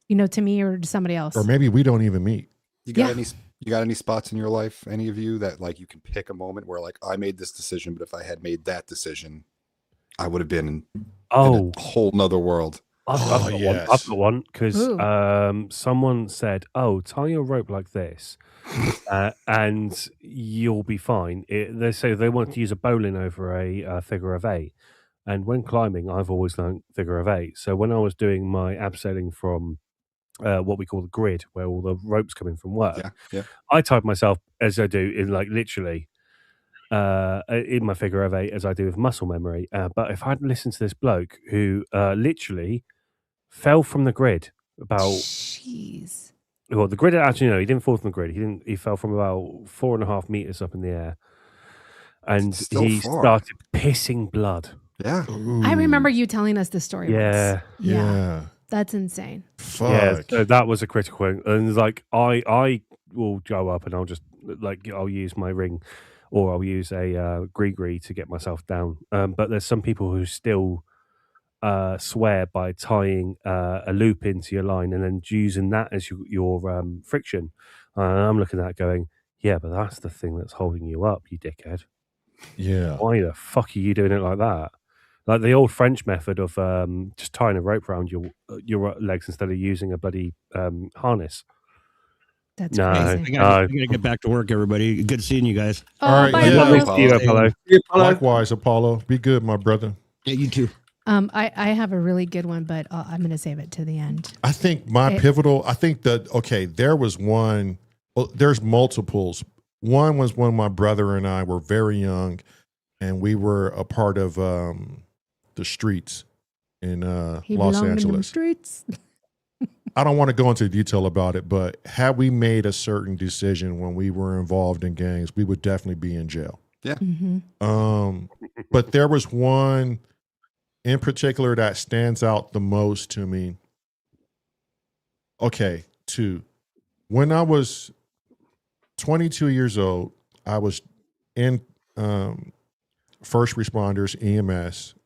you know, to me or to somebody else. Or maybe we don't even meet. You got any spots in your life, any of you, that like you can pick a moment where like I made this decision, but if I had made that decision, I would have been in a whole nother world. I've got one because someone said, tie your rope like this and you'll be fine. They say they want to use a bowline over a figure of 8. And when climbing, I've always learned figure of 8. So when I was doing my abseiling from what we call the grid, where all the ropes come in from work, I tied myself as I do in like literally in my figure of 8 as I do with muscle memory. But if I'd listened to this bloke who literally fell from the grid about... Jeez. Well, the grid, actually, no, he didn't fall from the grid. He fell from about 4.5 meters up in the air. And he started pissing blood. Yeah. Ooh. I remember you telling us this story once. Yeah. That's insane. Fuck. Yeah, so that was a critical thing. And like, I will go up and I'll just, like, I'll use my ring or I'll use a gree to get myself down. But there's some people who still swear by tying a loop into your line and then using that as your friction. I'm looking at it going, yeah, but that's the thing that's holding you up, you dickhead. Yeah. Why the fuck are you doing it like that? Like the old French method of just tying a rope around your legs instead of using a bloody harness. That's crazy. I gotta get back to work, everybody. Good seeing you guys. All right. Bye, Apollo. Likewise, Apollo. Be good, my brother. Yeah, you too. I have a really good one, but I'm going to save it to the end. I think there was one. Well, there's multiples. One was when my brother and I were very young, and we were a part of the streets in Los Angeles. Streets. I don't want to go into detail about it, but had we made a certain decision when we were involved in gangs, we would definitely be in jail. Yeah. Mm-hmm. But there was one in particular that stands out the most to me. Okay, two. When I was 22 years old, I was in first responders, EMS,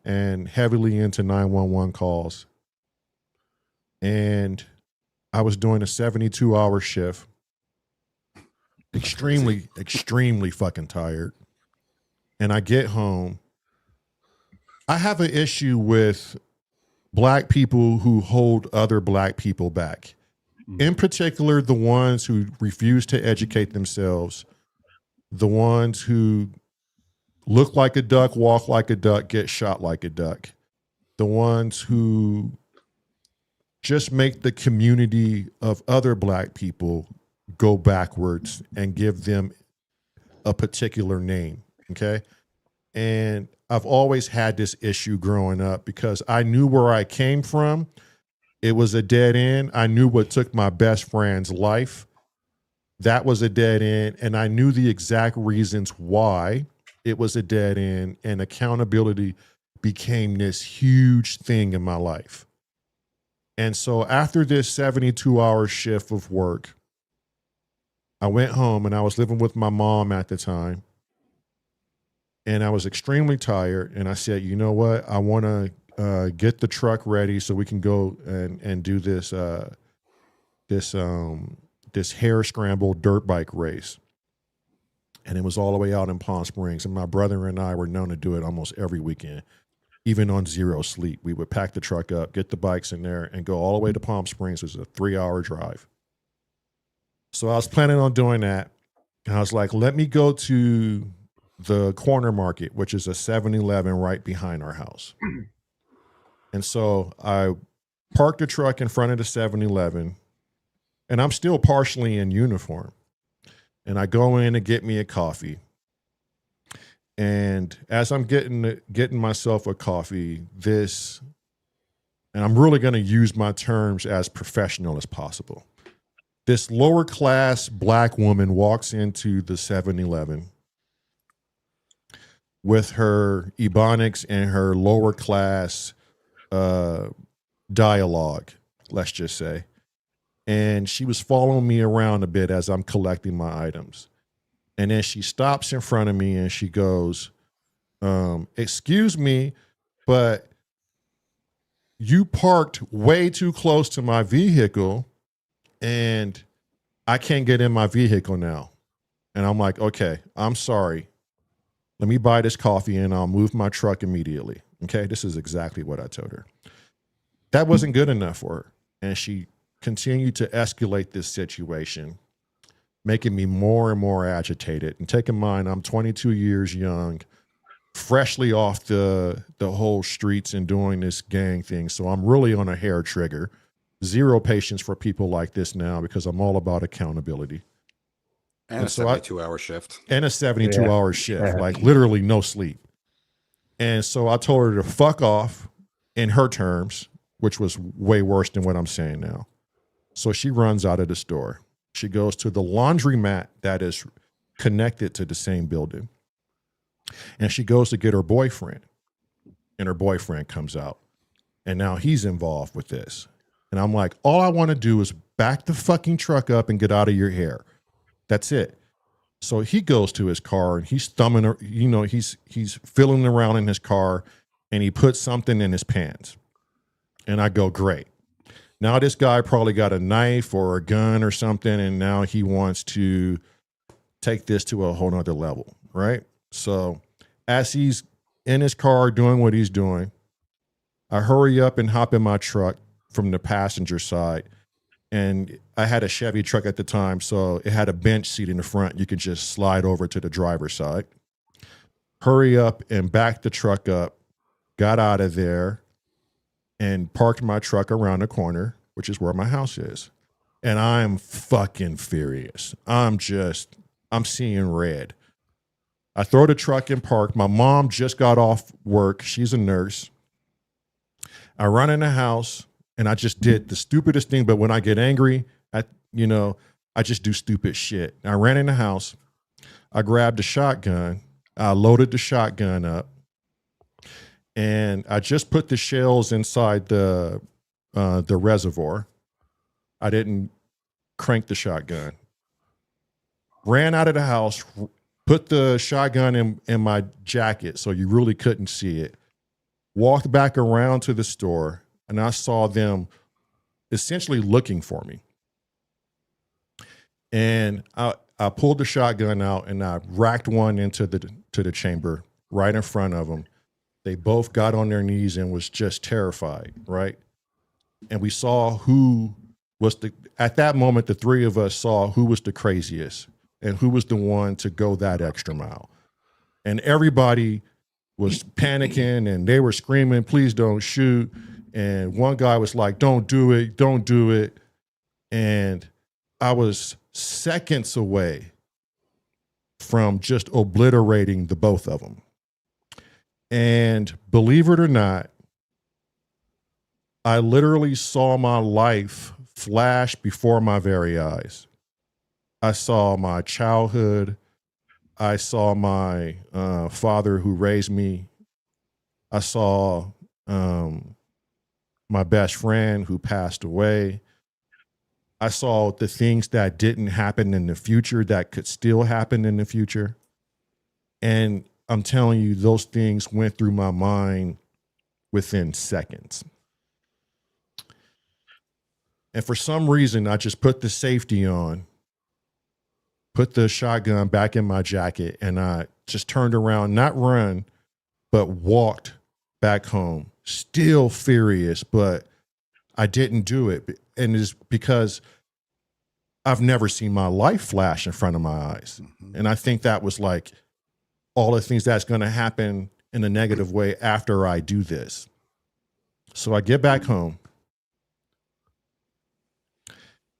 and heavily into 911 calls. And I was doing a 72-hour shift. Extremely fucking tired. And I get home. I have an issue with black people who hold other black people back. In particular, the ones who refuse to educate themselves, the ones who look like a duck, walk like a duck, get shot like a duck, the ones who just make the community of other black people go backwards and give them a particular name, okay? And I've always had this issue growing up because I knew where I came from. It was a dead end. I knew what took my best friend's life. That was a dead end. And I knew the exact reasons why it was a dead end. And accountability became this huge thing in my life. And so after this 72-hour shift of work, I went home and I was living with my mom at the time. And I was extremely tired. And I said, you know what? I want to get the truck ready so we can go and do this this hare scramble dirt bike race. And it was all the way out in Palm Springs. And my brother and I were known to do it almost every weekend, even on zero sleep. We would pack the truck up, get the bikes in there, and go all the way to Palm Springs. It was a 3-hour drive. So I was planning on doing that. And I was like, let me go to the corner market, which is a 7-Eleven right behind our house. And so I parked the truck in front of the 7-Eleven, and I'm still partially in uniform. And I go in and get me a coffee. And as I'm getting myself a coffee, and I'm really going to use my terms as professional as possible. This lower class black woman walks into the 7-Eleven with her Ebonics and her lower class dialogue, let's just say. And she was following me around a bit as I'm collecting my items. And then she stops in front of me and she goes, excuse me, but you parked way too close to my vehicle and I can't get in my vehicle now. And I'm like, okay, I'm sorry. Let me buy this coffee and I'll move my truck immediately. Okay, this is exactly what I told her. That wasn't good enough for her. And she continued to escalate this situation, making me more and more agitated. And take in mind, I'm 22 years young, freshly off the whole streets and doing this gang thing. So I'm really on a hair trigger. Zero patience for people like this now because I'm all about accountability. And a so 72-hour shift. And a 72-hour shift, like literally no sleep. And so I told her to fuck off in her terms, which was way worse than what I'm saying now. So she runs out of the store. She goes to the laundromat that is connected to the same building. And she goes to get her boyfriend. And her boyfriend comes out. And now he's involved with this. And I'm like, all I want to do is back the fucking truck up and get out of your hair. That's it. So he goes to his car and he's thumbing, he's fiddling around in his car and he puts something in his pants. And I go, great. Now this guy probably got a knife or a gun or something, and now he wants to take this to a whole nother level, right? So as he's in his car doing what he's doing, I hurry up and hop in my truck from the passenger side. And I had a Chevy truck at the time, so it had a bench seat in the front. You could just slide over to the driver's side. Hurry up and back the truck up, got out of there, and parked my truck around the corner, which is where my house is. And I'm fucking furious. I'm seeing red. I throw the truck in park. My mom just got off work. She's a nurse. I run in the house and I just did the stupidest thing. But when I get angry, I just do stupid shit. I ran in the house. I grabbed a shotgun. I loaded the shotgun up. And I just put the shells inside the reservoir. I didn't crank the shotgun. Ran out of the house, put the shotgun in my jacket so you really couldn't see it. walked back around to the store, and I saw them essentially looking for me. And I pulled the shotgun out and I racked one into the chamber right in front of them. They both got on their knees and was just terrified, right? And we saw who was at that moment, the three of us saw who was the craziest and who was the one to go that extra mile. And everybody was panicking and they were screaming, please don't shoot. And one guy was like, don't do it, don't do it. And I was seconds away from just obliterating the both of them. And believe it or not, I literally saw my life flash before my very eyes. I saw my childhood. I saw my father who raised me. I saw my best friend who passed away. I saw the things that didn't happen in the future that could still happen in the future. And I'm telling you, those things went through my mind within seconds. And for some reason, I just put the safety on, put the shotgun back in my jacket, and I just turned around, not run, but walked back home, still furious, but I didn't do it. And it's because I've never seen my life flash in front of my eyes. And I think that was like all the things that's going to happen in a negative way after I do this. So I get back home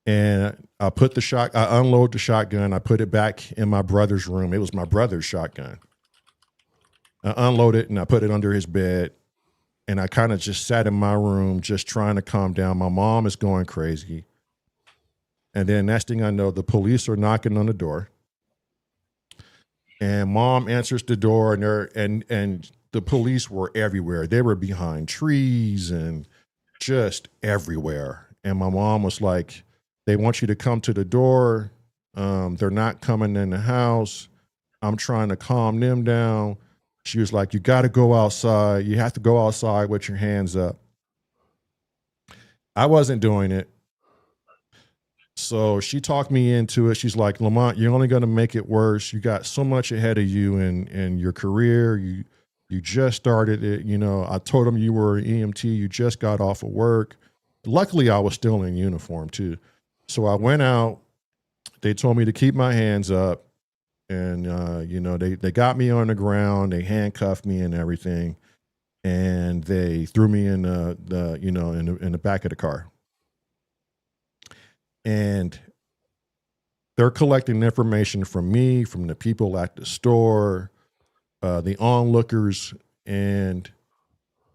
and I unload the shotgun. I put it back in my brother's room. It was my brother's shotgun. I unload it and I put it under his bed. And I kind of just sat in my room, just trying to calm down. My mom is going crazy. And then next thing I know, the police are knocking on the door. And mom answers the door, and the police were everywhere. They were behind trees and just everywhere. And my mom was like, they want you to come to the door. They're not coming in the house. I'm trying to calm them down. She was like, you got to go outside. You have to go outside with your hands up. I wasn't doing it. So she talked me into it. She's like, Lamont, you're only going to make it worse. You got so much ahead of you in your career. You just started it. You know, I told them you were an EMT. You just got off of work. Luckily, I was still in uniform too. So I went out. They told me to keep my hands up. And, you know, they got me on the ground, they handcuffed me and everything. And they threw me in the back of the car. And they're collecting information from me, from the people at the store, the onlookers. And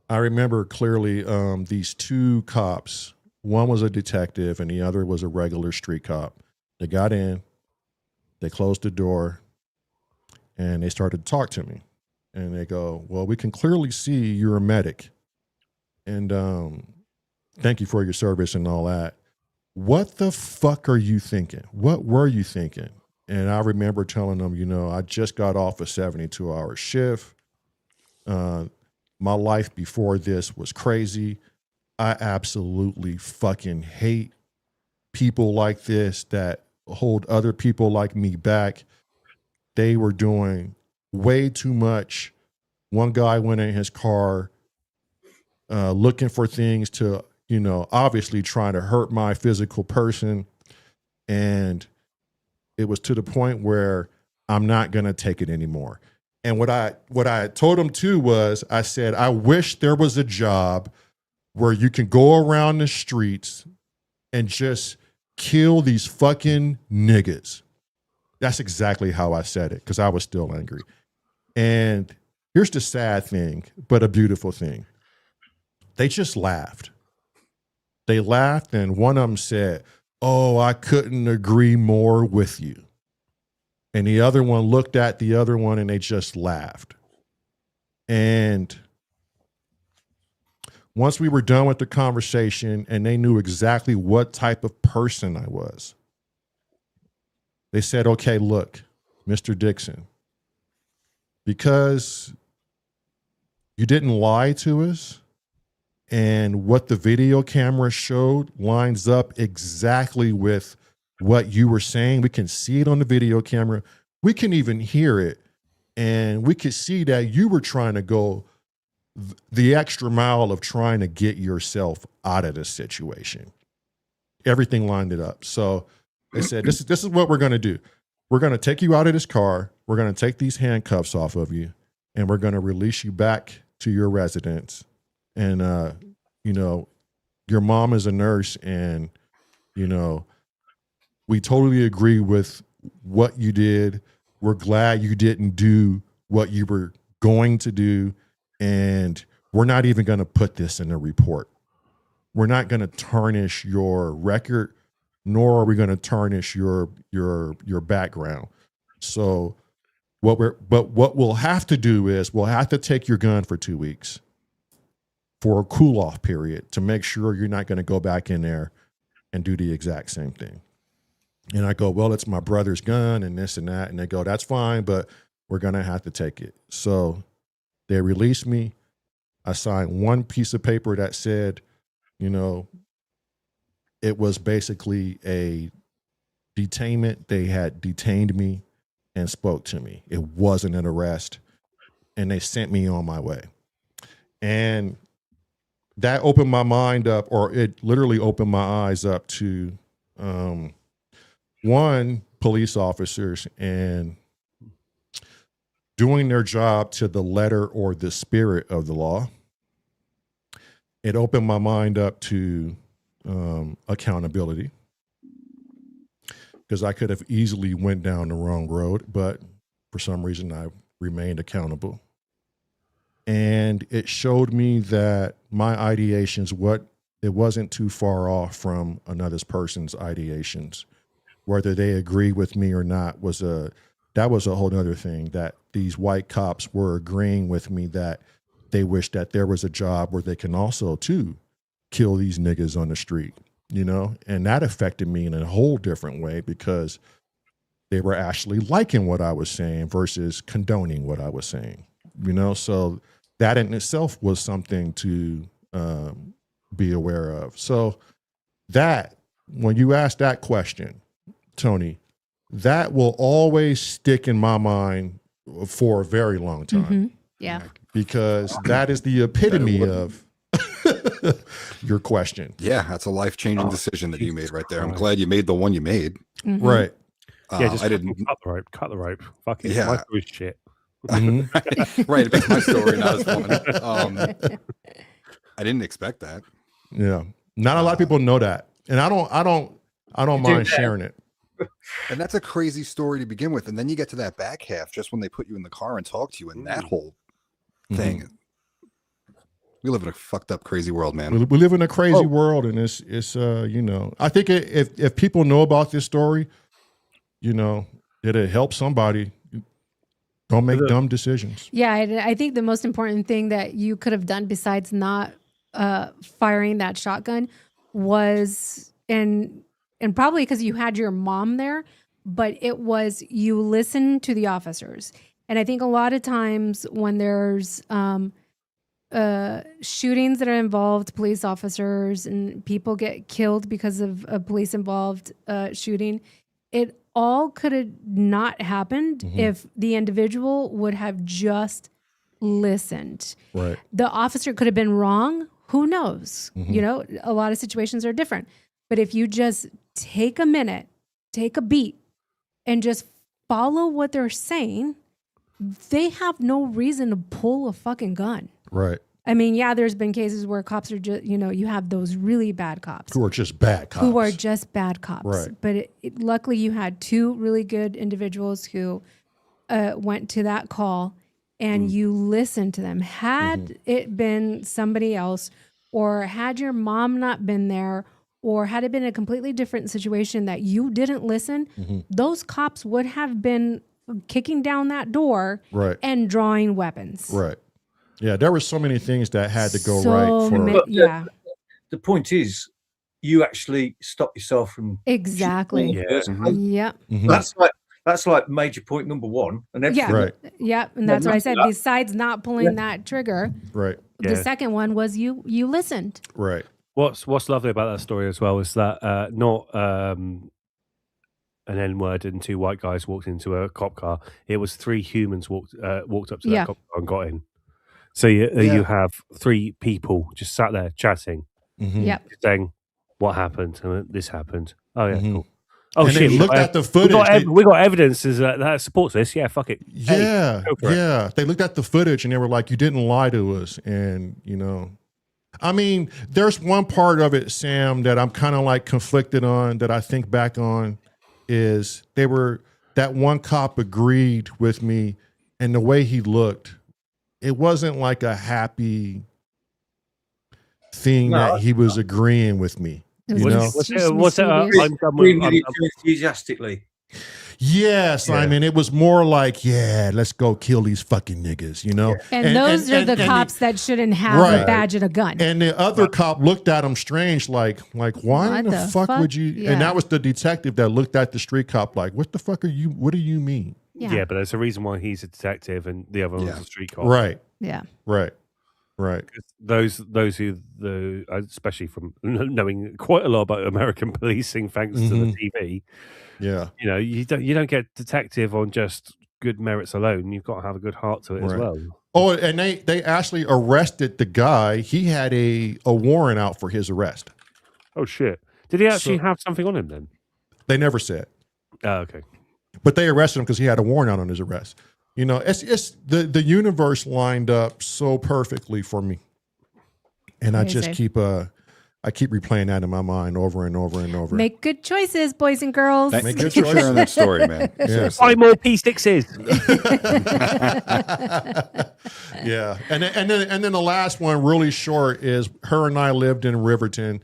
I remember clearly these two cops, one was a detective and the other was a regular street cop. They got in. They closed the door and they started to talk to me. And they go, well, we can clearly see you're a medic. And thank you for your service and all that. What the fuck are you thinking? What were you thinking? And I remember telling them, you know, I just got off a 72-hour shift. My life before this was crazy. I absolutely fucking hate people like this that hold other people like me back. They were doing way too much. One guy went in his car looking for things to, you know, obviously trying to hurt my physical person. And it was to the point where I'm not going to take it anymore. And what I told him too was, I said, I wish there was a job where you can go around the streets and just kill these fucking niggas. That's exactly how I said it, because I was still angry. And here's the sad thing, but a beautiful thing. They just laughed. They laughed, and one of them said, oh, I couldn't agree more with you. And the other one looked at the other one, and they just laughed. And once we were done with the conversation and they knew exactly what type of person I was, they said, okay, look, Mr. Dixon, because you didn't lie to us. And what the video camera showed lines up exactly with what you were saying. We can see it on the video camera. We can even hear it. And we could see that you were trying to go the extra mile of trying to get yourself out of this situation. Everything lined it up. So they said, this is what we're going to do. We're going to take you out of this car. We're going to take these handcuffs off of you, and we're going to release you back to your residence. And, you know, your mom is a nurse, and, you know, we totally agree with what you did. We're glad you didn't do what you were going to do. And we're not even going to put this in a report. We're not going to tarnish your record, nor are we going to tarnish your background. So what we'll have to do is we'll have to take your gun for 2 weeks for a cool off period to make sure you're not going to go back in there and do the exact same thing. And I go, well, it's my brother's gun and this and that. And they go, that's fine, but we're going to have to take it. So they released me. I signed one piece of paper that said, you know, it was basically a detainment. They had detained me and spoke to me. It wasn't an arrest. And they sent me on my way. And that opened my mind up, or it literally opened my eyes up to, one, police officers and doing their job to the letter or the spirit of the law. It opened my mind up to accountability, because I could have easily went down the wrong road, but for some reason I remained accountable. And it showed me that my ideations, it wasn't too far off from another person's ideations. Whether they agree with me or not that was a whole other thing, that these white cops were agreeing with me that they wish that there was a job where they can also too kill these niggas on the street, you know? And that affected me in a whole different way, because they were actually liking what I was saying versus condoning what I was saying, you know? So that in itself was something to be aware of. So that, when you ask that question, Tony, that will always stick in my mind for a very long time. Mm-hmm. Yeah. Because that is the epitome of your question. Yeah, that's a life-changing decision that you made right there. I'm glad you made the one you made. Mm-hmm. Right. Yeah, just I didn't cut the rope. Fuck it. Yeah. My story's shit. Mm-hmm. Right, it makes my story not as fun. I didn't expect that. Yeah. Not a lot of people know that. And I don't mind sharing it. And that's a crazy story to begin with. And then you get to that back half, just when they put you in the car and talk to you, and that whole thing. We live in a fucked up, crazy world, man. We live in a crazy world, and it's you know, I think if people know about this story, you know, it'll help somebody. Don't make dumb decisions. Yeah, I think the most important thing that you could have done besides not firing that shotgun was, and probably because you had your mom there, but it was you listened to the officers. And I think a lot of times when there's shootings that are involved police officers and people get killed because of a police involved shooting, it all could have not happened if the individual would have just listened. Right. The officer could have been wrong. Who knows? You know, a lot of situations are different. But if you just take a minute, take a beat, and just follow what they're saying, they have no reason to pull a fucking gun. Right. I mean, yeah, there's been cases where cops are just, you know, you have those really bad cops. Who are just bad cops. Who are just bad cops. Right. But luckily you had two really good individuals who went to that call and you listened to them. Had it been somebody else, or had your mom not been there, or had it been a completely different situation that you didn't listen, those cops would have been kicking down that door and drawing weapons. Right. Yeah, there were so many things that had to go So right for yeah. The point is, you actually stop yourself from Exactly. shooting the first place. Yep. That's That's like major point number one, and everything. Yeah. Right. Yep. And that's what I said. Besides not pulling that trigger, Right. the second one was you listened. Right. What's lovely about that story as well is that not an N-word and two white guys walked into a cop car. It was three humans walked up to that cop car and got in. So you have three people just sat there chatting, Yep. saying, "What happened? And this happened. Oh yeah, cool. Oh, and shit! They looked at the footage. We got evidence that supports this. Yeah, fuck it. Yeah, Hey, yeah. They looked at the footage and they were like, "You didn't lie to us." And I mean, there's one part of it, Sam, that I'm kind of like conflicted on. That I think back on is that one cop agreed with me, and the way he looked, it wasn't like a happy thing that he was agreeing with me. Enthusiastically. Yeah, Simon. It was more like, let's go kill these fucking niggas, And those are the cops that shouldn't have a badge and a gun. And the other cop looked at him strange, like why the fuck would you? Yeah. And that was the detective that looked at the street cop like, what the fuck are you? What do you mean? Yeah, but there's a reason why he's a detective and the other one's a street cop. Right. Yeah. Right. Right. Those who especially from knowing quite a lot about American policing thanks to the TV. Yeah. You don't get detective on just good merits alone. You've got to have a good heart to it as well. Oh, and they actually arrested the guy. He had a warrant out for his arrest. Oh shit! Did he actually have something on him then? They never said. Oh, okay. But they arrested him because he had a warrant out on his arrest. It's the universe lined up so perfectly for me, and I just keep replaying that in my mind over and over and over. Make good choices, boys and girls. Make good choices. Sharing that story, man. Buy more P6s. Yeah, and then the last one, really short, is her and I lived in Riverton,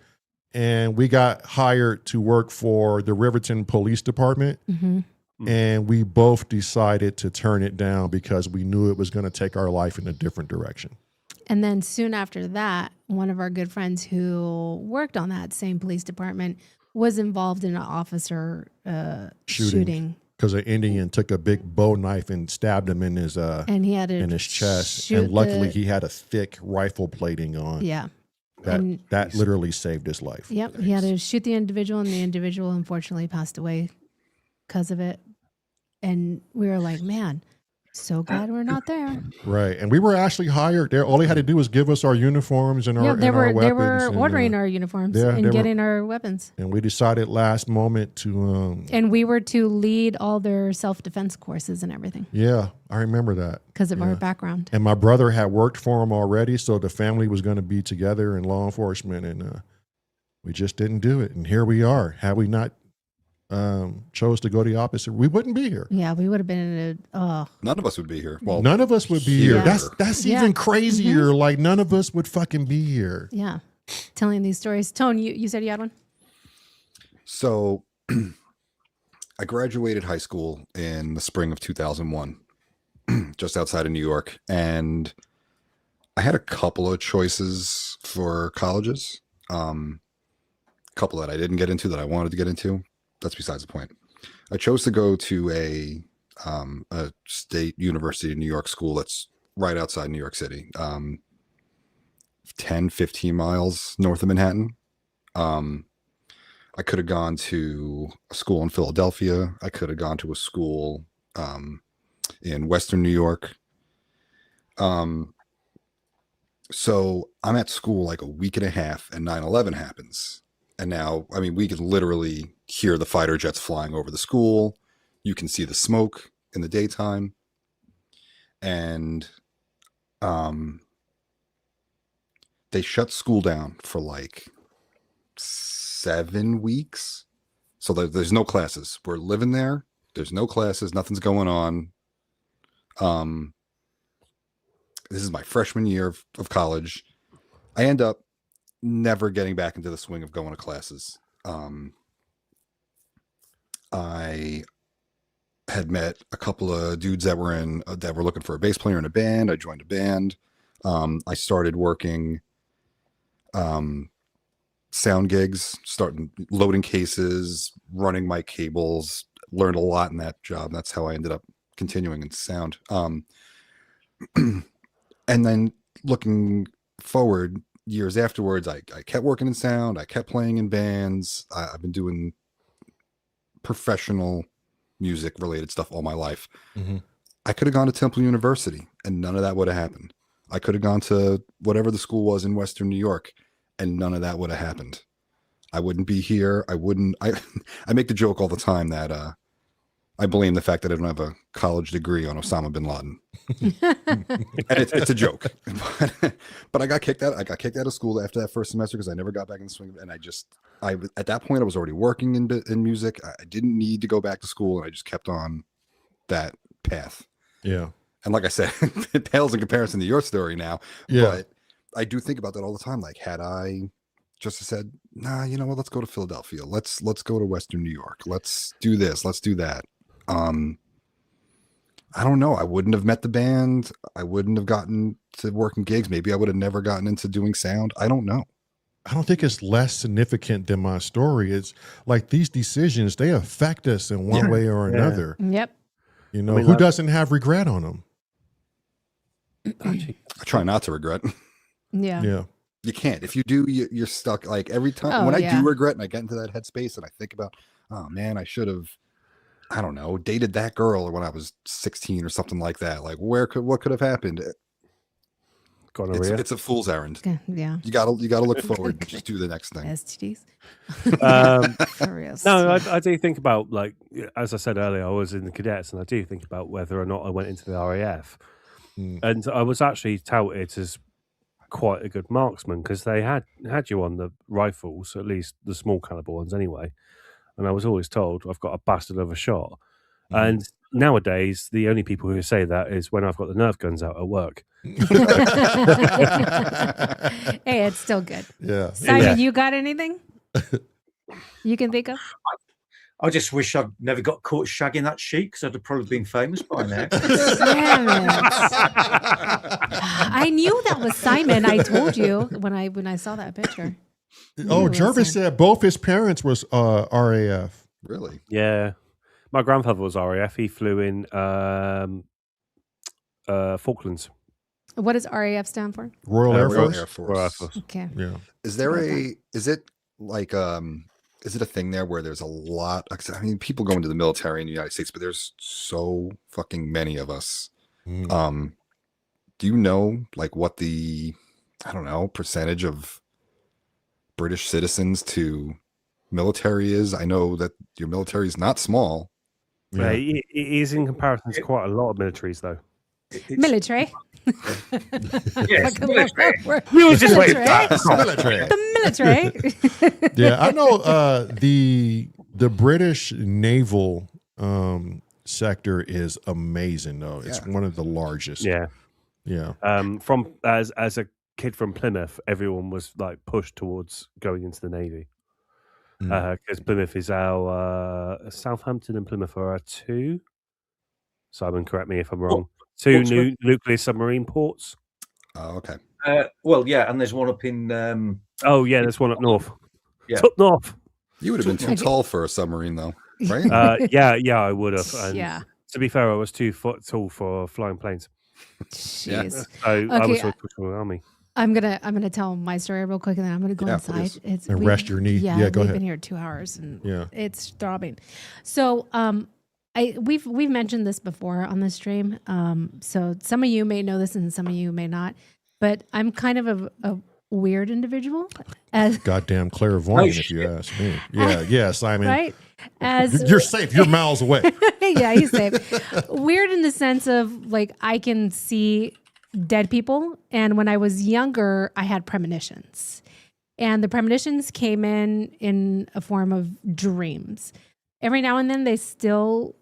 and we got hired to work for the Riverton Police Department. And we both decided to turn it down because we knew it was going to take our life in a different direction. And then soon after that, one of our good friends who worked on that same police department was involved in an officer shooting. Because an Indian took a big bow knife and stabbed him in his and he had in his chest. And luckily he had a thick rifle plating on. Yeah. That literally saved his life. Yep. He had to shoot the individual, and the individual unfortunately passed away because of it. And we were like, man, so glad we're not there. Right. And we were actually hired there. All they had to do was give us our uniforms and our weapons. They were ordering our uniforms and getting our weapons. And we decided last moment to and we were to lead all their self-defense courses and everything. Yeah, I remember that. Because of our background. And my brother had worked for him already, so the family was going to be together in law enforcement, and we just didn't do it. And here we are. Had we not chose to go the opposite, we wouldn't be here. Yeah, we would have been in a none of us would be here. Well, none of us would be here. Yeah. That's even crazier. Like none of us would fucking be here. Yeah. Telling these stories. Tone, you said you had one? So I graduated high school in the spring of 2001, just outside of New York. And I had a couple of choices for colleges. Couple that I didn't get into that I wanted to get into. That's besides the point. I chose to go to a state university in New York school that's right outside New York City, 10, 15 miles north of Manhattan. I could have gone to a school in Philadelphia. I could have gone to a school in Western New York. So I'm at school like a week and a half and 9/11 happens. And now, I mean, we can literally hear the fighter jets flying over the school. You can see the smoke in the daytime. And they shut school down for like 7 weeks. So there's no classes. We're living there. There's no classes. Nothing's going on. This is my freshman year of college. I end up never getting back into the swing of going to classes. I had met a couple of dudes that were looking for a bass player in a band. I joined a band. I started working sound gigs, starting loading cases, running my cables, learned a lot in that job. That's how I ended up continuing in sound. And then looking forward, years afterwards, I kept working in sound. I kept playing in bands. I've been doing professional music related stuff all my life. Mm-hmm. I could have gone to Temple University and none of that would have happened. I could have gone to whatever the school was in Western New York and none of that would have happened. I wouldn't be here. I make the joke all the time that I blame the fact that I don't have a college degree on Osama bin Laden. And it's a joke. But I got kicked out. I got kicked out of school after that first semester because I never got back in the swing. And at that point I was already working in music. I didn't need to go back to school, and I just kept on that path. Yeah. And like I said, it pales in comparison to your story now. Yeah. But I do think about that all the time. Like, had I just said, nah, you know what, let's go to Philadelphia. Let's go to Western New York. Let's do this. Let's do that. I don't know. I wouldn't have met the band. I wouldn't have gotten to working gigs. Maybe I would have never gotten into doing sound. I don't know. I don't think it's less significant than my story. It's like these decisions, they affect us in one way or another. Yep. You know, who doesn't have regret on them? I try not to regret. Yeah. Yeah. You can't. If you do, you're stuck. Like every time I do regret and I get into that headspace and I think about, oh man, I should have, I don't know, dated that girl when I was 16 or something like that. Like what could have happened? It's a fool's errand. Yeah. You gotta look forward and just do the next thing. STDs. No, I do think about, like, as I said earlier, I was in the cadets, and I do think about whether or not I went into the RAF. And I was actually touted as quite a good marksman because they had you on the rifles, at least the small caliber ones anyway. And I was always told I've got a bastard of a shot. And nowadays, the only people who say that is when I've got the Nerf guns out at work. Hey, it's still good. Yeah. Simon, you got anything you can think of? I just wish I'd never got caught shagging that sheep because I'd have probably been famous by now. I knew that was Simon. I told you when I saw that picture. Oh, Jervis said both his parents was RAF. Really? Yeah. My grandfather was RAF. He flew in Falklands. What does RAF stand for? Royal Air Royal Force. Air Force. Royal Air Force. Okay. Yeah. Is it a thing there where there's a lot? I mean, people go into the military in the United States, but there's so fucking many of us. Do you know like what the, I don't know, percentage of British citizens to military is? I know that your military is not small. Yeah, it is in comparison to quite a lot of militaries, though. Military. Yes, military. You was just waiting. Military. The military. Yeah, I know the British naval sector is amazing though. It's one of the largest. Yeah. Yeah. From as a kid from Plymouth, everyone was like pushed towards going into the Navy. Because Plymouth is our Southampton and Plymouth are our two. Simon, correct me if I'm wrong. Two new nuclear submarine ports. Oh, okay. Well, yeah, and there's one up in. There's one up north. Yeah. It's up north. You would have been too tall for a submarine, though, right? Yeah, I would have. And Yeah. to be fair, I was 2 foot tall for flying planes. Jeez. So I was pushed for the army. I'm gonna tell my story real quick, and then I'm gonna go inside. And rest your knee. Yeah, go we've ahead. been here 2 hours, and Yeah. it's throbbing. So, we've mentioned this before on the stream. So some of you may know this, and some of you may not. But I'm kind of a weird individual. As Goddamn clairvoyant, if you ask me. Yeah, Simon. right? As You're safe. You're miles away. yeah, he's safe. Weird in the sense of like I can see dead people, and when I was younger, I had premonitions, and the premonitions came in a form of dreams. Every now and then, they still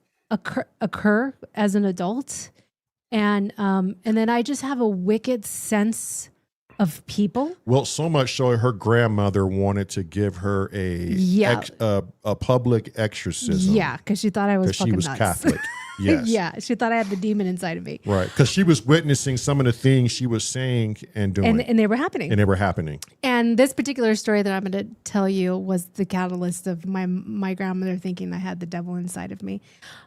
occur as an adult, and then I just have a wicked sense of people. Well, so much so her grandmother wanted to give her a public exorcism. Yeah, because she thought I was because she fucking was nuts. Catholic. Yes. Yeah, she thought I had the demon inside of me. Right. Because she was witnessing some of the things she was saying and doing. And they were happening. And they were happening. And this particular story that I'm going to tell you was the catalyst of my grandmother thinking I had the devil inside of me.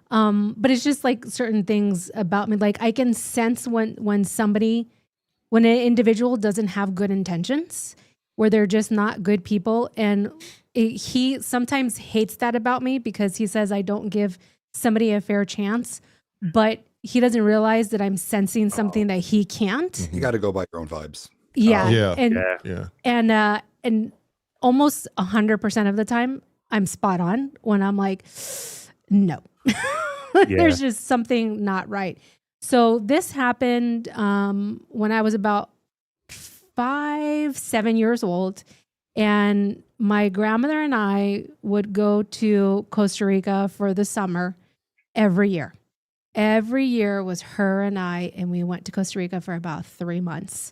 But it's just like certain things about me. Like I can sense when an individual doesn't have good intentions, where they're just not good people. And he sometimes hates that about me because he says I don't give somebody a fair chance, but he doesn't realize that I'm sensing something that he can't. You got to go by your own vibes. Yeah. Yeah. And almost 100% of the time I'm spot on when I'm like, no, there's just something not right. So this happened when I was about 5-7 years old, and my grandmother and I would go to Costa Rica for the summer every year. Every year was her and I, and we went to Costa Rica for about 3 months,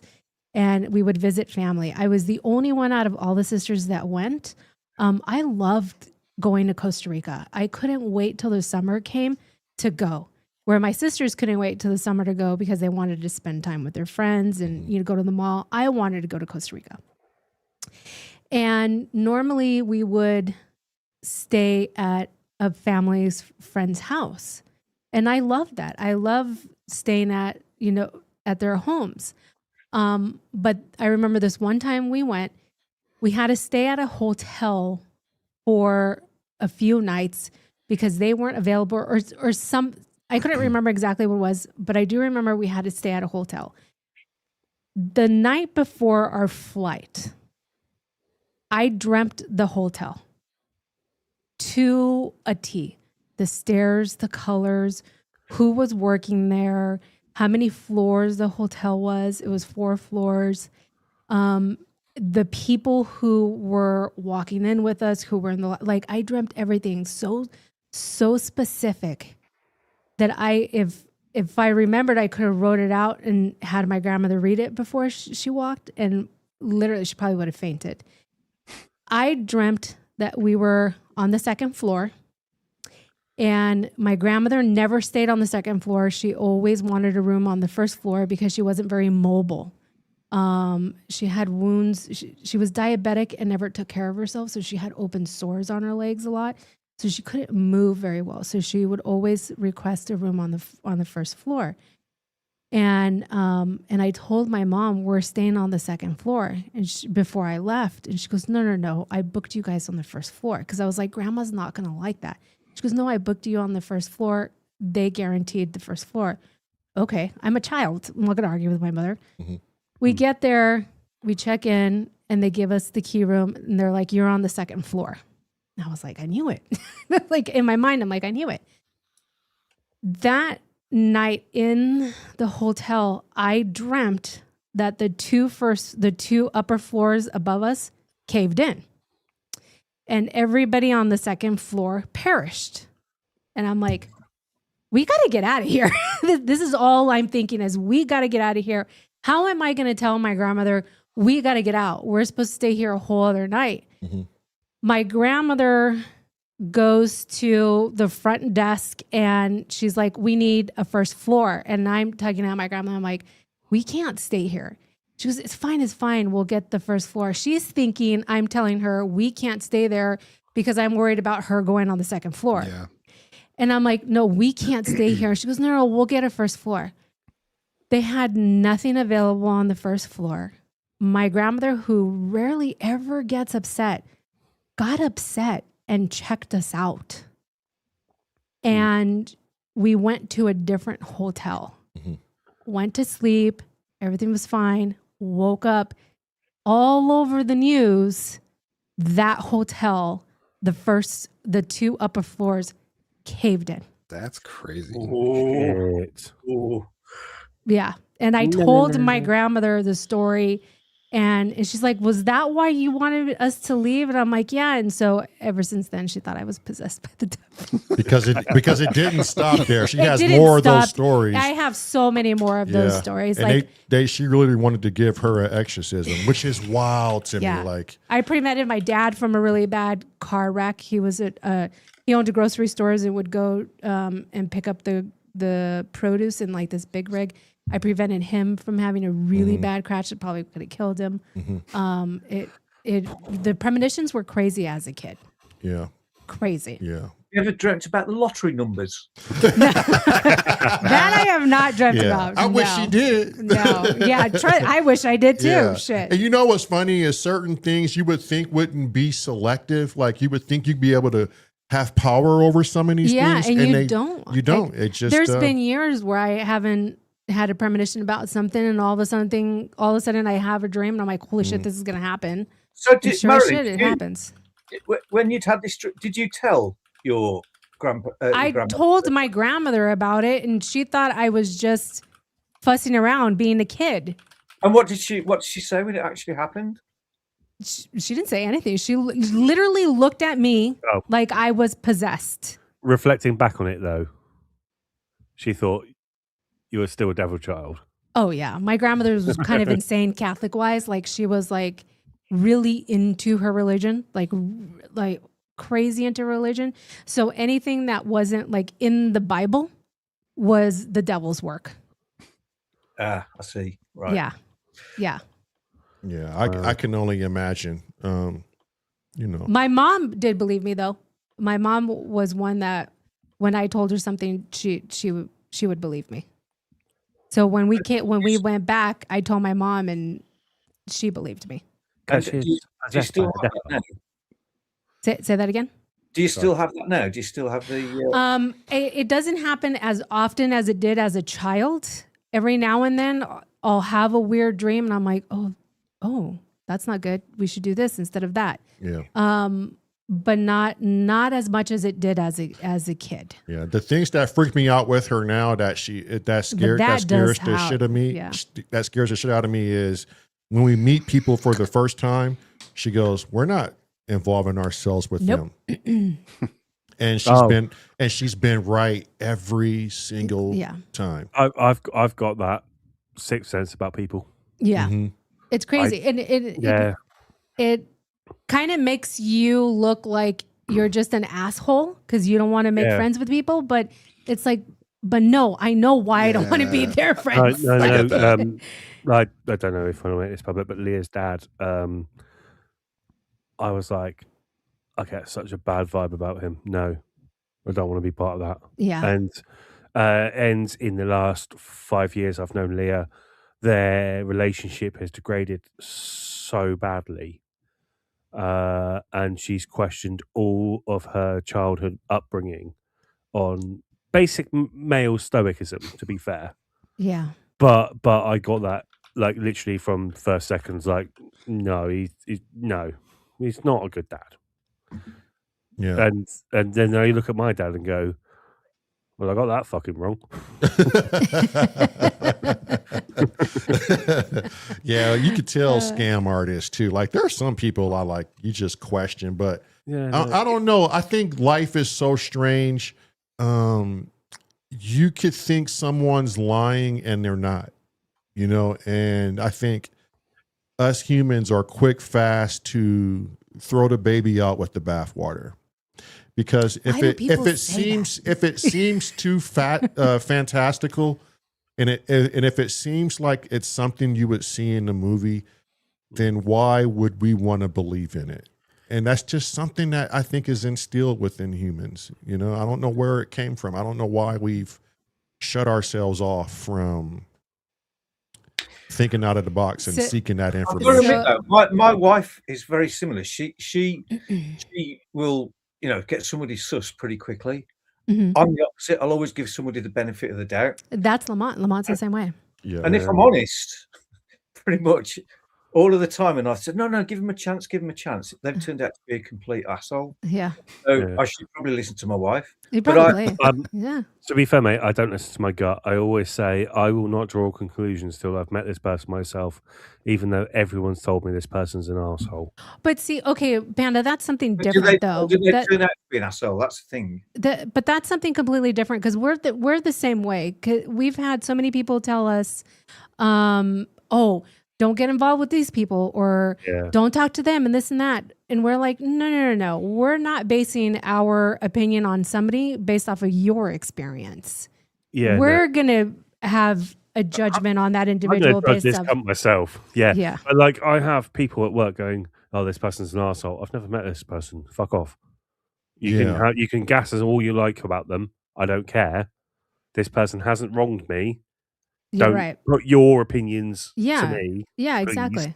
and we would visit family. I was the only one out of all the sisters that went. I loved going to Costa Rica. I couldn't wait till the summer came to go, where my sisters couldn't wait till the summer to go because they wanted to spend time with their friends and go to the mall. I wanted to go to Costa Rica. And normally we would stay at a family's friend's house. And I love that. I love staying at their homes. But I remember this one time we had to stay at a hotel for a few nights because they weren't available or some, I couldn't remember exactly what it was, but I do remember we had to stay at a hotel. The night before our flight, I dreamt the hotel to a T. The stairs, the colors, who was working there, how many floors the hotel was. It was 4 floors. The people who were walking in with us, who were in the, I dreamt everything so specific that if I remembered, I could have wrote it out and had my grandmother read it before she walked, and literally she probably would have fainted. I dreamt that we were on the 2nd floor, and my grandmother never stayed on the 2nd floor. She always wanted a room on the 1st floor because she wasn't very mobile. She had wounds. She was diabetic and never took care of herself, so she had open sores on her legs a lot. So she couldn't move very well. So she would always request a room on the 1st floor. And I told my mom we're staying on the 2nd floor, and before I left, and she goes, no, I booked you guys on the 1st floor, because I was like, Grandma's not gonna like that. She goes, no, I booked you on the 1st floor. They guaranteed the 1st floor. Okay, I'm a child. I'm not gonna argue with my mother. Mm-hmm. We get there, we check in, and they give us the key room, and they're like, you're on the 2nd floor. And I was like, I knew it. Like in my mind, I'm like, I knew it. That night in the hotel, I dreamt that the two upper floors above us caved in, and everybody on the 2nd floor perished. And I'm like, we got to get out of here. This is all I'm thinking is we got to get out of here. How am I going to tell my grandmother we got to get out? We're supposed to stay here a whole other night. Mm-hmm. My grandmother goes to the front desk and she's like, we need a 1st floor. And I'm tugging at my grandma. I'm like, we can't stay here. She goes, it's fine. We'll get the 1st floor. She's thinking I'm telling her we can't stay there because I'm worried about her going on the 2nd floor. Yeah. And I'm like, no, we can't stay here. She goes, no, we'll get a 1st floor. They had nothing available on the 1st floor. My grandmother, who rarely ever gets upset, got upset and checked us out. And we went to a different hotel. Mm-hmm. Went to sleep. Everything was fine. Woke up. All over the news, that hotel, the 2 upper floors caved in. That's crazy. Oh. Yeah. And I told my grandmother the story, and she's like, was that why you wanted us to leave? And I'm like, yeah. And so ever since then, she thought I was possessed by the devil. because it didn't stop there. She has more of those stories. I have so many more of those stories. And she really wanted to give her an exorcism, which is wild to me. Like, I prevented my dad from a really bad car wreck. He was he owned a grocery stores and would go and pick up the produce in like this big rig. I prevented him from having a really bad crash that probably could have killed him. The premonitions were crazy as a kid. Yeah. Crazy. Yeah. You ever dreamt about the lottery numbers? That I have not dreamt about. I wish you did. No. Yeah. I wish I did too. Yeah. Shit. And you know what's funny is certain things you would think wouldn't be selective. Like you would think you'd be able to have power over some of these things. And you don't. You don't. It's just there's been years where I haven't had a premonition about something, and all of a sudden I have a dream, and I'm like, holy shit, this is gonna happen. So it happens. When you'd had this, did you tell your grandpa? I told my grandmother about it, and she thought I was just fussing around being a kid. And what did she say when it actually happened? She didn't say anything. She literally looked at me like I was possessed. Reflecting back on it, though, she thought you were still a devil child. Oh yeah, my grandmother was kind of insane Catholic wise. Like she was like really into her religion, like crazy into religion. So anything that wasn't like in the Bible was the devil's work. I see. Right. Yeah. Yeah. Yeah. I can only imagine. My mom did believe me though. My mom was one that when I told her something, she would believe me. So when we went back, I told my mom and she believed me. Do you still have that now? Say that again? Do you still have that now? Do you still have the... It doesn't happen as often as it did as a child. Every now and then I'll have a weird dream and I'm like, oh, that's not good. We should do this instead of that. Yeah. But not as much as it did as a kid. Yeah. The things that freak me out with her now that scares the shit out of me. Yeah. That scares the shit out of me is when we meet people for the first time, she goes, we're not involving ourselves with them. And she's been right every single time. I've got that sixth sense about people. Yeah. It's crazy. It kind of makes you look like you're just an asshole because you don't want to make friends with people, but it's like, but no, I know why I don't want to be their friends. No. I don't know if I want to make this public, but Leah's dad, I was like, I get such a bad vibe about him. No, I don't want to be part of that. Yeah. And in the last 5 years I've known Leah, their relationship has degraded so badly. And she's questioned all of her childhood upbringing on basic male stoicism, to be fair. Yeah. But I got that like literally from first seconds. Like, no, he's not a good dad. Yeah. And then I look at my dad and go, well, I got that fucking wrong. Yeah, you could tell scam artists too. Like there are some people you just question, but I don't know. I think life is so strange. You could think someone's lying and they're not, and I think us humans are quick, fast to throw the baby out with the bathwater. Because if it seems too fantastical, and if it seems like it's something you would see in the movie, then why would we want to believe in it? And that's just something that I think is instilled within humans. I don't know where it came from. I don't know why we've shut ourselves off from thinking out of the box and seeking that information. My wife is very similar. She will. Get somebody sus pretty quickly. I'm the opposite. I'll always give somebody the benefit of the doubt. That's Lamont. Lamont's the same way. Yeah. And if I'm honest, pretty much all of the time, and I said, no, give him a chance, they've turned out to be a complete asshole. Yeah. So I should probably listen to my wife. You probably. Yeah. To be fair, mate, I don't listen to my gut. I always say I will not draw conclusions till I've met this person myself, even though everyone's told me this person's an asshole. But see, okay, Panda, that's something different, though. Do they turn out to be an asshole? That's the thing. But that's something completely different because we're the same way. 'Cause we've had so many people tell us, don't get involved with these people, or don't talk to them and this and that. And we're like, no. We're not basing our opinion on somebody based off of your experience. Yeah. We're going to have a judgment on that individual based off myself. Yeah. But like, I have people at work going, oh, this person's an arsehole. I've never met this person. Fuck off. You can gas us all you like about them. I don't care. This person hasn't wronged me. Don't put your opinions to me. Yeah, please. exactly.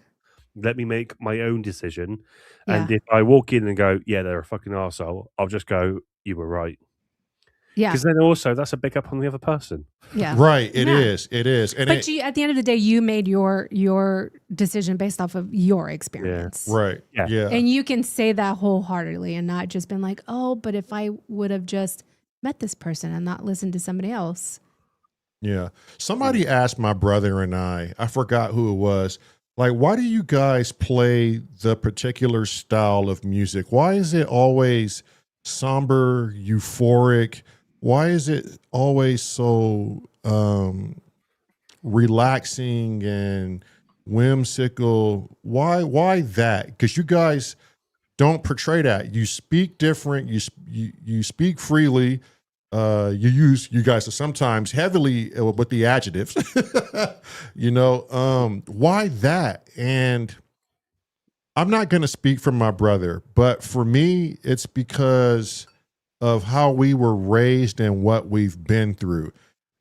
Let me make my own decision. Yeah. And if I walk in and go, yeah, they're a fucking arsehole, I'll just go, you were right. Yeah. Because then also that's a big up on the other person. Yeah. Right. It is. And but at the end of the day, you made your decision based off of your experience. Yeah. Right. Yeah. And you can say that wholeheartedly and not just been like, oh, but if I would have just met this person and not listened to somebody else. Yeah. Somebody asked my brother and I forgot who it was, like, why do you guys play the particular style of music? Why is it always somber, euphoric? Why is it always so relaxing and whimsical? Why that? Because you guys don't portray that. You speak different. You speak freely. You guys are sometimes heavily with the adjectives, why that? And I'm not going to speak for my brother, but for me, it's because of how we were raised and what we've been through.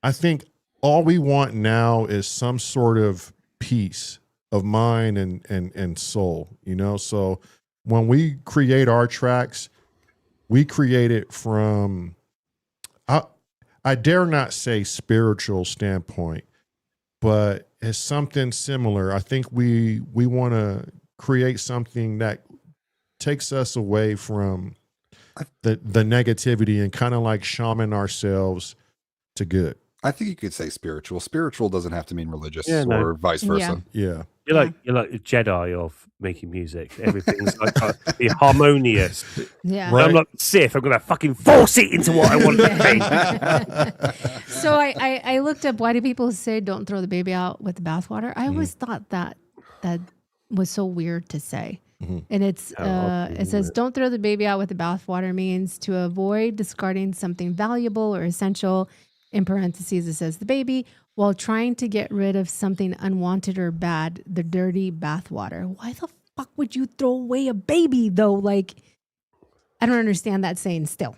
I think all we want now is some sort of peace of mind and soul, So when we create our tracks, we create it from, I dare not say spiritual standpoint, but it's something similar. I think we want to create something that takes us away from the negativity and kind of like shaman ourselves to good. I think you could say spiritual. Spiritual doesn't have to mean religious or vice versa. Yeah. You're like a Jedi of making music. Everything's like be harmonious. Yeah. Right. I'm like Sith. I'm gonna fucking force it into what I want to be. So I looked up, why do people say don't throw the baby out with the bathwater? I always thought that was so weird to say. Mm-hmm. And it says don't throw the baby out with the bathwater means to avoid discarding something valuable or essential. In parentheses, it says the baby, while trying to get rid of something unwanted or bad, the dirty bathwater. Why the fuck would you throw away a baby, though? Like, I don't understand that saying still.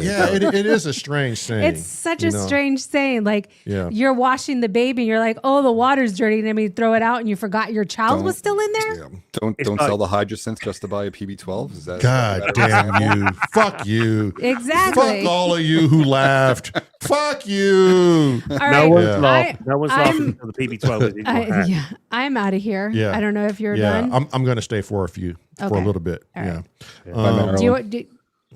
Yeah, it is a strange saying. It's such a strange saying. Like, you're washing the baby and you're like, oh, the water's dirty. And then you throw it out and you forgot your child was still in there. Yeah. Don't sell the hydrosynth just to buy a PB12. Is that God damn you? Fuck you. Exactly. Fuck all of you who laughed. Fuck you. All right. No one's laughing until the PB12 is I'm out of here. Yeah. I don't know if you're done. I'm going to stay for a little bit. All right.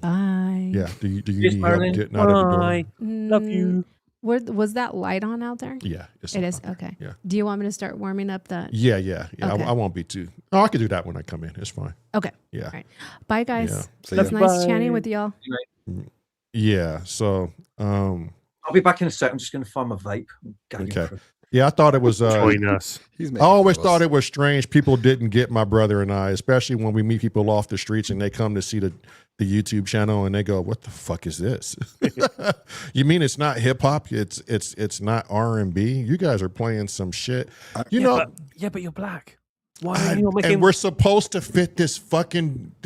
Bye. Yeah. Do you need help getting out of the door? Love you. Was that light on out there? Yeah. It is? Okay. Yeah. Do you want me to start warming up that? Yeah. Okay. I won't be too. Oh, I could do that when I come in. It's fine. Okay. Yeah. All right. Bye, guys. Yeah. It's nice chatting with y'all. Yeah. So, I'll be back in a sec. I'm just going to find my vape. Okay. Yeah, I thought it was. Join us. I always thought it was strange. People didn't get my brother and I, especially when we meet people off the streets and they come to see the YouTube channel and they go, "What the fuck is this? You mean it's not hip hop? It's not R&B? You guys are playing some shit. But you're black. Why are you not making? And we're supposed to fit this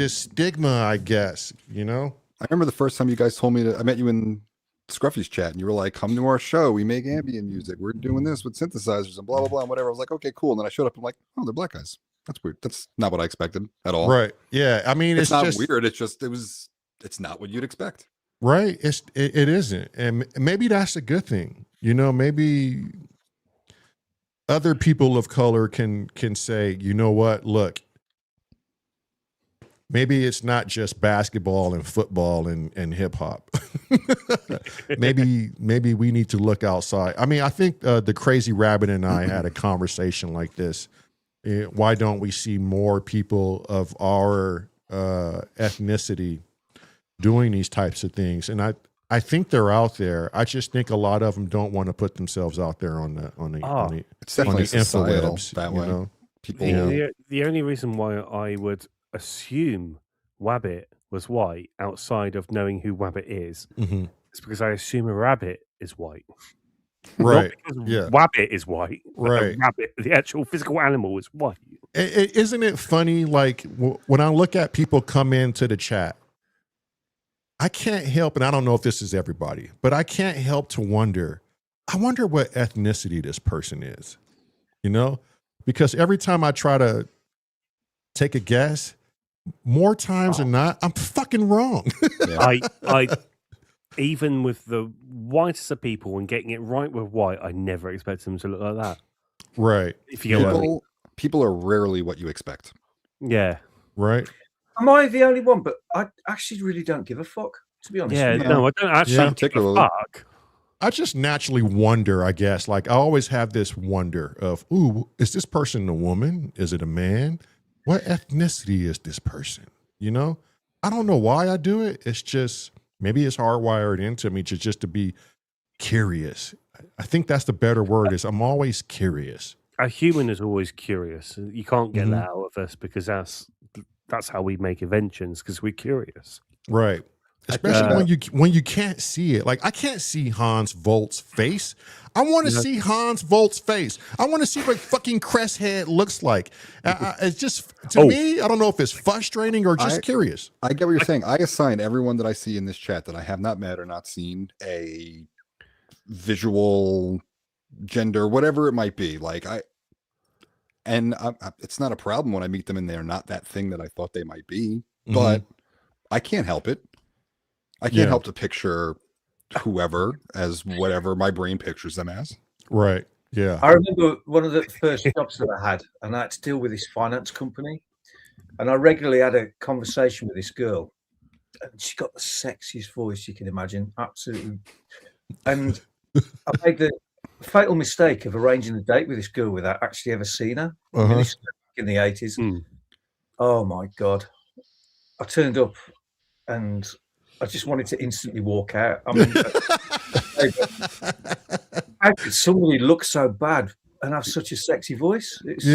stigma, I guess. I remember the first time you guys told me I met you in Scruffy's chat and you were like, come to our show, we make ambient music, we're doing this with synthesizers and blah blah blah and whatever. I was like, okay, cool. And then I showed up, I'm like, oh, they're black guys. That's weird. That's not what I expected at all. Right. Yeah. I mean, it's not weird. It's not what you'd expect. Right. It isn't. And maybe that's a good thing. Maybe other people of color can say, you know what, look, maybe it's not just basketball and football and hip hop. maybe we need to look outside. I mean, I think the Crazy Rabbit and I had a conversation like this. Why don't we see more people of our ethnicity doing these types of things? And I I think they're out there. I just think a lot of them don't want to put themselves out there on the It's definitely societal interwebs, that way. know? People, The only reason why I would assume Wabbit was white outside of knowing who Wabbit is because I assume a rabbit is white. Right. Not because Wabbit is white. Right. Rabbit, the actual physical animal, is white. Isn't it funny? Like when I look at people come into the chat, I can't help, and I don't know if this is everybody, but I can't help to wonder. I wonder what ethnicity this person is, you know? Because every time I try to take a guess, more times than not, I'm fucking wrong. I even with the whitest of people and getting it right with white, I never expected them to look like that. Right. If you get what I mean. People are rarely what you expect. Yeah. Right. Am I the only one? But I actually really don't give a fuck, to be honest. Yeah, no, I don't actually give a fuck. I just naturally wonder, I guess. Like I always have this wonder of, ooh, is this person a woman? Is it a man? What ethnicity is this person? You know? I don't know why I do it. It's just maybe it's hardwired into me just to be curious. I think that's the better word is I'm always curious. A human is always curious. You can't get that out of us because that's how we make inventions, because we're curious. Right. Especially when you can't see it. Like I can't see Hans Volt's face. I want to see Hans Volt's face. I want to see what fucking Crest head looks like. It's just to me, I don't know if it's frustrating or just curious. I get what you're saying. I assign everyone that I see in this chat that I have not met or not seen a visual gender, whatever it might be. Like it's not a problem when I meet them and they're not that thing that I thought they might be, but I can't help it. I can't help to picture whoever as whatever my brain pictures them as. Right. Yeah. I remember one of the first jobs that I had, and I had to deal with this finance company, and I regularly had a conversation with this girl, and she got the sexiest voice you can imagine, absolutely. And I made the fatal mistake of arranging a date with this girl without actually ever seeing her. In the 80s. Oh my God. I turned up and I just wanted to instantly walk out. I mean, how could somebody look so bad and have such a sexy voice? It's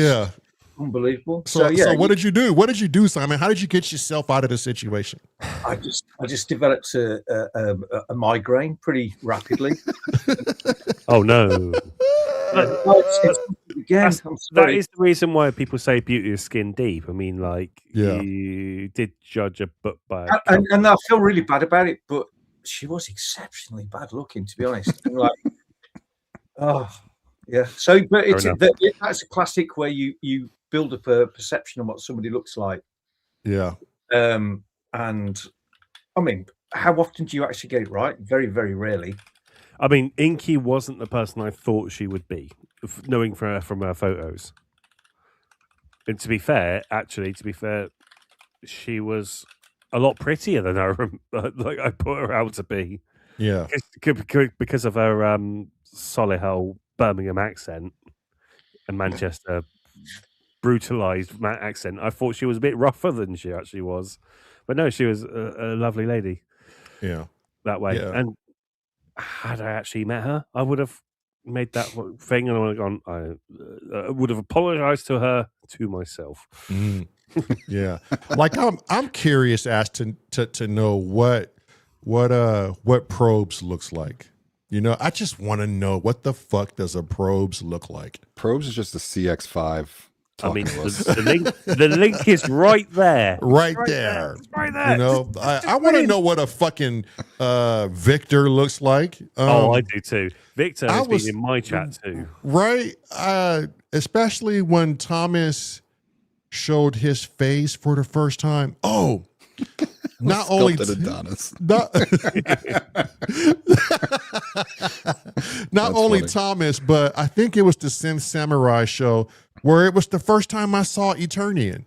unbelievable. So what did you do? What did you do, Simon? How did you get yourself out of the situation? I just developed a migraine pretty rapidly. Oh no. That is the reason why people say beauty is skin deep. I mean, like, you did judge a book by and I feel really bad about it, but she was exceptionally bad looking, to be honest. Like, oh yeah. So, but that's a classic where you build up a perception of what somebody looks like. Yeah. And I mean, how often do you actually get it right? Very, very rarely. I mean, Inky wasn't the person I thought she would be, knowing from her photos. And to be fair, she was a lot prettier than I put her out to be. Yeah, because of her Solihull Birmingham accent and Manchester brutalized accent. I thought she was a bit rougher than she actually was, but no, she was a lovely lady. Yeah, that way. Yeah. And had I actually met her, I would have made that thing, and I would have gone. I would have apologized to her, to myself. Yeah, like I'm curious as to know what probes looks like. You know, I just want to know what the fuck does a probes look like. Probes is just a CX5. I mean, the link is right there. Right there. Right there. You know, I want to know what a fucking Victor looks like. I do too. Victor has been in my chat too. Right. Especially when Thomas showed his face for the first time. Oh, not only Adonis. Not only Thomas, but I think it was the Sin Samurai show where it was the first time I saw Eternian.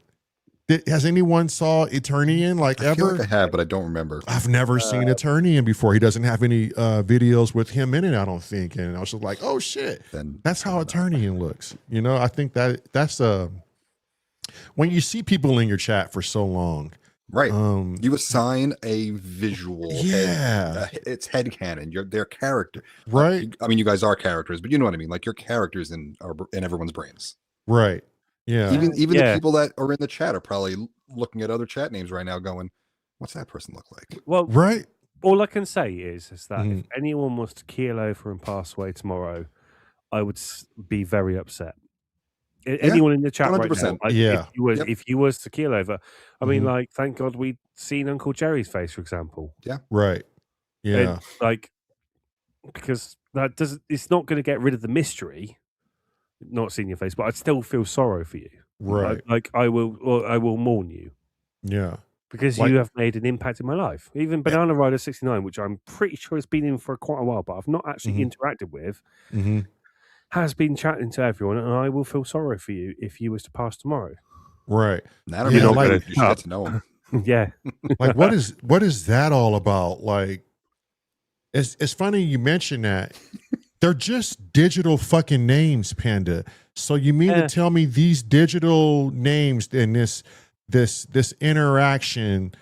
Has anyone saw Eternian I ever? feel like I have, but I don't remember. I've never seen Eternian before. He doesn't have any videos with him in it, I don't think. And I was just like, oh shit, that's how Eternian looks. You know, I think that's when you see people in your chat for so long, Right. You assign a visual. Yeah. It's headcanon. Their character. Right. I mean, you guys are characters, but you know what I mean. Like your characters in everyone's brains. Right. Yeah. Even the people that are in the chat are probably looking at other chat names right now, going, "What's that person look like?" Well, right. All I can say is that if anyone was to keel over and pass away tomorrow, I would be very upset. Anyone in the chat 100%. Right now, like, if you was to keel over, I mean, like, thank God we'd seen Uncle Jerry's face, for example. Yeah. Right. Yeah. And, like, because it's not going to get rid of the mystery. Not seeing your face, but I'd still feel sorrow for you. Right. I will mourn you. Yeah. Because you have made an impact in my life. Even Banana Rider 69, which I'm pretty sure has been in for quite a while, but I've not actually interacted with, has been chatting to everyone, and I will feel sorry for you if you was to pass tomorrow. Right. You're not going to get to know him. Yeah. Like, what is that all about? Like, it's funny you mention that. They're just digital fucking names, Panda. So you mean to tell me these digital names and this interaction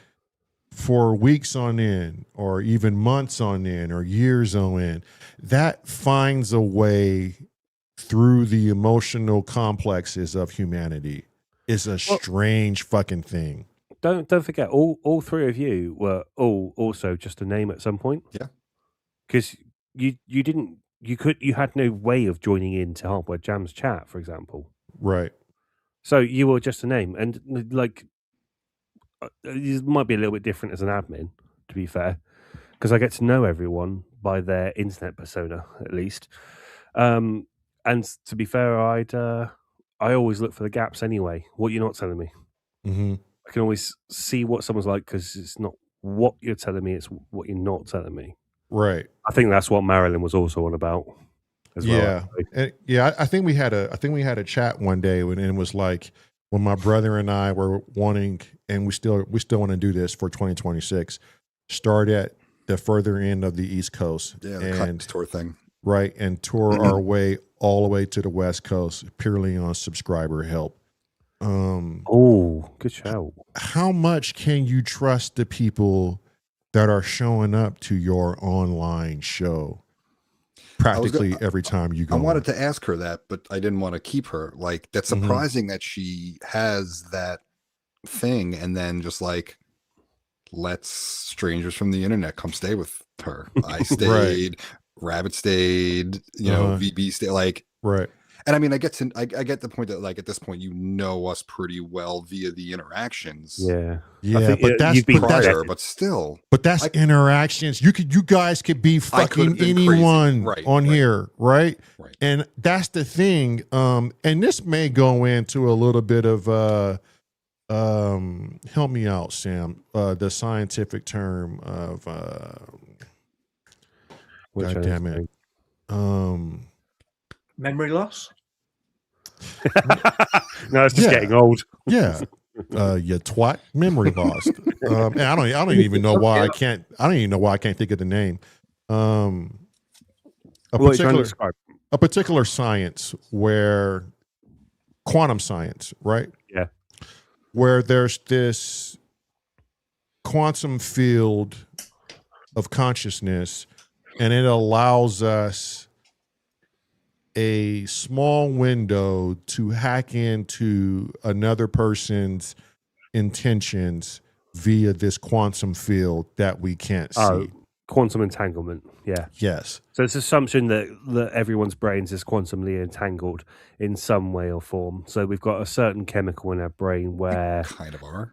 for weeks on end, or even months on end, or years on end, that finds a way through the emotional complexes of humanity is a strange fucking thing. Don't forget, all three of you were all also just a name at some point. Yeah. Because you had no way of joining into Hardware Jam's chat, for example. Right. So you were just a name, and like it might be a little bit different as an admin, to be fair, because I get to know everyone by their internet persona at least. And to be fair, I always look for the gaps anyway. What you're not telling me, I can always see what someone's like because it's not what you're telling me; it's what you're not telling me. Right. I think that's what Marilyn was also on about. As well, I think we had a chat one day when it was like when my brother and I were wanting, and we still want to do this for 2026. Start at the further end of the East Coast, and tour thing, right, and tour our way all the way to the West Coast purely on subscriber help. Good shout. How much can you trust the people that are showing up to your online show practically every time you go? I wanted to ask her that, but I didn't want to keep her. Like, that's surprising that she has that thing and then just like lets strangers from the internet come stay with her. I stayed, Rabbit stayed, VB stayed, like, right. And I mean, I get the point that, like, at this point, you know us pretty well via the interactions. Yeah, but that's prior, but still. But that's interactions. You guys could be fucking anyone on here, right? Right. And that's the thing. And this may go into a little bit of help me out, Sam. The scientific term of God damn it. Memory loss? No, it's just getting old. Yeah. You twat, memory loss. And I don't even know why I can't think of the name. A particular science where quantum science, right? Yeah. Where there's this quantum field of consciousness, and it allows us a small window to hack into another person's intentions via this quantum field that we can't see. Quantum entanglement. Yeah. Yes. So it's assumption that everyone's brains is quantumly entangled in some way or form. So we've got a certain chemical in our brain where kind of are.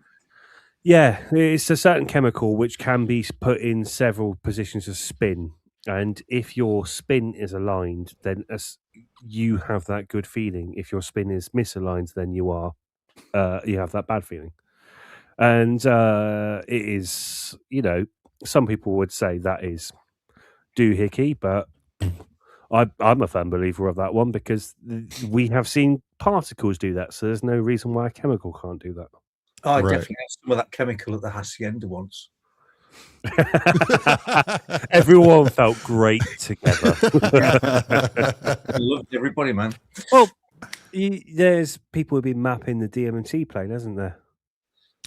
Yeah, it's a certain chemical which can be put in several positions of spin. And if your spin is aligned, then you have that good feeling. If your spin is misaligned, then you have that bad feeling. And it is, some people would say that is doohickey, but I'm a firm believer of that one because we have seen particles do that. So there's no reason why a chemical can't do that. I definitely had some of that chemical at the Hacienda once. Everyone felt great together. I loved everybody, man. Well, there's people who've been mapping the DMT plane, hasn't there?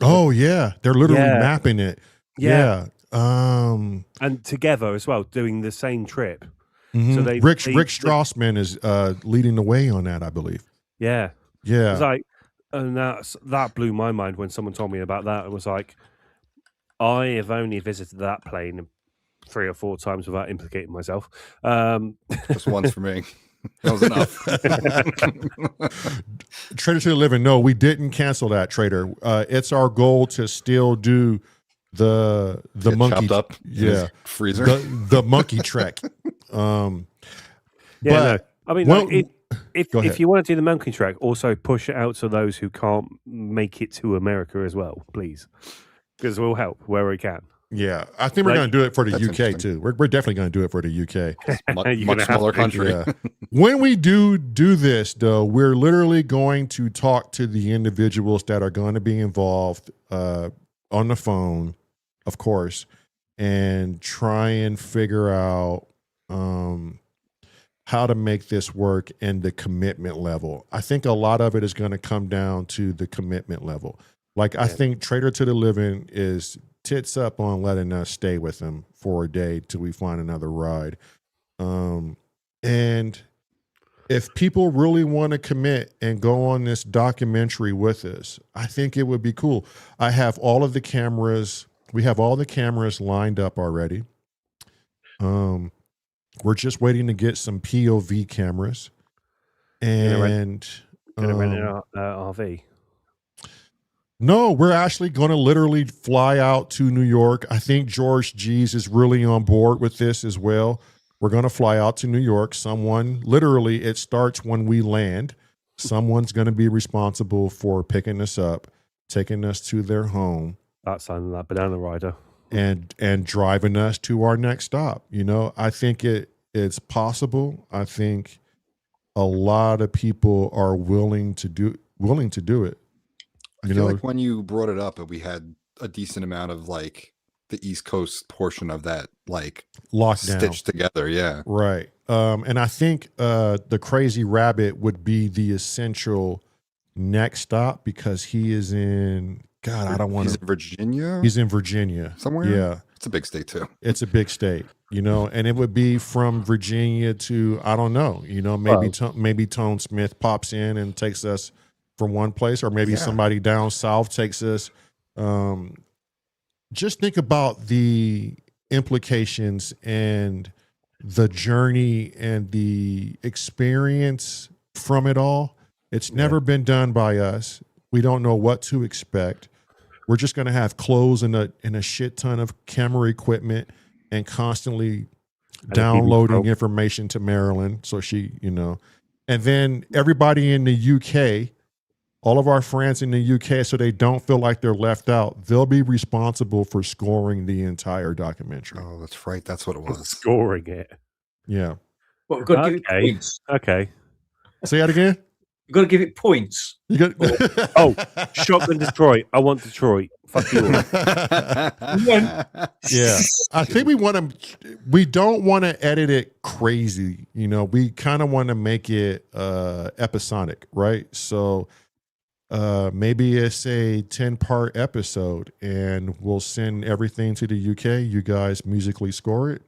Oh yeah, they're literally Yeah. mapping it. Yeah. Yeah. And together as well, doing the same trip. Mhm. So they Rick Strassman is leading the way on that, I believe. Yeah. Yeah. It's like, and that blew my mind when someone told me about that. It was like, I have only visited that plane 3 or 4 times without implicating myself. Just once for me. That was enough. Trader to the Living. No, we didn't cancel that, Trader. It's our goal to still do the Get monkey chopped up in his freezer. the monkey trek. Yeah, but no. I mean, well, like, go ahead. if you want to do the monkey track, also push it out to those who can't make it to America as well, please, because we'll help where we can. Yeah, I think we're Like- going to do it for the That's UK interesting. too. We're definitely going to do it for the UK. Much You're gonna have smaller to, country. Yeah. When we do this, though, we're literally going to talk to the individuals that are going to be involved on the phone, of course, and try and figure out how to make this work and the commitment level. I think a lot of it is going to come down to the commitment level. Like, I think Trader to the Living is tits up on letting us stay with them for a day till we find another ride. And if people really want to commit and go on this documentary with us, I think it would be cool. I have all of the cameras. We have all the cameras lined up already. We're just waiting to get some POV cameras. And Gonna rent an RV. no, we're actually going to literally fly out to New York. I think George G's is really on board with this as well. We're going to fly out to New York. Literally, it starts when we land. Someone's going to be responsible for picking us up, taking us to their home, That sounded like Banana Rider. and driving us to our next stop. You know, I think it's possible. I think a lot of people are willing to do it. I feel like when you brought it up, we had a decent amount of like the East Coast portion of that, like lockdown stitched together. Yeah. Right. And I think the Crazy Rabbit would be the essential next stop because he is in, God, I don't want He's to. in Virginia. He's in Virginia. Somewhere? Yeah. It's a big state too. It's a big state, you know, and it would be from Virginia to, I don't know, you know, maybe Tone Smith pops in and takes us from one place, or maybe somebody down south takes us. Just think about the implications and the journey and the experience from it all. It's never been done by us. We don't know what to expect. We're just going to have clothes and a shit ton of camera equipment and constantly downloading information to Marilyn. So she, you know, and then everybody in the UK, all of our friends in the UK, so they don't feel like they're left out, they'll be responsible for scoring the entire documentary. Oh, that's right. That's what it was. Scoring it. Yeah. But we've got to give it points. Okay. Say that again? You've got to give it points. You got Oh, Shotgun Detroit. I want Detroit. Fuck you all. Yeah. I think we don't want to edit it crazy. You know, we kind of want to make it episodic, right? So maybe it's a 10-part episode and we'll send everything to the UK. You guys musically score it.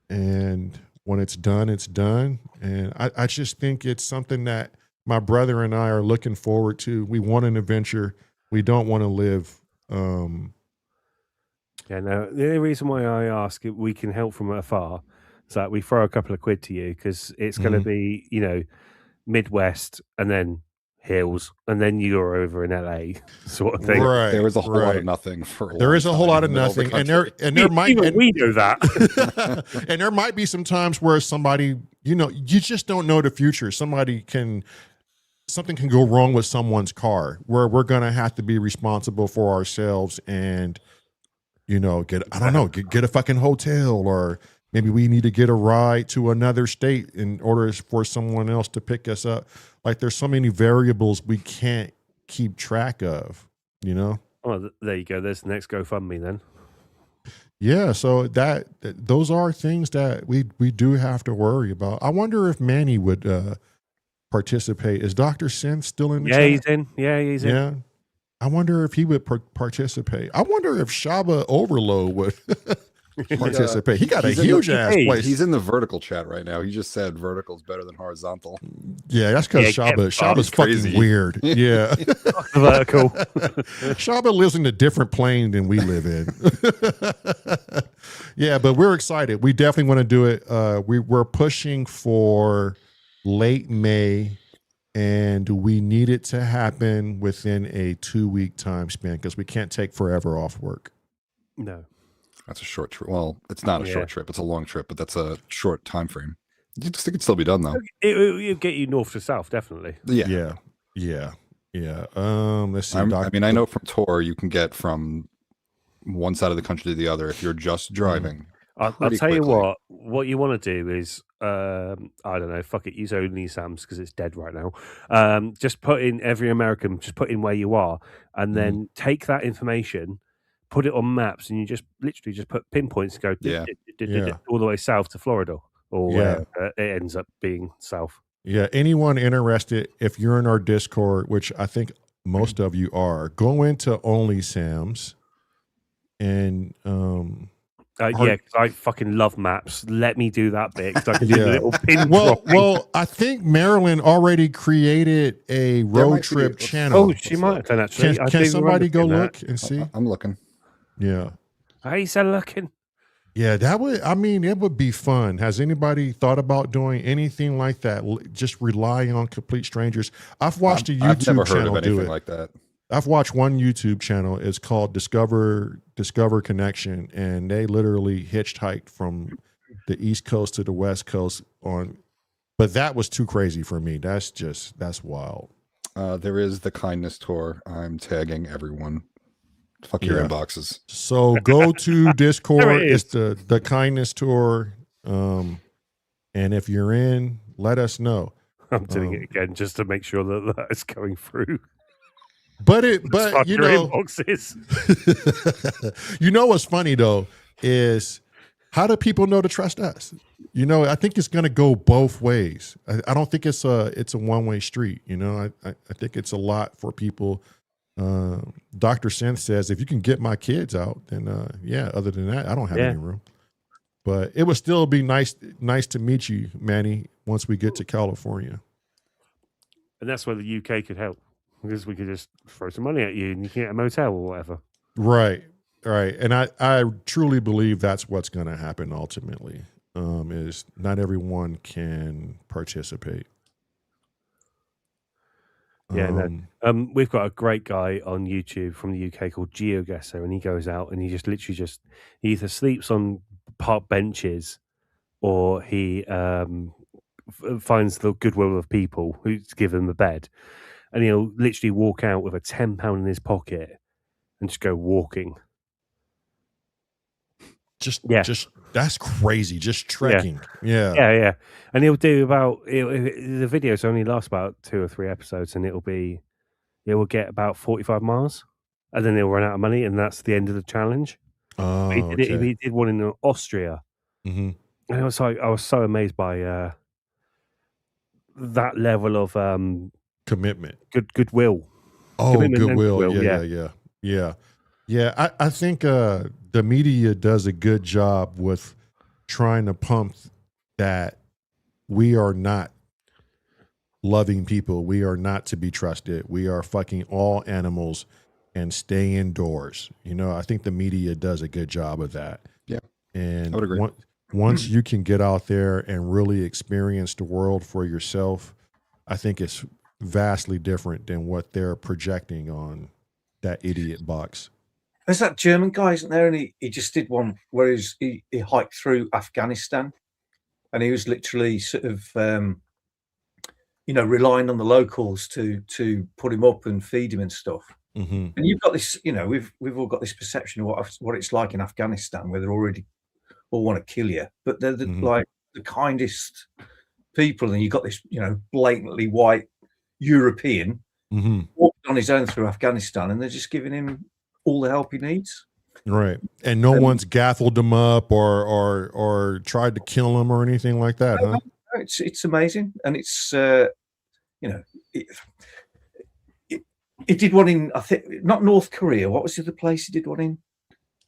And when it's done, it's done. And I just think it's something that my brother and I are looking forward to. We want an adventure. We don't want to live. Yeah, no, the only reason why I ask if we can help from afar is that we throw a couple of quid to you because it's going to be, you know, Midwest and then hills and then you're over in LA sort of thing. Right. There was a whole lot of nothing for a There long is a whole time lot in of the middle nothing. the And country. there might Even we know that. and there might be some times where somebody, you know, you just don't know the future. Something can go wrong with someone's car where we're going to have to be responsible for ourselves and, you know, get a fucking hotel, or maybe we need to get a ride to another state in order for someone else to pick us up. Like there's so many variables we can't keep track of, you know? Oh, there you go. There's the next GoFundMe then. Yeah, so those are things that we do have to worry about. I wonder if Manny would participate. Is Dr. Synth still in the chat? He's in. Yeah, he's in. Yeah. I wonder if he would participate. I wonder if Shaba Overload would participate. He got a huge ass place. He's in the vertical chat right now. He just said vertical is better than horizontal. Yeah, that's because Shaba's fucking weird. Yeah. Vertical. Shaba lives in a different plane than we live in. Yeah, but we're excited. We definitely want to do it. We're pushing for late May, and we need it to happen within a 2-week time span because we can't take forever off work. No. That's a short trip. Well, it's not a short trip. It's a long trip, but that's a short time frame. You just think it could still be done, though. It'll get you north to south, definitely. Yeah. Let's see. I mean, I know from tour you can get from one side of the country to the other if you're just driving. I'll tell you what you want to do is, I don't know, fuck it, use only Sam's because it's dead right now. Just put in every American, just put in where you are, and then take that information, put it on maps, and you just literally just put pinpoints and go all the way south to Florida, or where it ends up being south. Yeah, anyone interested, if you're in our Discord, which I think most of you are, go into Only Sam's and because I fucking love maps. Let me do that bit because I can do the little pin. Well, I think Marilyn already created a road trip channel. Oh, she might have done actually. Can somebody go look and see? I'm looking. Yeah. Hey, so looking. Yeah, it would be fun. Has anybody thought about doing anything like that? Just relying on complete strangers? I've watched a YouTube I've never heard channel of anything do it. like that. I've watched one YouTube channel. It's called Discover Connection, and they literally hitchhiked from the East Coast to the West Coast but that was too crazy for me. That's wild. There is the kindness tour. I'm tagging everyone. Fuck your inboxes. So go to Discord. It's the kindness tour. And if you're in, let us know. I'm doing it again just to make sure that it's going through. But you know, you know what's funny though is how do people know to trust us? You know, I think it's going to go both ways. I don't think it's a one-way street. You know, I think it's a lot for people. Dr. Synth says if you can get my kids out, then other than that, I don't have any room. But it would still be nice to meet you, Manny, once we get to California. And that's where the UK could help. Because we could just throw some money at you and you can get a motel or whatever. Right. And I truly believe that's what's going to happen ultimately, is not everyone can participate. We've got a great guy on YouTube from the UK called GeoGuessr, and he goes out and he just literally he either sleeps on park benches or he finds the goodwill of people who give them a bed. And he'll literally walk out with a £10 in his pocket and just go walking. Just that's crazy. Just trekking. Yeah. And he'll do the videos only last about 2 or 3 episodes, and it will get about 45 miles, and then he'll run out of money, and that's the end of the challenge. Oh, he did one in Austria, and I was so amazed by that level of commitment, goodwill. Goodwill. Yeah. I think the media does a good job with trying to pump that we are not loving people. We are not to be trusted. We are fucking all animals and stay indoors. You know, I think the media does a good job of that. Yeah. And I would agree. Once you can get out there and really experience the world for yourself, I think it's vastly different than what they're projecting on that idiot box. There's that German guy, isn't there? And he just did one where he hiked through Afghanistan, and he was literally sort of, relying on the locals to put him up and feed him and stuff. Mm-hmm. And you've got this, we've all got this perception of what it's like in Afghanistan, where they're already all want to kill you, but they're like the kindest people. And you've got this, blatantly white European walking on his own through Afghanistan, and they're just giving him all the help he needs. Right. And no one's gaffled him up or tried to kill him or anything like that, huh? It's amazing. And it's, he did one in, I think, not North Korea. What was the other place he did one in?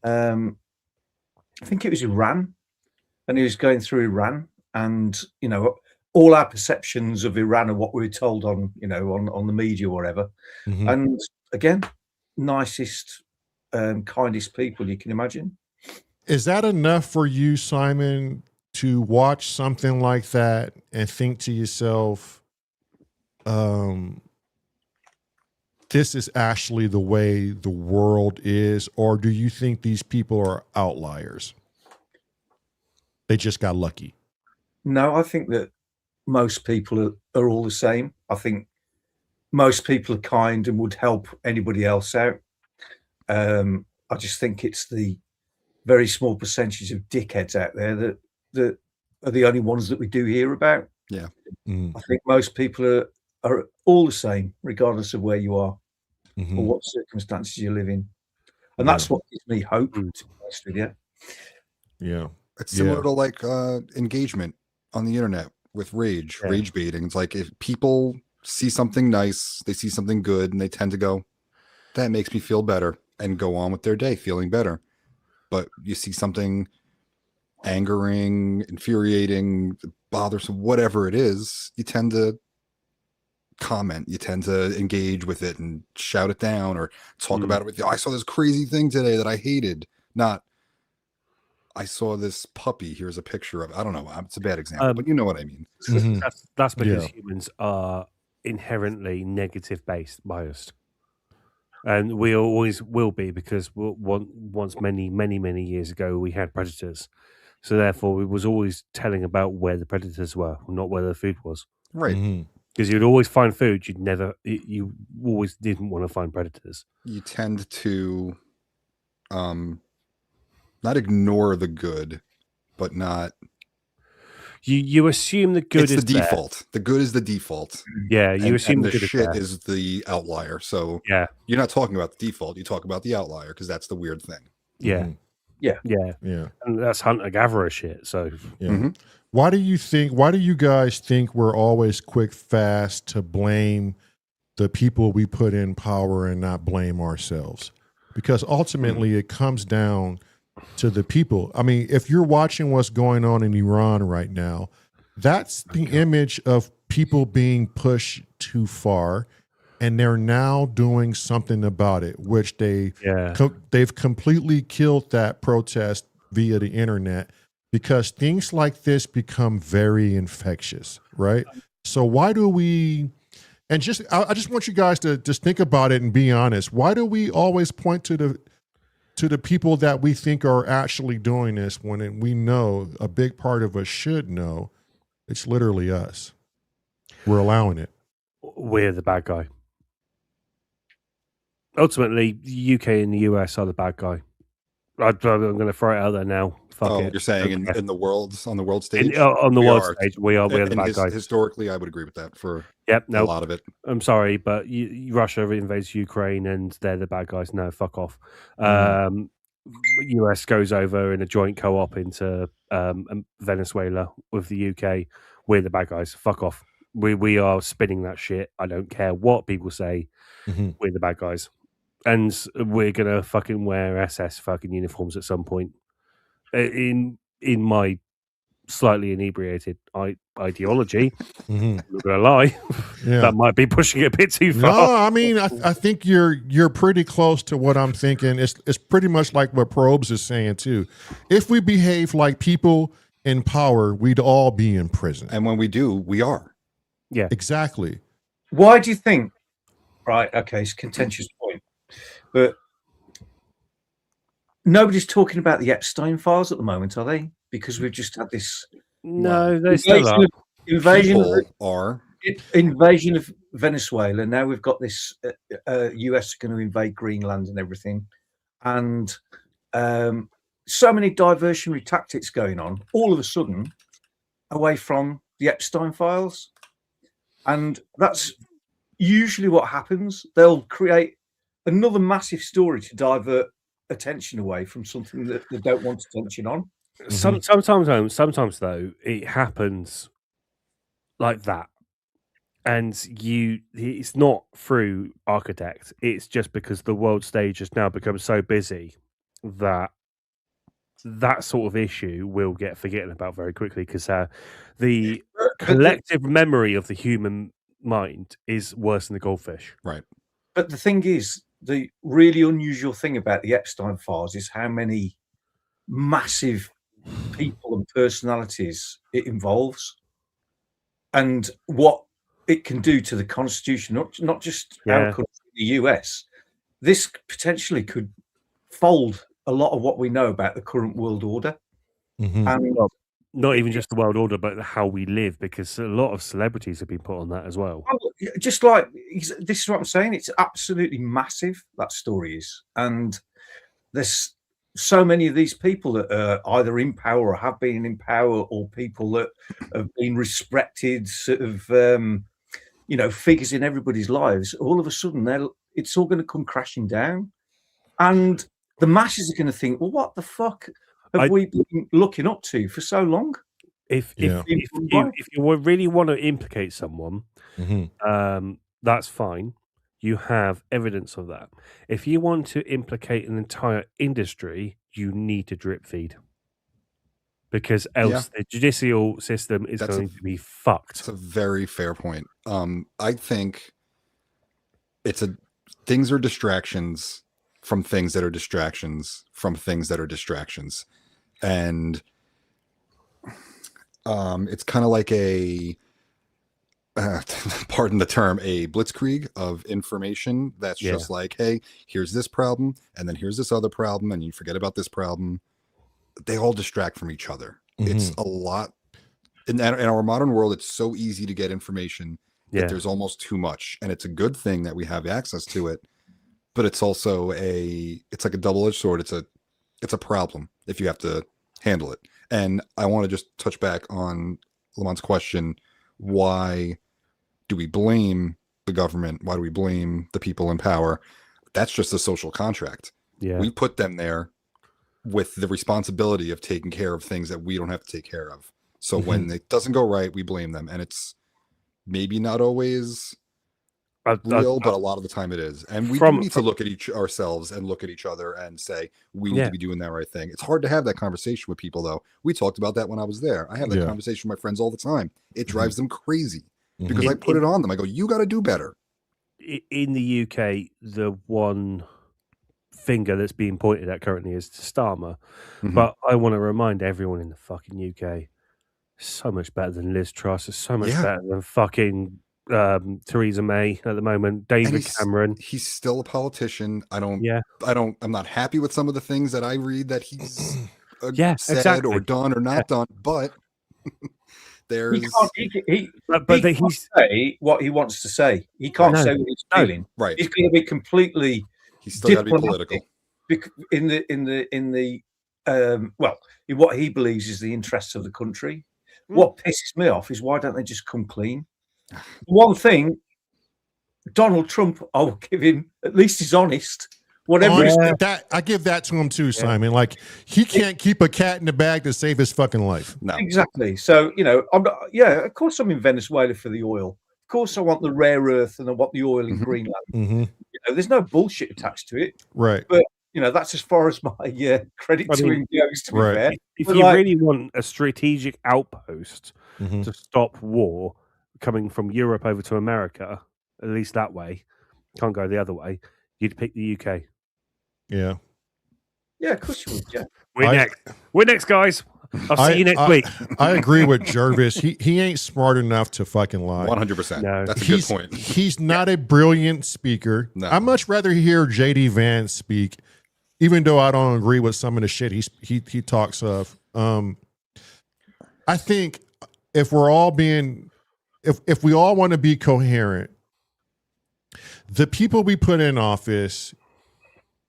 I think it was Iran, and he was going through Iran, and all our perceptions of Iran are what we were told on on the media or whatever. Mhm. And again, nicest, kindest people you can imagine. Is that enough for you, Simon, to watch something like that and think to yourself, this is actually the way the world is? Or do you think these people are outliers? They just got lucky. No, I think that most people are all the same. I think most people are kind and would help anybody else out. I just think it's the very small percentage of dickheads out there that are the only ones that we do hear about. Yeah. I think most people are all the same, regardless of where you are or what circumstances you live in. And that's what gives me hope, to be honest with you. Yeah. It's similar to like engagement on the internet with rage baiting. It's like if people see something nice, they see something good, and they tend to go, that makes me feel better, and go on with their day feeling better. But you see something angering, infuriating, bothersome, whatever it is, you tend to comment, you tend to engage with it and shout it down or talk about it with you. I saw this crazy thing today that I hated. Not, I saw this puppy. Here's a picture of it. I don't know. It's a bad example, but you know what I mean. That's because humans are inherently negative biased. And we always will be, because once many years ago we had predators, so therefore we was always telling about where the predators were, not where the food was. Right. Because you'd always find food. You always didn't want to find predators. You tend to not ignore the good, but not. You assume the good is the default. The good is the default. Yeah, you assume the good shit is the outlier. So yeah, you're not talking about the default. You talk about the outlier because that's the weird thing. Yeah. And that's hunter gatherer shit. So Why do you guys think we're always quick, fast to blame the people we put in power and not blame ourselves? Because ultimately it comes down to the people. I mean, if you're watching what's going on in Iran right now, that's the image of people being pushed too far, and they're now doing something about it, which they've completely killed that protest via the internet, because things like this become very infectious, right? So why do we, and I just want you guys to just think about it and be honest. Why do we always point to the people that we think are actually doing this when we know, a big part of us should know, it's literally us? We're allowing it. We're the bad guy. Ultimately, the UK and the US are the bad guy. I'm going to throw it out there now. Fuck it. You're saying on the world stage? On the world stage, we're the bad guys. Historically, I would agree with that for a lot of it. I'm sorry, but Russia invades Ukraine and they're the bad guys. No, fuck off. US goes over in a joint co-op into Venezuela with the UK. We're the bad guys. Fuck off. We are spinning that shit. I don't care what people say. We're the bad guys. And we're going to fucking wear SS fucking uniforms at some point. In my slightly inebriated ideology, I'm not going to lie, that might be pushing it a bit too far. No, I mean, I think you're pretty close to what I'm thinking. It's pretty much like what Probes is saying too. If we behave like people in power, we'd all be in prison. And when we do, we are. Yeah, exactly. Why do you think? Right. Okay. It's a contentious point, but nobody's talking about the Epstein files at the moment, are they? Because we've just had this. No, they still are. Invasion of Venezuela. Now we've got this. US are going to invade Greenland and everything, and so many diversionary tactics going on. All of a sudden, away from the Epstein files, and that's usually what happens. They'll create another massive story to divert attention away from something that they don't want attention on. Sometimes though, it happens like that. And it's not through architect. It's just because the world stage has now become so busy that sort of issue will get forgotten about very quickly, because the collective memory of the human mind is worse than the goldfish. Right. But the thing is, the really unusual thing about the Epstein files is how many massive people and personalities it involves, and what it can do to the Constitution, not just our country, the US. This potentially could fold a lot of what we know about the current world order. And not even just the world order, but how we live, because a lot of celebrities have been put on that as well. Just like, this is what I'm saying, it's absolutely massive, that story is. And there's so many of these people that are either in power or have been in power, or people that have been respected sort of figures in everybody's lives. All of a sudden, it's all going to come crashing down, and the masses are going to think, well, what the fuck have we been looking up to for so long? If you really want to implicate someone, that's fine. You have evidence of that. If you want to implicate an entire industry, you need to drip feed, because else the judicial system is going to be fucked. That's a very fair point. I think things are distractions from things that are distractions from things that are distractions, and it's kind of like pardon the term, a blitzkrieg of information that's just like, hey, here's this problem, and then here's this other problem, and you forget about this problem. They all distract from each other. It's a lot. In our modern world, it's so easy to get information that there's almost too much, and it's a good thing that we have access to it, but it's also it's like a double-edged sword. It's a problem if you have to handle it. And I want to just touch back on Lamont's question: why do we blame the government? Why do we blame the people in power? That's just a social contract. Yeah. We put them there with the responsibility of taking care of things that we don't have to take care of. So when it doesn't go right, we blame them. And it's maybe not always real, but a lot of the time it is. And we need to look at ourselves and look at each other and say, we need to be doing that right thing. It's hard to have that conversation with people, though. We talked about that when I was there. I have that conversation with my friends all the time. It drives them crazy because I put it on them. I go, you got to do better. In the UK, the one finger that's being pointed at currently is Starmer. But I want to remind everyone in the fucking UK, so much better than Liz Truss. It's so much better than fucking Theresa May at the moment. David Cameron. He's still a politician. I'm not happy with some of the things that I read that he's said or done or not done, but there's he can't say what he wants to say. He can't say what he's feeling. Right. He's going to be completely. He's still got to be political. In what he believes is the interests of the country. What pisses me off is, why don't they just come clean? One thing, Donald Trump, I'll give him, at least he's honest. Whatever I give that to him too, Simon. Like, he can't keep a cat in the bag to save his fucking life. No. Exactly. So, I'm not, of course I'm in Venezuela for the oil. Of course I want the rare earth and I want the oil in Greenland. There's no bullshit attached to it. Right. But, that's as far as my credit to him goes, to be fair. If you really want a strategic outpost to stop war coming from Europe over to America, at least that way, can't go the other way, you'd pick the UK. Yeah. Yeah, of course you would, yeah. We're next, guys. I'll see you next week. I agree with Jervis. He ain't smart enough to fucking lie. 100%. No. That's a good point. He's not a brilliant speaker. No. I'd much rather hear JD Vance speak, even though I don't agree with some of the shit he talks of. I think if we're all being, if we all want to be coherent, the people we put in office,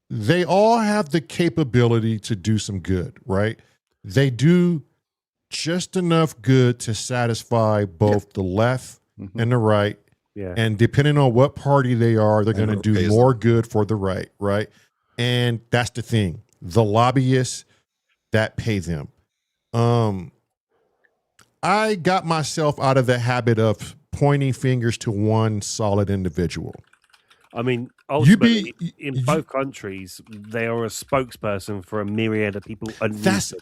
they all have the capability to do some good, right? They do just enough good to satisfy both the left and the right. Yeah. And depending on what party they are, they're going to do more good for the right? And that's the thing. The lobbyists that pay them. I got myself out of the habit of pointing fingers to one solid individual. I mean, ultimately, in both countries, they are a spokesperson for a myriad of people. That's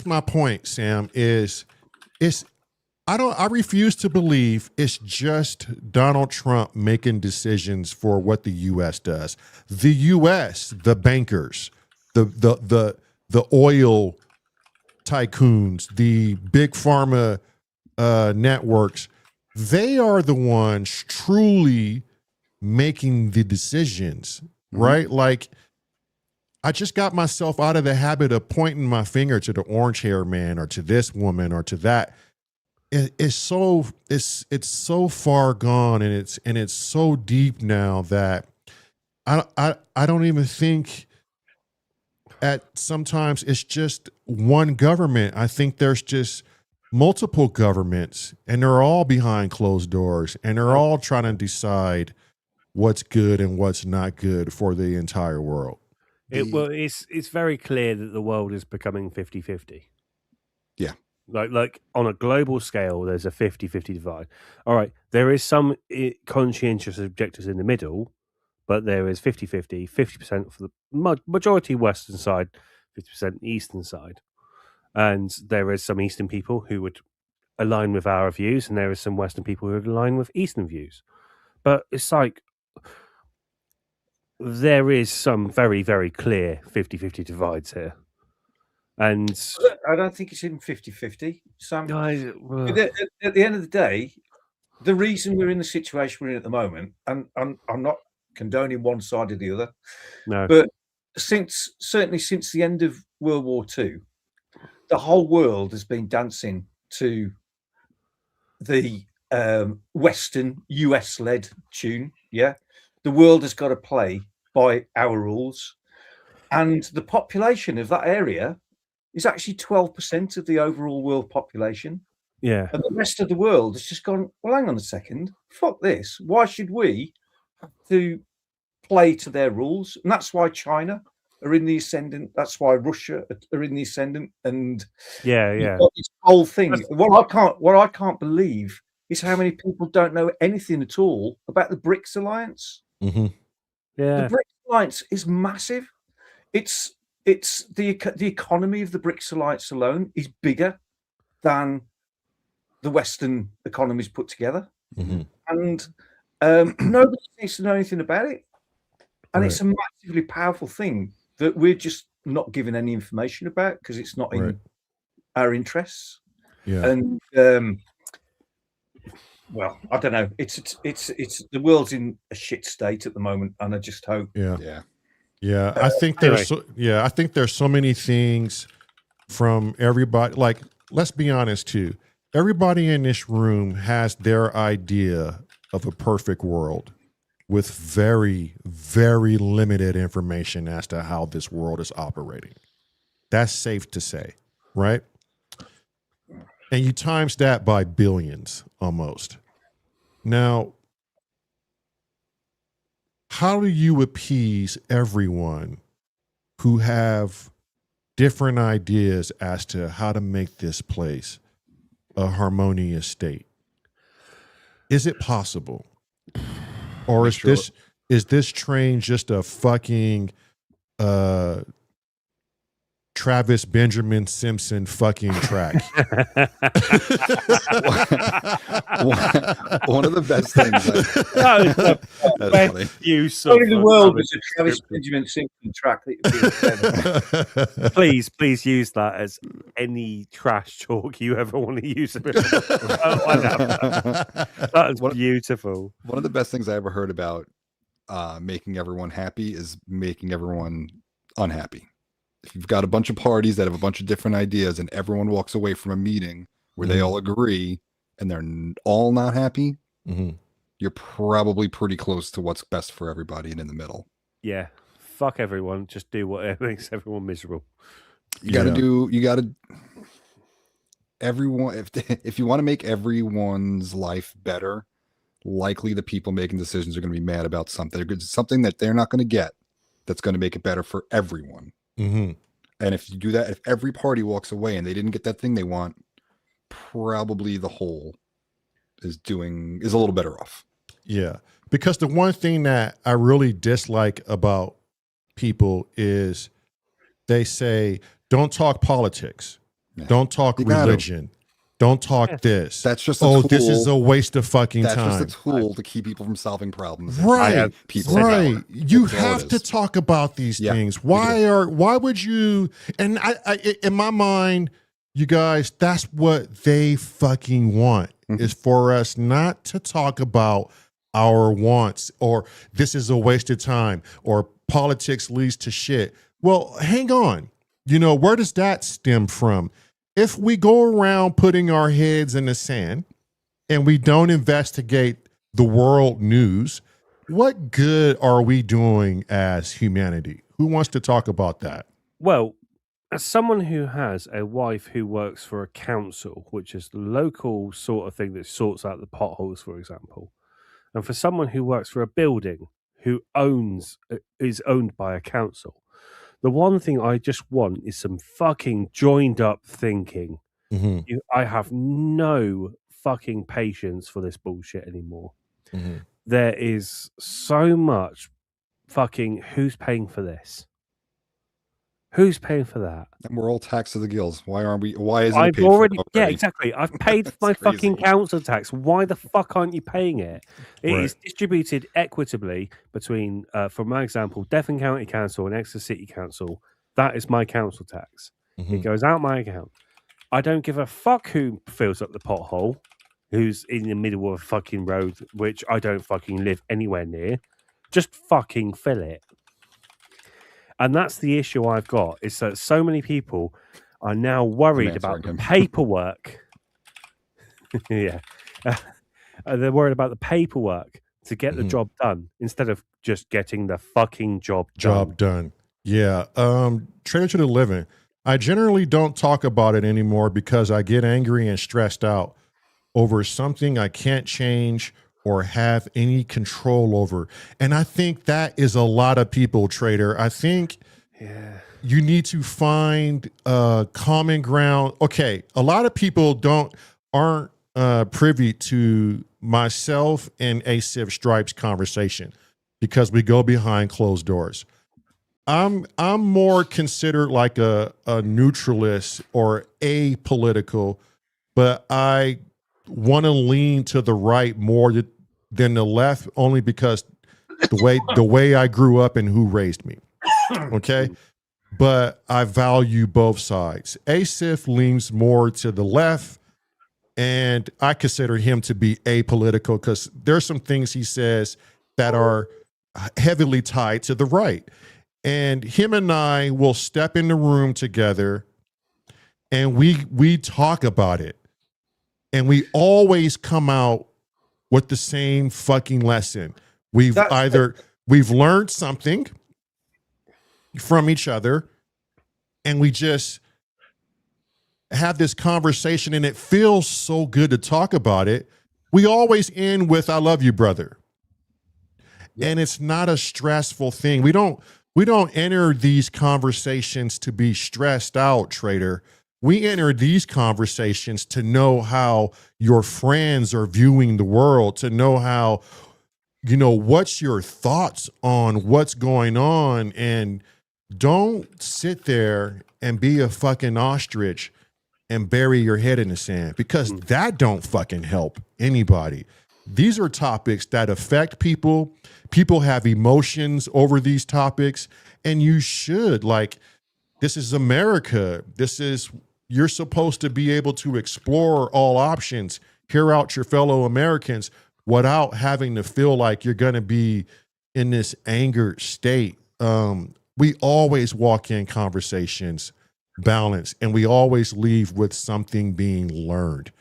my point, Sam. I refuse to believe it's just Donald Trump making decisions for what the U.S. does. The U.S., the bankers, the oil tycoons, the big pharma networks, they are the ones truly making the decisions, right? Like, I just got myself out of the habit of pointing my finger to the orange hair man or to this woman or to that. It's so far gone, and it's so deep now that I don't even think sometimes it's just one government. I think there's just multiple governments, and they're all behind closed doors, and they're all trying to decide what's good and what's not good for the entire world. It's very clear that the world is becoming 50-50. Yeah. Like on a global scale, there's a 50-50 divide. All right, there is some conscientious objectors in the middle, but there is 50-50, 50% for the majority Western side, 50% Eastern side. And there is some Eastern people who would align with our views, and there is some Western people who would align with Eastern views. But it's like there is some very, very clear 50-50 divides here. And I don't think it's even 50-50. Sam, well, at the end of the day, the reason we're in the situation we're in at the moment, and I'm not condoning one side or the other, no, but certainly since the end of World War II, the whole world has been dancing to the Western US-led tune. Yeah, the world has got to play by our rules, and the population of that area is actually 12% of the overall world population. yeah, And the rest of the world has just gone, well, hang on a second, fuck this. Why should we have to play to their rules? And that's why China are in the ascendant. That's why Russia are in the ascendant. And yeah. this whole thing. What I can't believe is how many people don't know anything at all about the BRICS alliance. Mm-hmm. Yeah, The BRICS alliance is massive. It's the economy of the BRICS alliance alone is bigger than the Western economies put together, and nobody needs to know anything about it. And it's a massively powerful thing that we're just not given any information about because it's not in our interests. Yeah, and well, I don't know. It's the world's in a shit state at the moment, and I just hope. Yeah, I think there's so many things from everybody. Like, let's be honest too. Everybody in this room has their idea of a perfect world with very, very limited information as to how this world is operating. That's safe to say, right? And you times that by billions almost. Now, how do you appease everyone who have different ideas as to how to make this place a harmonious state? Is it possible? Or is this train just a fucking Travis Benjamin Simpson fucking track? One of the best things. Best use of Only the world is a Travis Benjamin Simpson track. Please use that as any trash talk you ever want to use. That is beautiful. One of the best things I ever heard about making everyone happy is making everyone unhappy. If you've got a bunch of parties that have a bunch of different ideas and everyone walks away from a meeting where they all agree and they're all not happy, you're probably pretty close to what's best for everybody and in the middle. Yeah. Fuck everyone. Just do whatever makes everyone miserable. Everyone, if you want to make everyone's life better, likely the people making decisions are going to be mad about something that they're not going to get that's going to make it better for everyone. And if you do that, if every party walks away and they didn't get that thing they want, probably the whole is a little better off. Yeah. Because the one thing that I really dislike about people is they say, don't talk politics. Yeah. Don't talk religion. Don't talk this. That's just a tool. This is a waste of fucking time. That's just a tool to keep people from solving problems. Right. People right. You have to talk about these things. Why would you? And I in my mind, you guys, that's what they fucking want is for us not to talk about our wants or this is a waste of time or politics leads to shit. Well, hang on. You know, where does that stem from? If we go around putting our heads in the sand and we don't investigate the world news, what good are we doing as humanity? Who wants to talk about that? Well, as someone who has a wife who works for a council, which is the local sort of thing that sorts out the potholes, for example, and for someone who works for a building who is owned by a council, the one thing I just want is some fucking joined up thinking. I have no fucking patience for this bullshit anymore. There is so much fucking who's paying for this? Who's paying for that? And we're all taxed to the gills. Why aren't we? Why isn't I've it paid already, for yeah, exactly. I've paid my fucking council tax. Why the fuck aren't you paying it? It is distributed equitably between, for my example, Devon County Council and Exeter City Council. That is my council tax. It goes out my account. I don't give a fuck who fills up the pothole, who's in the middle of a fucking road, which I don't fucking live anywhere near. Just fucking fill it. And that's the issue I've got, is that so many people are now worried about the paperwork. Yeah. They're worried about the paperwork to get the job done instead of just getting the fucking job done. Yeah. Trader to the living. I generally don't talk about it anymore because I get angry and stressed out over something I can't change or have any control over. And I think that is a lot of people, Trader. I think you need to find common ground. Okay, a lot of people aren't privy to myself and Asif Stripes conversation because we go behind closed doors. I'm more considered like a neutralist or apolitical, but I want to lean to the right more than the left, only because the way I grew up and who raised me. Okay, but I value both sides. Asif leans more to the left, and I consider him to be apolitical because there's some things he says that are heavily tied to the right. And him and I will step in the room together and we talk about it. And we always come out with the same fucking lesson. We've learned something from each other and we just have this conversation and it feels so good to talk about it. We always end with, I love you, brother. And it's not a stressful thing. We don't enter these conversations to be stressed out, Trader. We enter these conversations to know how your friends are viewing the world, to know how, what's your thoughts on what's going on. And don't sit there and be a fucking ostrich and bury your head in the sand, because that don't fucking help anybody. These are topics that affect people. People have emotions over these topics, and you should, this is America. You're supposed to be able to explore all options, hear out your fellow Americans without having to feel like you're going to be in this anger state. We always walk in conversations balanced, and we always leave with something being learned.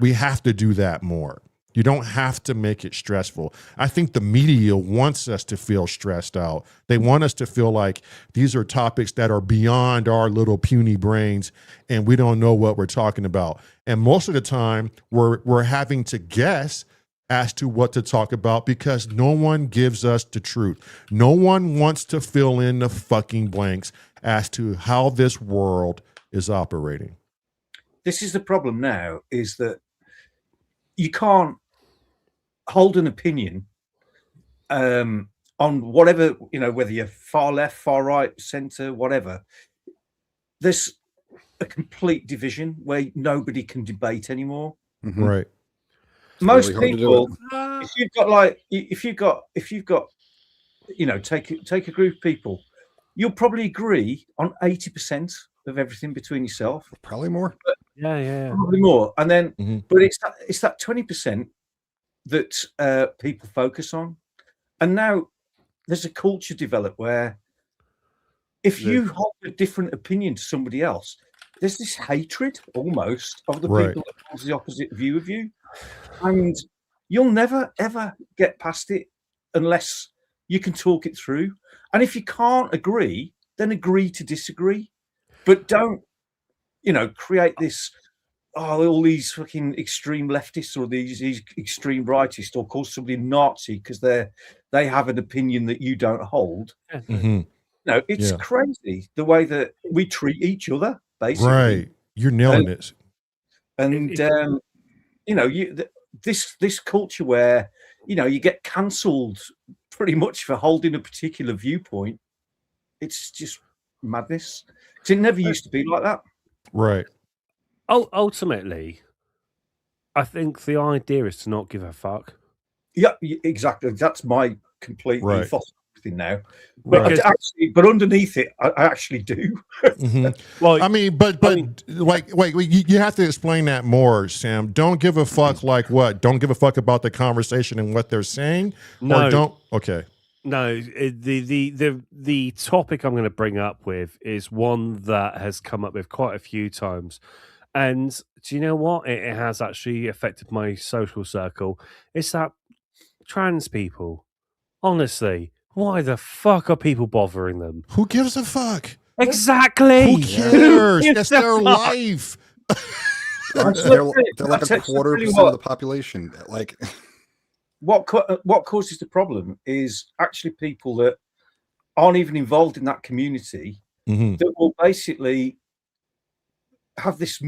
We have to do that more. You don't have to make it stressful. I think the media wants us to feel stressed out. They want us to feel like these are topics that are beyond our little puny brains and we don't know what we're talking about. And most of the time we're having to guess as to what to talk about because no one gives us the truth. No one wants to fill in the fucking blanks as to how this world is operating. This is the problem now, is that you can't hold an opinion on whatever, whether you're far left, far right, center, whatever, there's a complete division where nobody can debate anymore. Mhm. Right. It's Most really hard to do people, if you've got, take a group of people, you'll probably agree on 80% of everything between yourself. Probably more. Yeah. Probably more. And then, Mhm. but it's that 20% that people focus on. And now there's a culture developed where if you hold a different opinion to somebody else, there's this hatred almost of the Right. people that hold the opposite view of you. And you'll never, ever get past it unless you can talk it through. And if you can't agree, then agree to disagree. But don't, create this, all these fucking extreme leftists or these extreme rightists, or call somebody Nazi because they have an opinion that you don't hold. Mhm. It's Yeah. crazy the way that we treat each other, basically. Right. You're nailing it. And this culture where you get cancelled pretty much for holding a particular viewpoint, it's just madness. 'Cause it never used to be like that. Right. Ultimately, I think the idea is to not give a fuck. Yeah, exactly. That's my complete Right. ethos of everything now. But Right. but underneath it, I actually do. Mhm. Well, I mean, but like, wait, you have to explain that more, Sam. Don't give a fuck like what? Don't give a fuck about the conversation and what they're saying? No. Or don't? Okay. No, the topic I'm going to bring up with is one that has come up with quite a few times. And do you know what? It has actually affected my social circle. It's that trans people. Honestly, why the fuck are people bothering them? Who gives a fuck? Exactly. Who cares? Who That's gives a their fuck? life. They're like a quarter% of the population. Like, what causes the problem is actually people that aren't even involved in that community Mhm. that will basically have this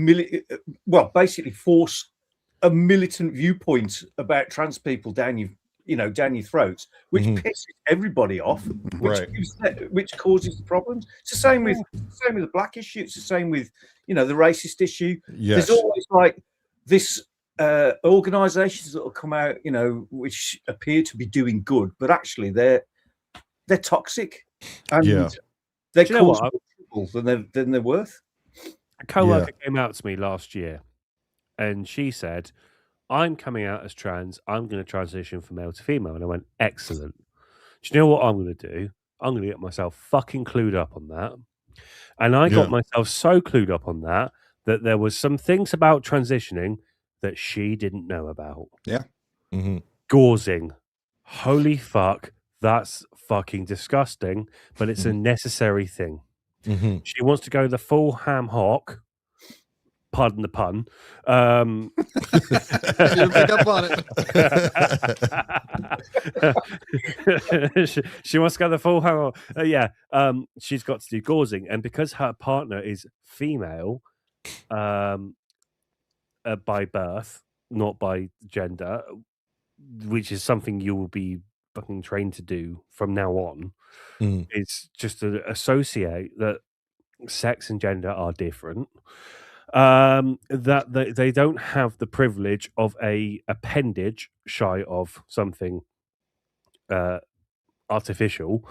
basically force a militant viewpoint about trans people down your throats, which Mhm. pisses everybody off, Right. which causes the problems. It's the same with the black issue. It's the same with the racist issue. Yes. There's always like this organizations that will come out, which appear to be doing good, but actually they're toxic and they Do you know cause what? more trouble than they're worth. A coworker came out to me last year and she said, I'm coming out as trans. I'm going to transition from male to female. And I went, excellent. Do you know what I'm going to do? I'm going to get myself fucking clued up on that. And I got myself so clued up on that there was some things about transitioning that she didn't know about. Yeah. Mm-hmm. Gaursing. Holy fuck. That's fucking disgusting, but it's a necessary thing. Mm-hmm. She wants to go the full ham hock. Pardon the pun. I didn't pick up on it. she wants to go the full ham hock. She's got to do gaursing. And because her partner is female by birth, not by gender, which is something you will be fucking trained to do from now on, is just to associate that sex and gender are different. That they don't have the privilege of a appendage shy of something artificial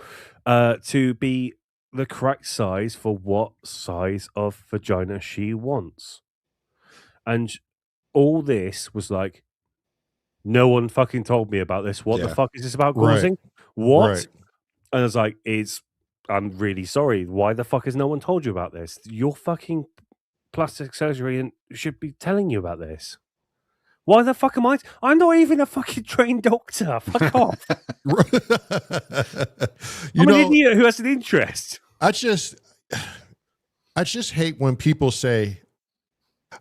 to be the correct size for what size of vagina she wants. And all this was like, no one fucking told me about this. What the fuck is this about gaursing? What? Right. And I was like, I'm really sorry. Why the fuck has no one told you about this? You're fucking plastic surgery and should be telling you about this. Why the fuck am I? I'm not even a fucking trained doctor. Fuck off. I'm an idiot who has an interest. I just hate when people say,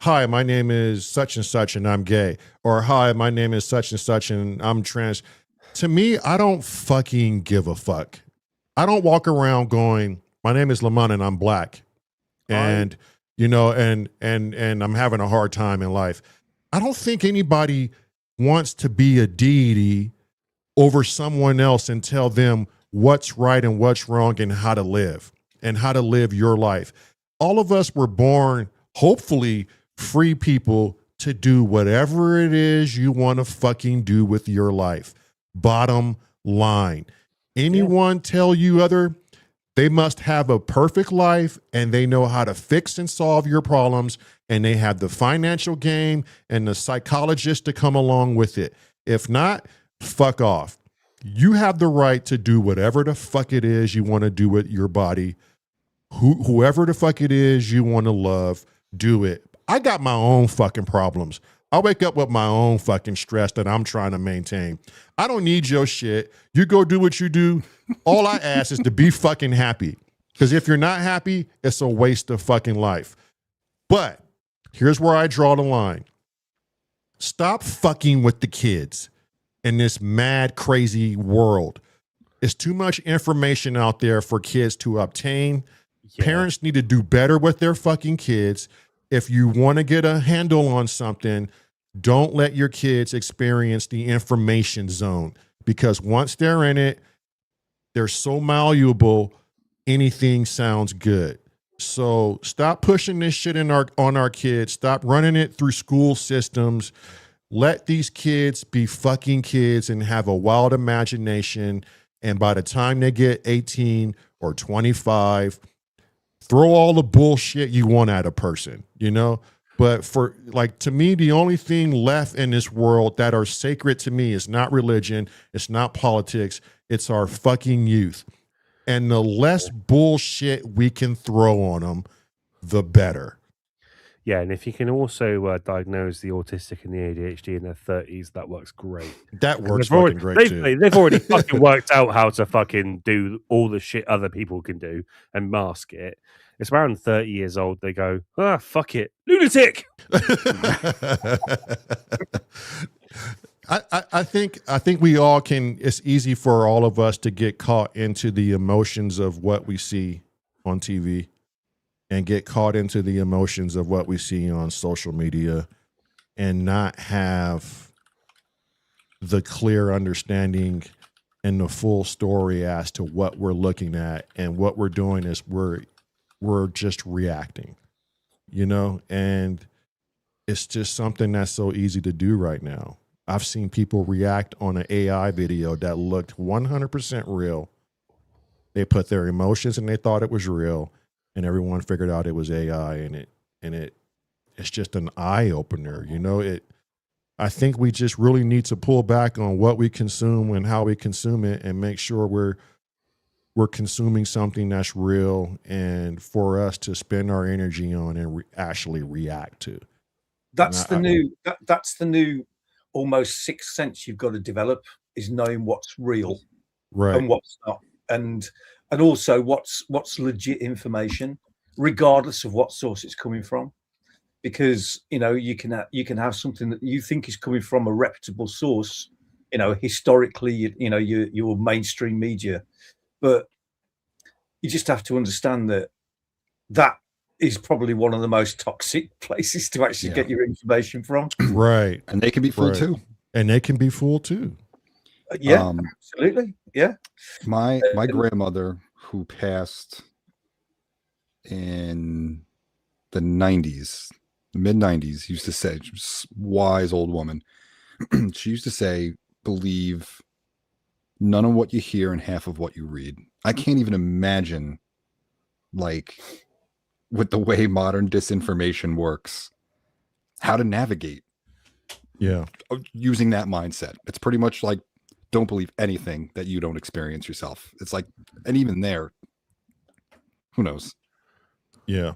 hi, my name is such and such and I'm gay. Or hi, my name is such and such and I'm trans. To me, I don't fucking give a fuck. I don't walk around going, my name is Lamont and I'm black. And and I'm having a hard time in life. I don't think anybody wants to be a deity over someone else and tell them what's right and what's wrong and how to live your life. All of us were born, hopefully, free people to do whatever it is you want to fucking do with your life. Bottom line. Anyone tell you other, they must have a perfect life and they know how to fix and solve your problems, and they have the financial game and the psychologist to come along with it. If not, fuck off. You have the right to do whatever the fuck it is you want to do with your body. Whoever the fuck it is you want to love, do it. I got my own fucking problems. I wake up with my own fucking stress that I'm trying to maintain. I don't need your shit. You go do what you do. All I ask is to be fucking happy. Because if you're not happy, it's a waste of fucking life. But here's where I draw the line. Stop fucking with the kids in this mad, crazy world. It's too much information out there for kids to obtain. Yeah. Parents need to do better with their fucking kids. If you want to get a handle on something, don't let your kids experience the information zone, because once they're in it, they're so malleable, anything sounds good. So stop pushing this shit on our kids. Stop running it through school systems. Let these kids be fucking kids and have a wild imagination. And by the time they get 18 or 25, throw all the bullshit you want at a person, you know? But for, like, to me, the only thing left in this world that are sacred to me is not religion, it's not politics, it's our fucking youth. And the less bullshit we can throw on them, the better. Yeah, and if you can also diagnose the autistic and the ADHD in their 30s, that works great. That works fucking great too. They've already fucking worked out how to fucking do all the shit other people can do and mask it. It's around 30 years old, they go, fuck it, lunatic. I think we all can. It's easy for all of us to get caught into the emotions of what we see on TV and get caught into the emotions of what we see on social media and not have the clear understanding and the full story as to what we're looking at. And what we're doing is we're just reacting, you know, and it's just something that's so easy to do right now. I've seen people react on an AI video that looked 100% real. They put their emotions and they thought it was real, and everyone figured out it was AI, and it's just an eye opener, you know. I think we just really need to pull back on what we consume and how we consume it, and make sure we're consuming something that's real and for us to spend our energy on and actually react to. That's the new almost sixth sense you've got to develop, is knowing what's real, right, and what's not, and also what's legit information, regardless of what source it's coming from. Because, you know, you can have something that you think is coming from a reputable source, you know, historically, you know, your mainstream media, but you just have to understand that is probably one of the most toxic places to actually get your information from. Right. And they can be fooled too. And they can be fooled too. Yeah, absolutely. Yeah. My grandmother, who passed in the 90s, mid-90s, used to say, she was a wise old woman. She used to say, believe none of what you hear and half of what you read. I can't even imagine, like, with the way modern disinformation works, how to navigate using that mindset. It's pretty much like, don't believe anything that you don't experience yourself. It's like, and even there, who knows? Yeah.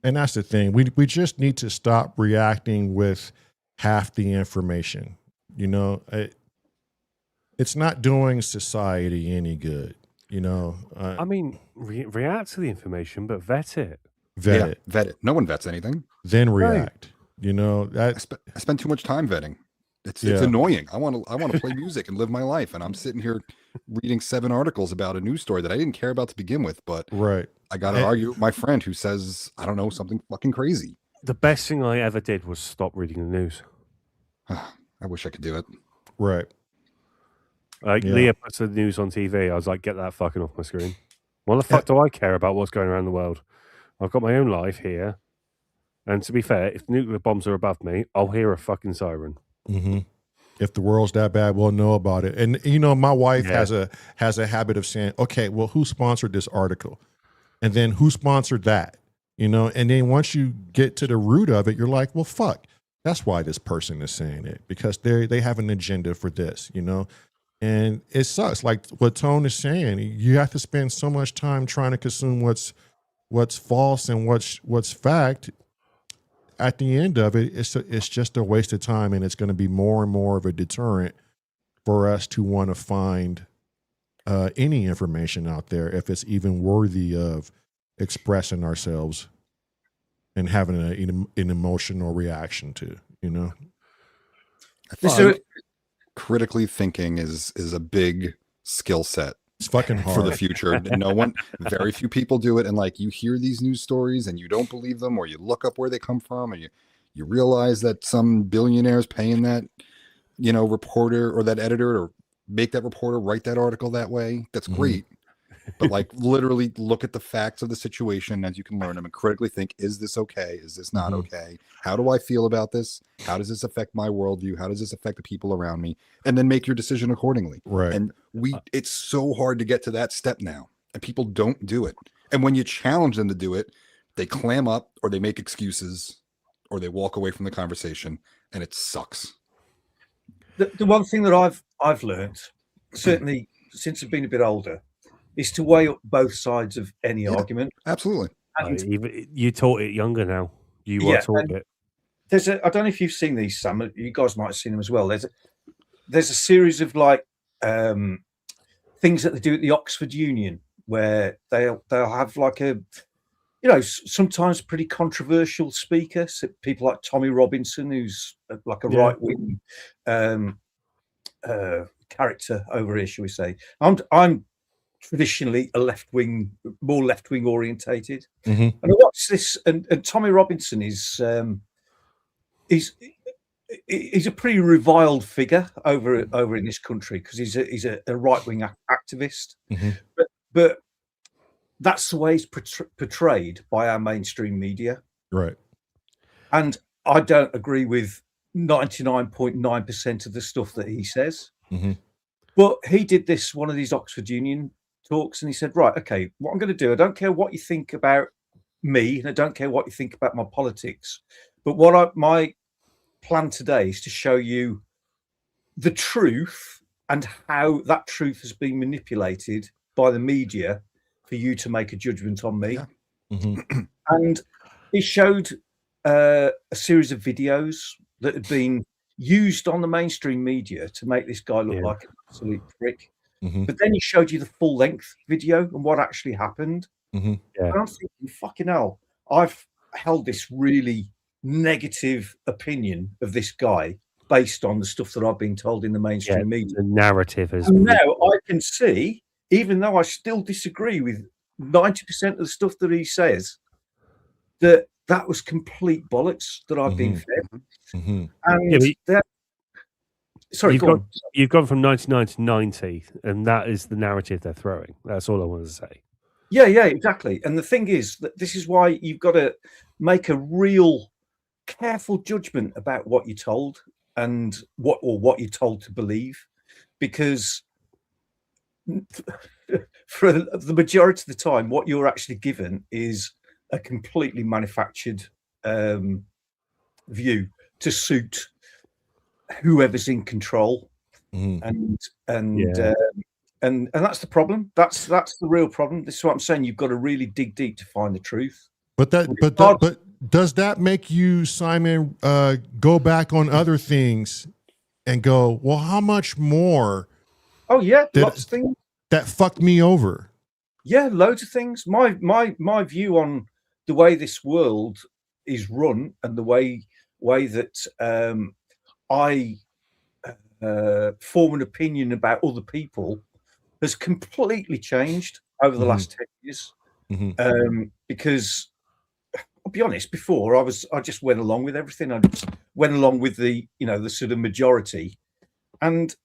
And that's the thing. We just need to stop reacting with half the information. You know, it's not doing society any good. You know, I mean, react to the information, but vet it. Vet it. No one vets anything. Then react. Right. You know, I spend too much time vetting. It's annoying. I want to play music and live my life, and I'm sitting here reading 7 articles about a news story that I didn't care about to begin with. But I got to argue with my friend who says, I don't know, something fucking crazy. The best thing I ever did was stop reading the news. I wish I could do it. Right. Like Yeah. Leah puts the news on TV. I was like, get that fucking off my screen. What the fuck do I care about what's going around the world? I've got my own life here. And to be fair, if nuclear bombs are above me, I'll hear a fucking siren. Mm-hmm. If the world's that bad, we'll know about it. And you know, my wife Yeah. has a habit of saying, "Okay, well, who sponsored this article?" And then who sponsored that? You know, and then once you get to the root of it, you're like, "Well, fuck, that's why this person is saying it, because they have an agenda for this." You know, and it sucks. Like what Tone is saying, you have to spend so much time trying to consume what's false and what's fact. At the end of it, it's just a waste of time, and it's going to be more and more of a deterrent for us to want to find any information out there, if it's even worthy of expressing ourselves and having an emotional reaction to. You know, I think critically thinking is a big skill set. It's fucking hard for the future. Very few people do it. And like, you hear these news stories and you don't believe them, or you look up where they come from, and you realize that some billionaire's paying that, reporter or that editor, or make that reporter write that article that way. That's great. But like, literally look at the facts of the situation as you can learn them, and critically think, is this okay? Is this not okay? How do I feel about this? How does this affect my worldview? How does this affect the people around me? And then make your decision accordingly. Right. And it's so hard to get to that step now, and people don't do it. And when you challenge them to do it, they clam up, or they make excuses, or they walk away from the conversation, and it sucks. The one thing that I've learned, certainly since I've been a bit older, is to weigh up both sides of any argument. Absolutely. And you taught it younger now. You are taught it. I don't know if you've seen these, Sam. You guys might have seen them as well. There's a series of like things that they do at the Oxford Union, where they'll have like a, sometimes pretty controversial speaker. So people like Tommy Robinson, who's like a right wing character over here, shall we say? I'm traditionally a more left wing orientated, and I watched this, and Tommy Robinson is he's a pretty reviled figure over in this country, because he's a right wing activist, but that's the way he's portrayed by our mainstream media, right? And I don't agree with 99.9% of the stuff that he says. But he did one of these Oxford Union talks, and he said, right, okay, what I'm going to do, I don't care what you think about me, and I don't care what you think about my politics, but my plan today is to show you the truth, and how that truth has been manipulated by the media for you to make a judgment on me. And he showed a series of videos that had been used on the mainstream media to make this guy look like an absolute prick. But then he showed you the full length video and what actually happened. And I'm thinking, fucking hell, I've held this really negative opinion of this guy based on the stuff that I've been told in the mainstream media. The narrative is. And now I can see, even though I still disagree with 90% of the stuff that he says, that was complete bollocks that I've been fed. And sorry, you've gone from 99 to 90, and that is the narrative they're throwing. That's all I wanted to say. Yeah, exactly. And the thing is that this is why you've got to make a real careful judgment about what you're told, and what you're told to believe, because for the majority of the time, what you're actually given is a completely manufactured view to suit whoever's in control, and that's the problem. That's the real problem. This is what I'm saying. You've got to really dig deep to find the truth. But does that make you, Simon, go back on other things and go, well, how much more? Oh yeah, lots of things that fucked me over. Yeah, loads of things. My view on the way this world is run, and the way that I form an opinion about other people has completely changed over the last 10 years. Because I'll be honest. Before I just went along with everything. I just went along with the the sort of majority, and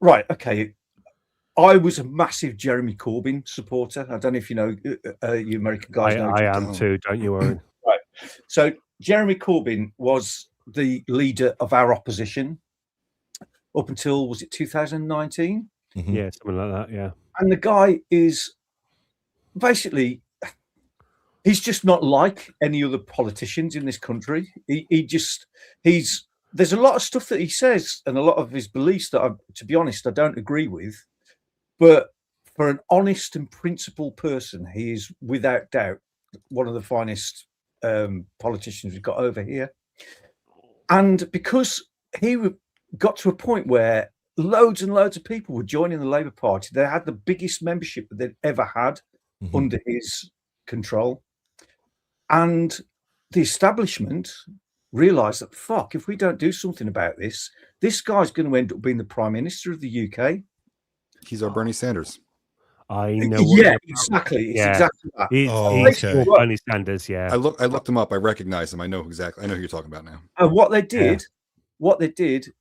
right, okay. I was a massive Jeremy Corbyn supporter. I don't know if you know, you American guys know. I am too. Don't you worry. Right. So Jeremy Corbyn was the leader of our opposition up until, was it 2019? Mhm. Yeah, something like that. Yeah. And the guy is basically, he's just not like any other politicians in this country. There's a lot of stuff that he says and a lot of his beliefs that, to be honest, I don't agree with. But for an honest and principled person, he is without doubt one of the finest politicians we've got over here. And because he got to a point where loads and loads of people were joining the Labour Party, they had the biggest membership that they'd ever had under his control. And the establishment realised that, fuck, if we don't do something about this, this guy's going to end up being the Prime Minister of the UK. He's our Bernie Sanders. I know. Yeah, exactly. It's exactly that. He's okay. Bernie Sanders. Yeah. I looked him up. I recognize him. I know who you're talking about now. And what they did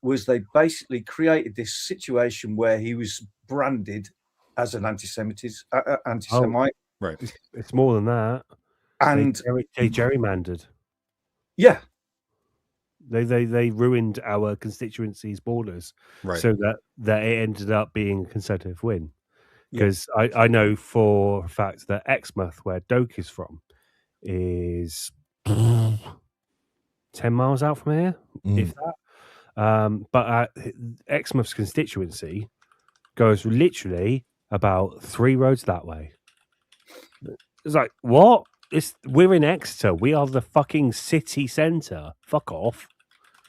was they basically created this situation where he was branded as an anti-Semite. Right. It's more than that. And they gerrymandered. Yeah. They ruined our constituency's borders, Right. so that it ended up being a Conservative win. Because I know for a fact that Exmouth, where Doak is from, is 10 miles out from here, if that. But Exmouth's constituency goes literally about 3 roads that way. It's like, what? We're in Exeter. We are the fucking city centre. Fuck off.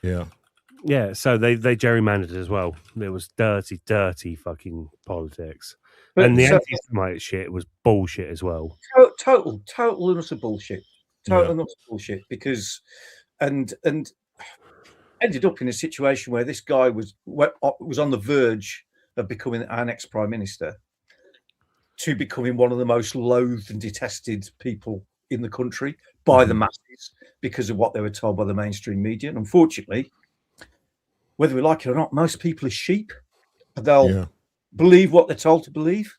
Yeah. Yeah, so they gerrymandered as well. It was dirty fucking politics. But and the anti-Semite shit was bullshit as well. Total and utter bullshit. Total and utter bullshit. Because and ended up in a situation where this guy was on the verge of becoming our next Prime Minister, to becoming one of the most loathed and detested people in the country by the masses because of what they were told by the mainstream media. And unfortunately, whether we like it or not, most people are sheep. They'll believe what they're told to believe.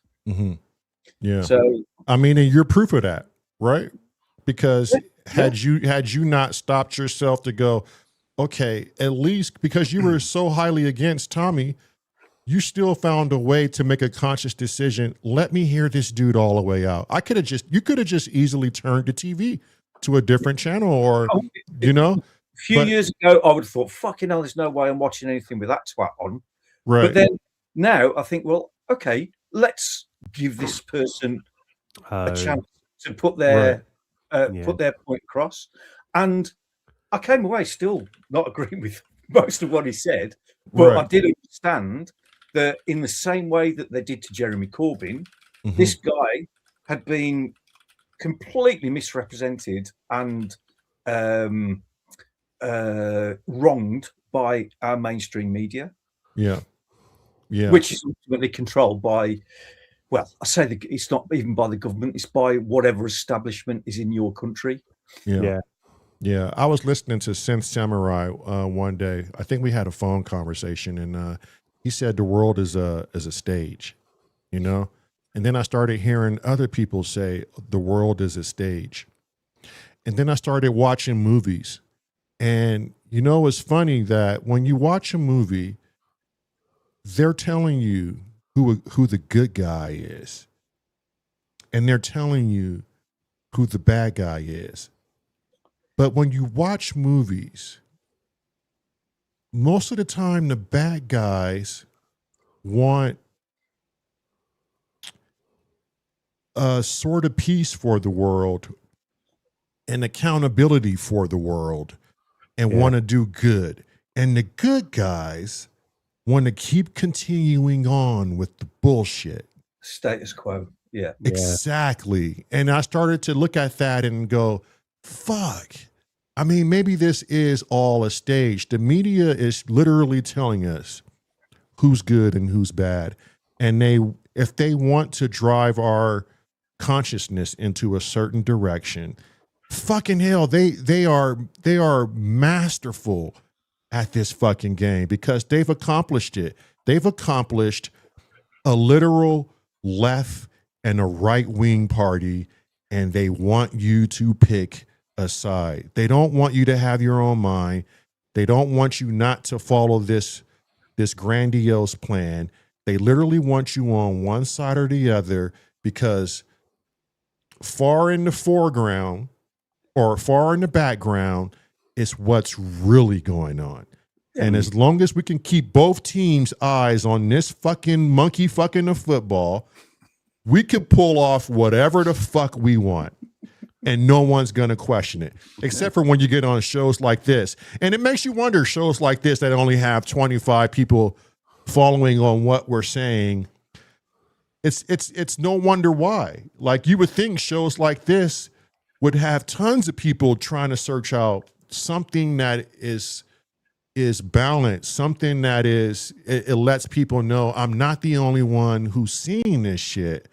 Yeah. So I mean, and you're proof of that, right? Because had you not stopped yourself to go, okay, at least because you were so highly against Tommy, you still found a way to make a conscious decision. Let me hear this dude all the way out. You could have just easily turned the TV to a different channel, or a few years ago, I would have thought, fucking hell, there's no way I'm watching anything with that twat on. Right. But then now I think, well, okay, let's give this person a chance to put their point across. And I came away still not agreeing with most of what he said, but I did understand that in the same way that they did to Jeremy Corbyn, this guy had been completely misrepresented and wronged by our mainstream media. Yeah. Which is ultimately controlled by, well, I say it's not even by the government, it's by whatever establishment is in your country. Yeah. I was listening to Synth Samurai one day. I think we had a phone conversation, and he said the world is a stage, And then I started hearing other people say the world is a stage. And then I started watching movies. And it's funny that when you watch a movie, they're telling you who the good guy is. And they're telling you who the bad guy is. But when you watch movies, most of the time the bad guys want a sort of peace for the world and accountability for the world and want to do good. And the good guys want to keep continuing on with the bullshit. Status quo. Yeah. Exactly. And I started to look at that and go, fuck. I mean, maybe this is all a stage. The media is literally telling us who's good and who's bad. And if they want to drive our consciousness into a certain direction. Fucking hell, they are masterful at this fucking game because they've accomplished it. They've accomplished a literal left and a right wing party, and they want you to pick a side. They don't want you to have your own mind. They don't want you not to follow this grandiose plan. They literally want you on one side or the other because far in the foreground or far in the background is what's really going on. And as long as we can keep both teams' eyes on this fucking monkey fucking the football, we can pull off whatever the fuck we want. And no one's going to question it, except for when you get on shows like this. And it makes you wonder, shows like this that only have 25 people following on what we're saying. It's no wonder why. Like, you would think shows like this would have tons of people trying to search out something that is balanced, something that it lets people know I'm not the only one who's seeing this shit.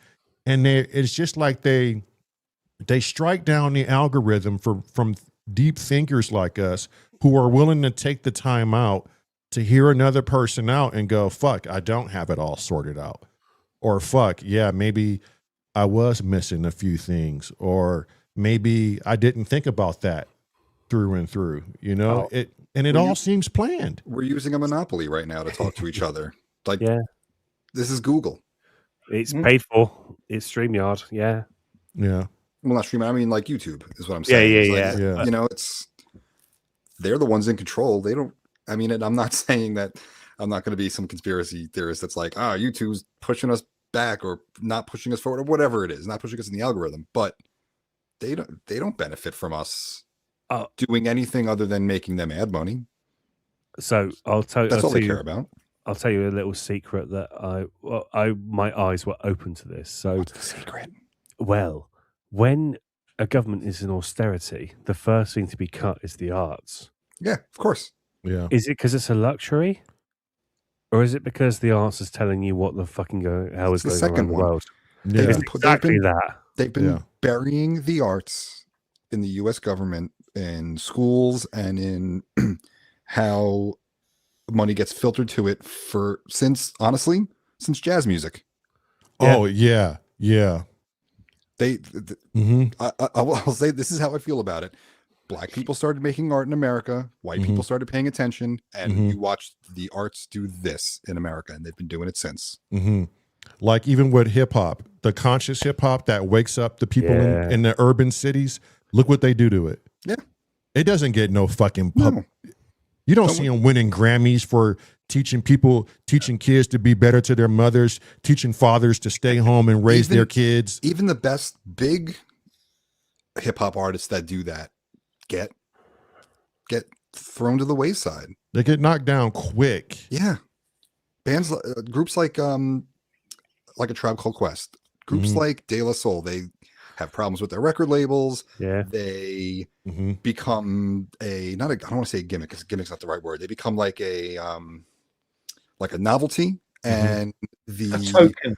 And it's just like they strike down the algorithm from deep thinkers like us who are willing to take the time out to hear another person out and go, fuck, I don't have it all sorted out. Or fuck, yeah, maybe I was missing a few things. Or maybe I didn't think about that through and through, you know? It all seems planned. We're using a monopoly right now to talk to each other. Like, Yeah. this is Google. It's paid for. It's StreamYard. Yeah. Yeah. Well, not StreamYard. I mean, like YouTube is what I'm saying. Yeah, It's yeah, like, yeah. You know, they're the ones in control. They don't. I mean, and I'm not saying that I'm not going to be some conspiracy theorist that's like, YouTube's pushing us back or not pushing us forward or whatever it is, not pushing us in the algorithm. But they don't benefit from us doing anything other than making them ad money. So I'll tell you. That's all they care about. I'll tell you a little secret that my eyes were open to this. So What's the secret? Well, when a government is in austerity, the first thing to be cut is the arts. Yeah, of course. Yeah. Is it because it's a luxury? Or is it because the arts is telling you what the fucking hell is It's the going on second in the one. world? Yeah. It's exactly that. They've been burying the arts in the U.S. government, in schools, and in how money gets filtered to it since jazz music. Oh, yeah. Yeah. I'll say this is how I feel about it. Black people started making art in America. White people started paying attention, and you watched the arts do this in America, and they've been doing it since. Like even with hip hop, the conscious hip hop that wakes up the people in the urban cities, look what they do to it. Yeah. It doesn't get no fucking No. You don't see them winning Grammys for teaching kids to be better to their mothers, teaching fathers to stay home and raise their kids. Even the best big hip hop artists that do that get thrown to the wayside. They get knocked down quick. Yeah. Bands, groups like A Tribe Called Quest, groups like De La Soul, they have problems with their record labels. Yeah. They become I don't want to say gimmick, because gimmick's not the right word. They become like a novelty, and A token.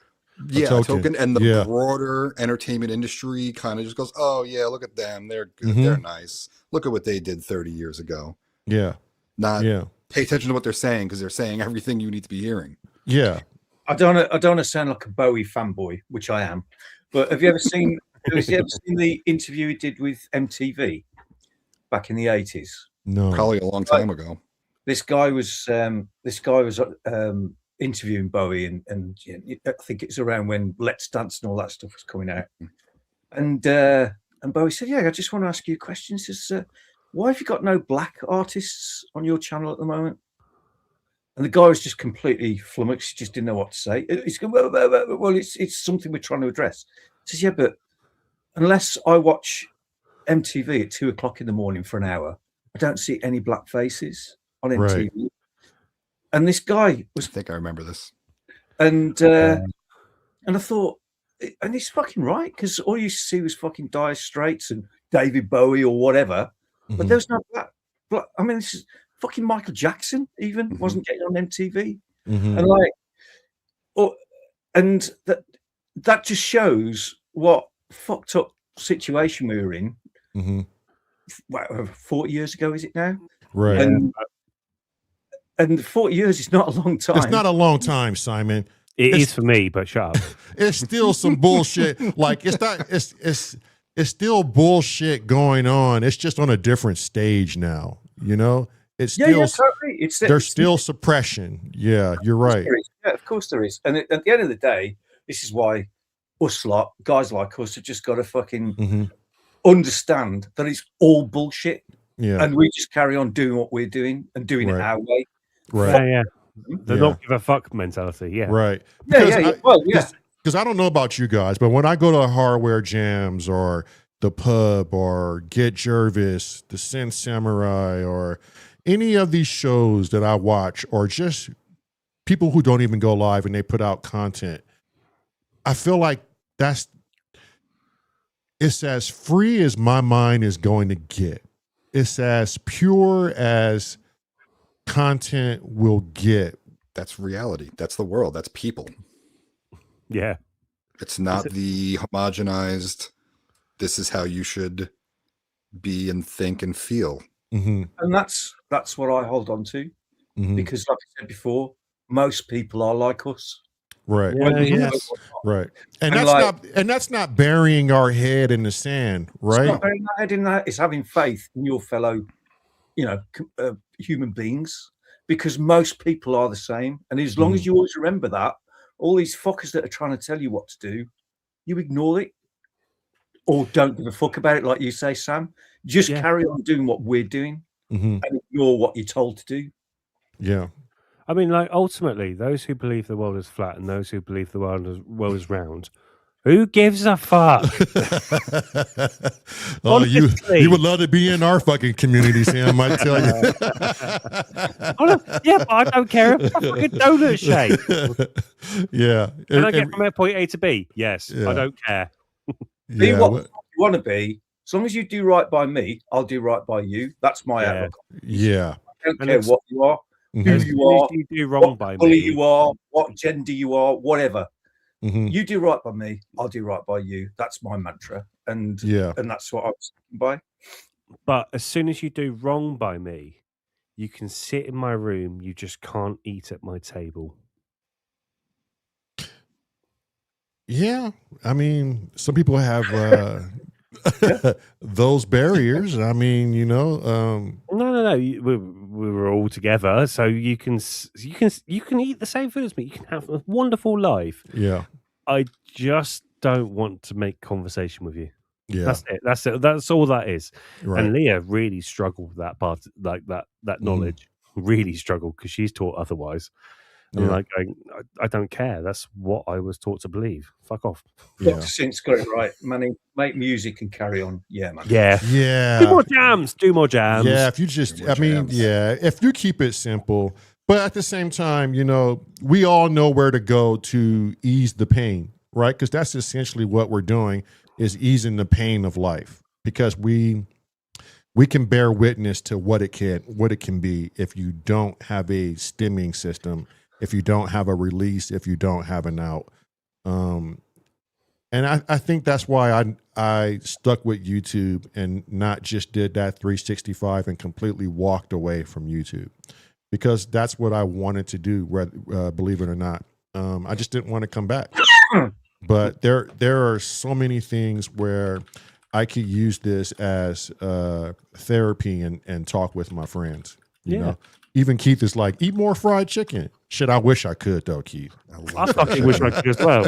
Yeah, a token, and the broader entertainment industry kind of just goes, oh yeah, look at them, they're good, they're nice. Look at what they did 30 years ago. Yeah. Pay attention to what they're saying, because they're saying everything you need to be hearing. Yeah. I don't want to sound like a Bowie fanboy, which I am, but have you ever seen the interview he did with MTV back in the 80s? No. Probably a long time ago. This guy was interviewing Bowie, and I think it's around when Let's Dance and all that stuff was coming out. And Bowie said, "Yeah, I just want to ask you a question." He says, "Why have you got no black artists on your channel at the moment?" And the guy was just completely flummoxed. He just didn't know what to say. He's going, "Well, it's something we're trying to address." He says, "Yeah, but unless I watch MTV at 2:00 in the morning for an hour, I don't see any black faces on MTV." Right. And this guy was. I think I remember this. And I thought, and he's fucking right, because all you see was fucking Dire Straits and David Bowie or whatever, but there's no black. I mean, this is fucking Michael Jackson even wasn't getting on MTV, and and that just shows what fucked up situation we were in. Mm-hmm. 40 years ago, is it now? Right. And 40 years is not a long time. It's not a long time, Simon. It is for me, but shut up. It's still some bullshit. Like it's not. It's still bullshit going on. It's just on a different stage now. You know. It's still. Totally. There's still suppression. Yeah, you're right. Yeah, of course there is. And at the end of the day, this is why us lot, guys like us, have just got to fucking understand that it's all bullshit. Yeah. And we just carry on doing what we're doing and doing it our way. Right. Yeah. The not give a fuck mentality. Yeah. Right. Because I don't know about you guys, but when I go to hardware jams or the pub or Get Jervis, the Sin Samurai, or any of these shows that I watch, or just people who don't even go live and they put out content, I feel like it's as free as my mind is going to get. It's as pure as content will get. That's reality. That's the world. That's people. Yeah. It's not the homogenized, this is how you should be and think and feel. Mm-hmm. And that's what I hold on to. Mm-hmm. Because like I said before, most people are like us. Right. Yes. Right. And that's not burying our head in the sand, right? It's not burying our head in that. It's having faith in your fellow, human beings, because most people are the same. And as long as you always remember that, all these fuckers that are trying to tell you what to do, you ignore it or don't give a fuck about it, like you say, Sam. Just carry on doing what we're doing and ignore what you're told to do. Yeah. I mean, like, ultimately, those who believe the world is flat and those who believe the world is round, who gives a fuck? Oh, you would love to be in our fucking community, Sam, I tell you. Yeah, but I don't care if it's a fucking donut shape. Yeah. Can I get from point A to B? Yes. I don't care. Be what you want to be. As long as you do right by me, I'll do right by you. That's my outlook. Yeah. I don't care what you are, who you are, you do wrong by color me. you are, what gender you are, whatever. Mm-hmm. You do right by me, I'll do right by you. That's my mantra. And that's what I'm sticking by. But as soon as you do wrong by me, you can sit in my room, you just can't eat at my table. Yeah. I mean, some people have those barriers. I mean, No. We were all together, so you can eat the same food as me. You can have a wonderful life. Yeah. I just don't want to make conversation with you. Yeah. That's it. That's all that is. Right. And Leah really struggled with that part, like that knowledge. Really struggled because she's taught otherwise. And I don't care. That's what I was taught to believe. Fuck off. Dr. Sin's got it right. Manny, make music and carry on. Yeah, man. Yeah. Yeah. Do more jams. Yeah. If you just, if you keep it simple, but at the same time, we all know where to go to ease the pain, right? Because that's essentially what we're doing, is easing the pain of life, because we can bear witness to what it can be if you don't have a stemming system, if you don't have a release, if you don't have an out. And I think that's why I stuck with YouTube and not just did that 365 and completely walked away from YouTube, because that's what I wanted to do, believe it or not. I just didn't want to come back. But there are so many things where I could use this as therapy and talk with my friends. You know? Even Keith is like, eat more fried chicken. Shit, I wish I could though, Keith. I fucking wish I could as well.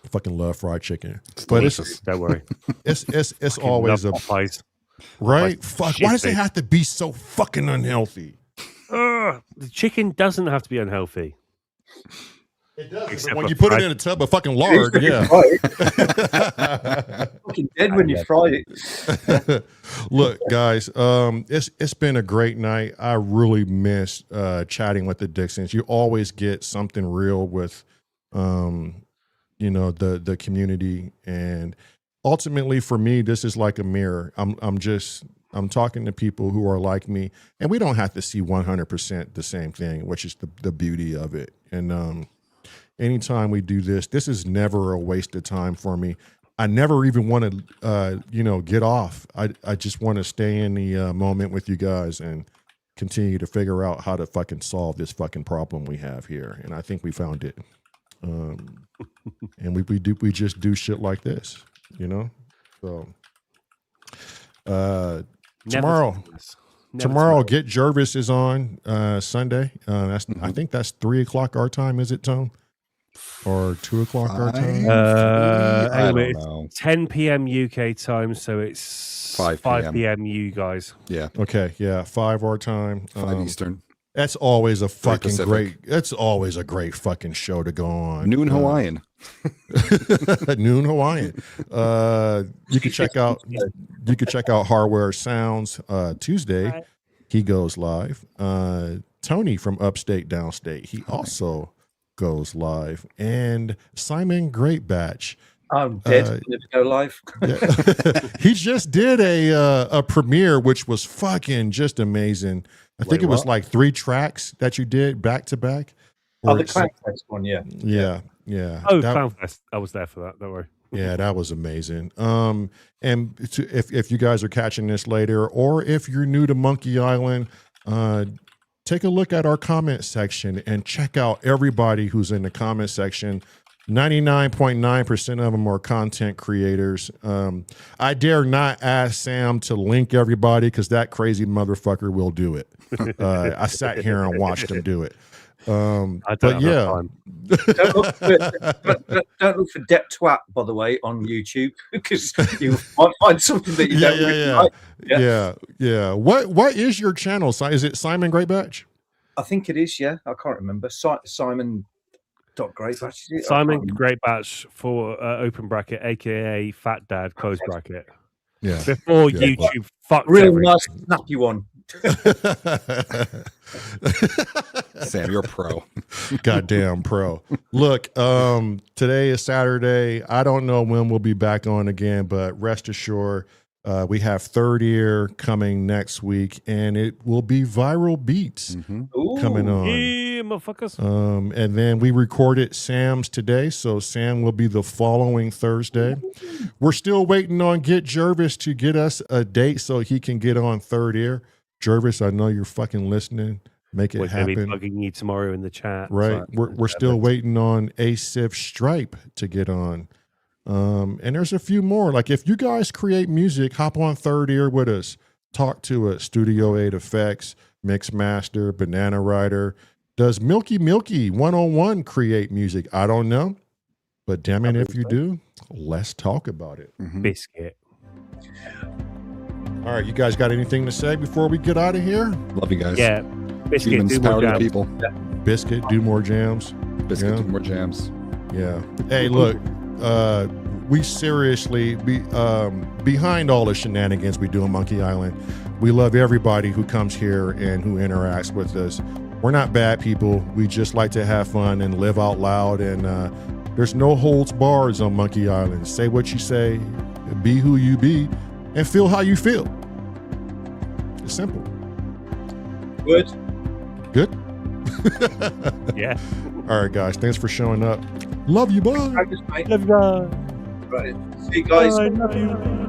Fucking love fried chicken. But don't worry. It's always a Popeyes. Right? Popeyes Fuck. shit, Why does it dude. have to be so fucking unhealthy? The chicken doesn't have to be unhealthy. It does. Except When for you put it fried- in a tub of fucking lard, yeah. Fucking dead when you fry it. Look, guys, it's been a great night. I really miss chatting with the Dixons. You always get something real with the community, and ultimately for me, this is like a mirror. I'm talking to people who are like me, and we don't have to see 100% the same thing, which is the beauty of it. And anytime we do this is never a waste of time for me. I never even want to, get off. I just want to stay in the moment with you guys and continue to figure out how to fucking solve this fucking problem we have here. And I think we found it. And we just do shit like this, So tomorrow, Get Jervis is on Sunday. I think that's 3:00 our time. Is it, Tone? Or 2:00 our time? Anyway, it's 10 p.m. UK time, so it's 5 p.m. you guys. Yeah. Okay. Yeah. 5 our time. 5 Eastern. That's always a fucking Pacific. great. That's always a great fucking show to go on. Noon Hawaiian. Noon Hawaiian. You can check out Hardware Sounds Tuesday. He goes live. Tony from Upstate Downstate. He also goes live. And Simon Greatbatch. I'm dead. To go live. He just did a premiere, which was fucking just amazing. I think it was like 3 tracks that you did back to back. Oh, the Clanfest one, yeah. Yeah. Oh, Clownfest. I was there for that. Don't worry. Yeah, that was amazing. And if you guys are catching this later, or if you're new to Monkey Island, take a look at our comment section and check out everybody who's in the comment section. 99.9% of them are content creators. I dare not ask Sam to link everybody because that crazy motherfucker will do it. I sat here and watched him do it. But yeah, don't look for Dep Twat, by the way, on YouTube because you might find something that you don't really like. Yeah. What is your channel? Is it Simon Greatbatch? I think it is. Yeah, I can't remember. Simon. Greatbatch. Simon Greatbatch for open bracket, aka Fat Dad close bracket. Yeah. Before YouTube fucked real everything. nice snappy one. Sam, you're a pro. Goddamn pro. Look, today is Saturday. I don't know when we'll be back on again, but rest assured, we have Third Ear coming next week, and it will be Viral Beats coming on. Yeah, motherfuckers. And then we recorded Sam's today, so Sam will be the following Thursday. We're still waiting on Get Jervis to get us a date so he can get on Third Ear. Jervis, I know you're fucking listening. Make it happen. We're going to be bugging you tomorrow in the chat. Right. We're still waiting on Asif Stripe to get on. And there's a few more. Like if you guys create music, hop on Third Ear with us. Talk to us. Studio 8 Effects, Mix Master, Banana Rider. Does Milky 101 create music? I don't know. But damn it, if you do, let's talk about it. Biscuit. All right, you guys got anything to say before we get out of here? Love you guys. Yeah. Biscuit, Humans, do more power to jams. people. Biscuit, do more jams. Biscuit, do more jams. Yeah. Hey, look, we seriously, behind all the shenanigans we do on Monkey Island, we love everybody who comes here and who interacts with us. We're not bad people. We just like to have fun and live out loud. And there's no holds bars on Monkey Island. Say what you say, be who you be, and feel how you feel. It's simple. Good. Yeah. All right, guys. Thanks for showing up. Love you. Bye. Practice, mate. Love you. Right. See you guys. Bye, love you.